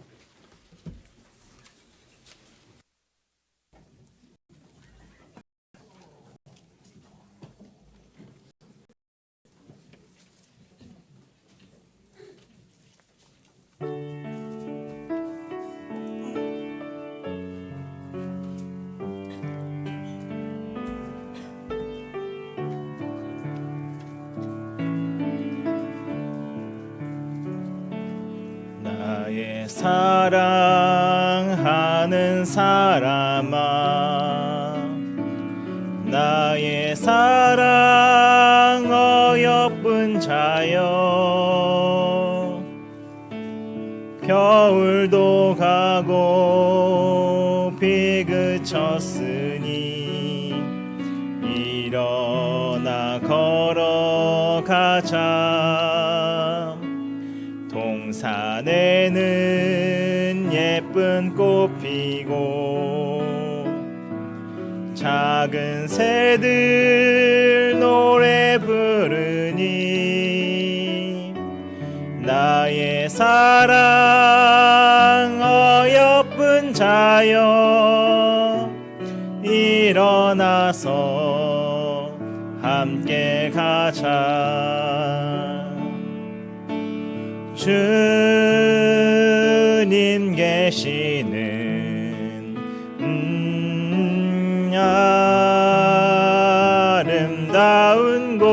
Speaker 2: 사랑하는 사람아, 나의 사랑 어여쁜 자여, 겨울도 가고 비 그쳤으니 일어나 걸어가자. 동산에는 예쁜 꽃 피고 작은 새들 노래 부르니 나의 사랑 어여쁜 자여, 일어나서 함께 가자. 주님 계시는 아름다운 곳,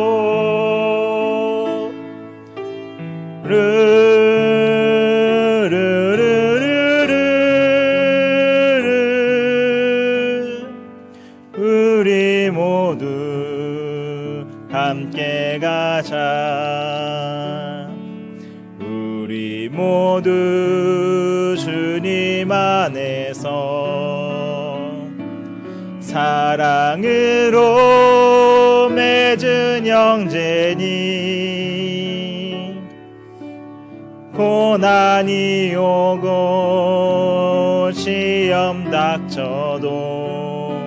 Speaker 2: 우리 모두 함께 가자. 우리 모두 주님 안에서 사랑으로 맺은 형제니, 고난이 오고 시험 닥쳐도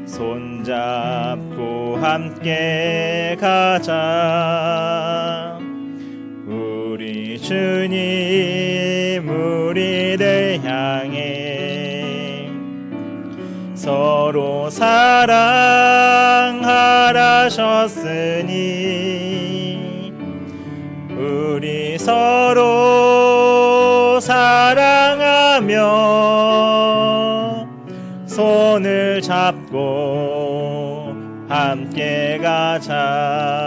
Speaker 2: 손잡고 함께 가자. 우리 주님 우리를 향해 서로 사랑하라셨으니, 우리 서로 사랑하며 손을 잡고 함께 가자.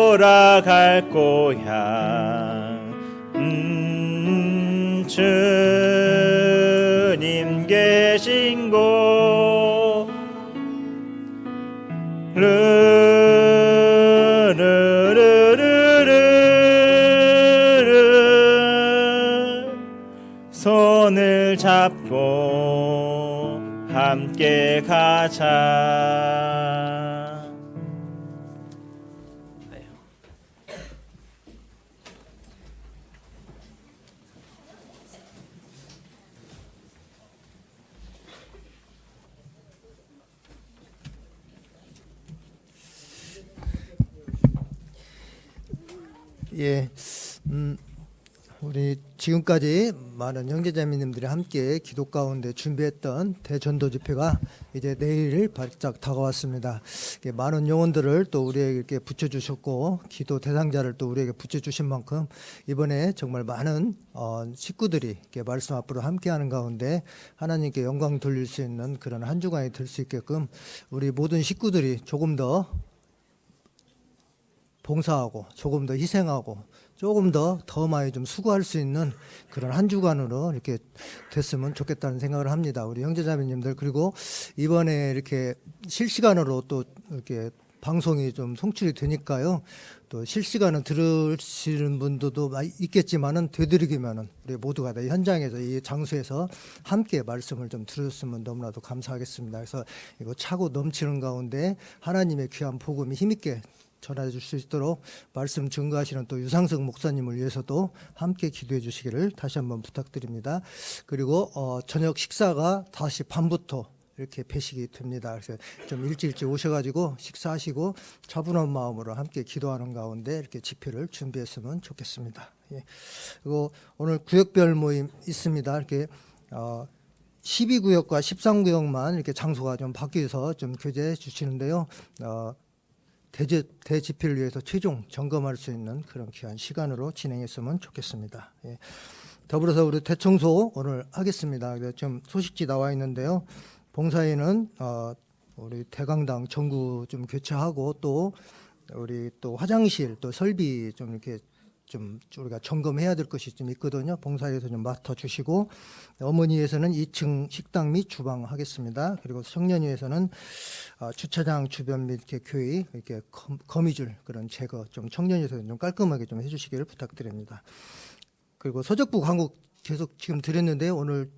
Speaker 2: 돌아갈 고향 주님 계신 곳, 손을 잡고 함께 가자.
Speaker 3: 예, 우리 지금까지 많은 형제자매님들이 함께 기도 가운데 준비했던 대전도 집회가 이제 내일 바짝 다가왔습니다. 많은 영혼들을 또 우리에게 이렇게 붙여주셨고, 기도 대상자를 또 우리에게 붙여주신 만큼 이번에 정말 많은 식구들이 이렇게 말씀 앞으로 함께하는 가운데 하나님께 영광 돌릴 수 있는 그런 한 주간이 될 수 있게끔 우리 모든 식구들이 조금 더 봉사하고 조금 더 희생하고 조금 더 많이 좀 수고할 수 있는 그런 한 주간으로 이렇게 됐으면 좋겠다는 생각을 합니다. 우리 형제자매님들, 그리고 이번에 이렇게 실시간으로 또 이렇게 방송이 좀 송출이 되니까요. 또 실시간을 들으시는 분들도 있겠지만은 되도록이면은 우리 모두가 다 현장에서 이 장소에서 함께 말씀을 좀 들었으면 너무나도 감사하겠습니다. 그래서 이거 차고 넘치는 가운데 하나님의 귀한 복음이 힘있게 전해 줄 수 있도록 말씀 증거하시는 또 유상석 목사님을 위해서도 함께 기도해 주시기를 다시 한번 부탁드립니다. 그리고 저녁 식사가 다시 밤부터 이렇게 배식이 됩니다. 그래서 좀 일찍 오셔가지고 식사하시고 차분한 마음으로 함께 기도하는 가운데 이렇게 집회를 준비했으면 좋겠습니다. 예. 그리고 오늘 구역별 모임 있습니다. 이렇게 12구역과 13구역만 이렇게 장소가 좀 바뀌어서 좀 교제해 주시는데요. 대집회를 위해서 최종 점검할 수 있는 그런 귀한 시간으로 진행했으면 좋겠습니다. 예. 더불어서 우리 대청소 오늘 하겠습니다. 좀 소식지 나와 있는데요. 봉사에는 우리 대강당 전구 좀 교체하고 또 우리 또 화장실 또 설비 좀 이렇게 좀 우리가 점검해야 될 것이 좀 있거든요. 봉사에서 좀 맡아주시고, 어머니에서는 2층 식당 및 주방 하겠습니다. 그리고 청년위에서는 주차장 주변 및 이렇게 교회 이렇게 거미줄 그런 제거 좀 청년위에서 좀 깔끔하게 좀 해주시기를 부탁드립니다. 그리고 서적부 광고 계속 지금 드렸는데 오늘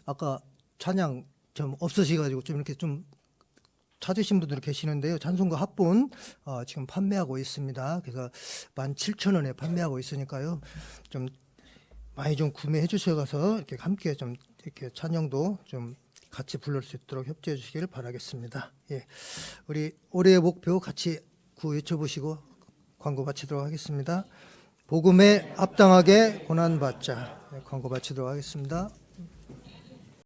Speaker 3: 아까 찬양 좀 없으셔가지고 좀 이렇게 좀 찾으신 분들 계시는데요. 찬송가 합본 지금 판매하고 있습니다. 그래서 17,000원에 판매하고 있으니까요. 좀 많이 좀 구매해 주셔서 이렇게 함께 좀 이렇게 찬양도 좀 같이 부를 수 있도록 협조해 주시기를 바라겠습니다. 예. 우리 올해의 목표 같이 구호 외쳐보시고 광고 마치도록 하겠습니다. 복음에 합당하게 고난받자. 네, 광고 마치도록 하겠습니다.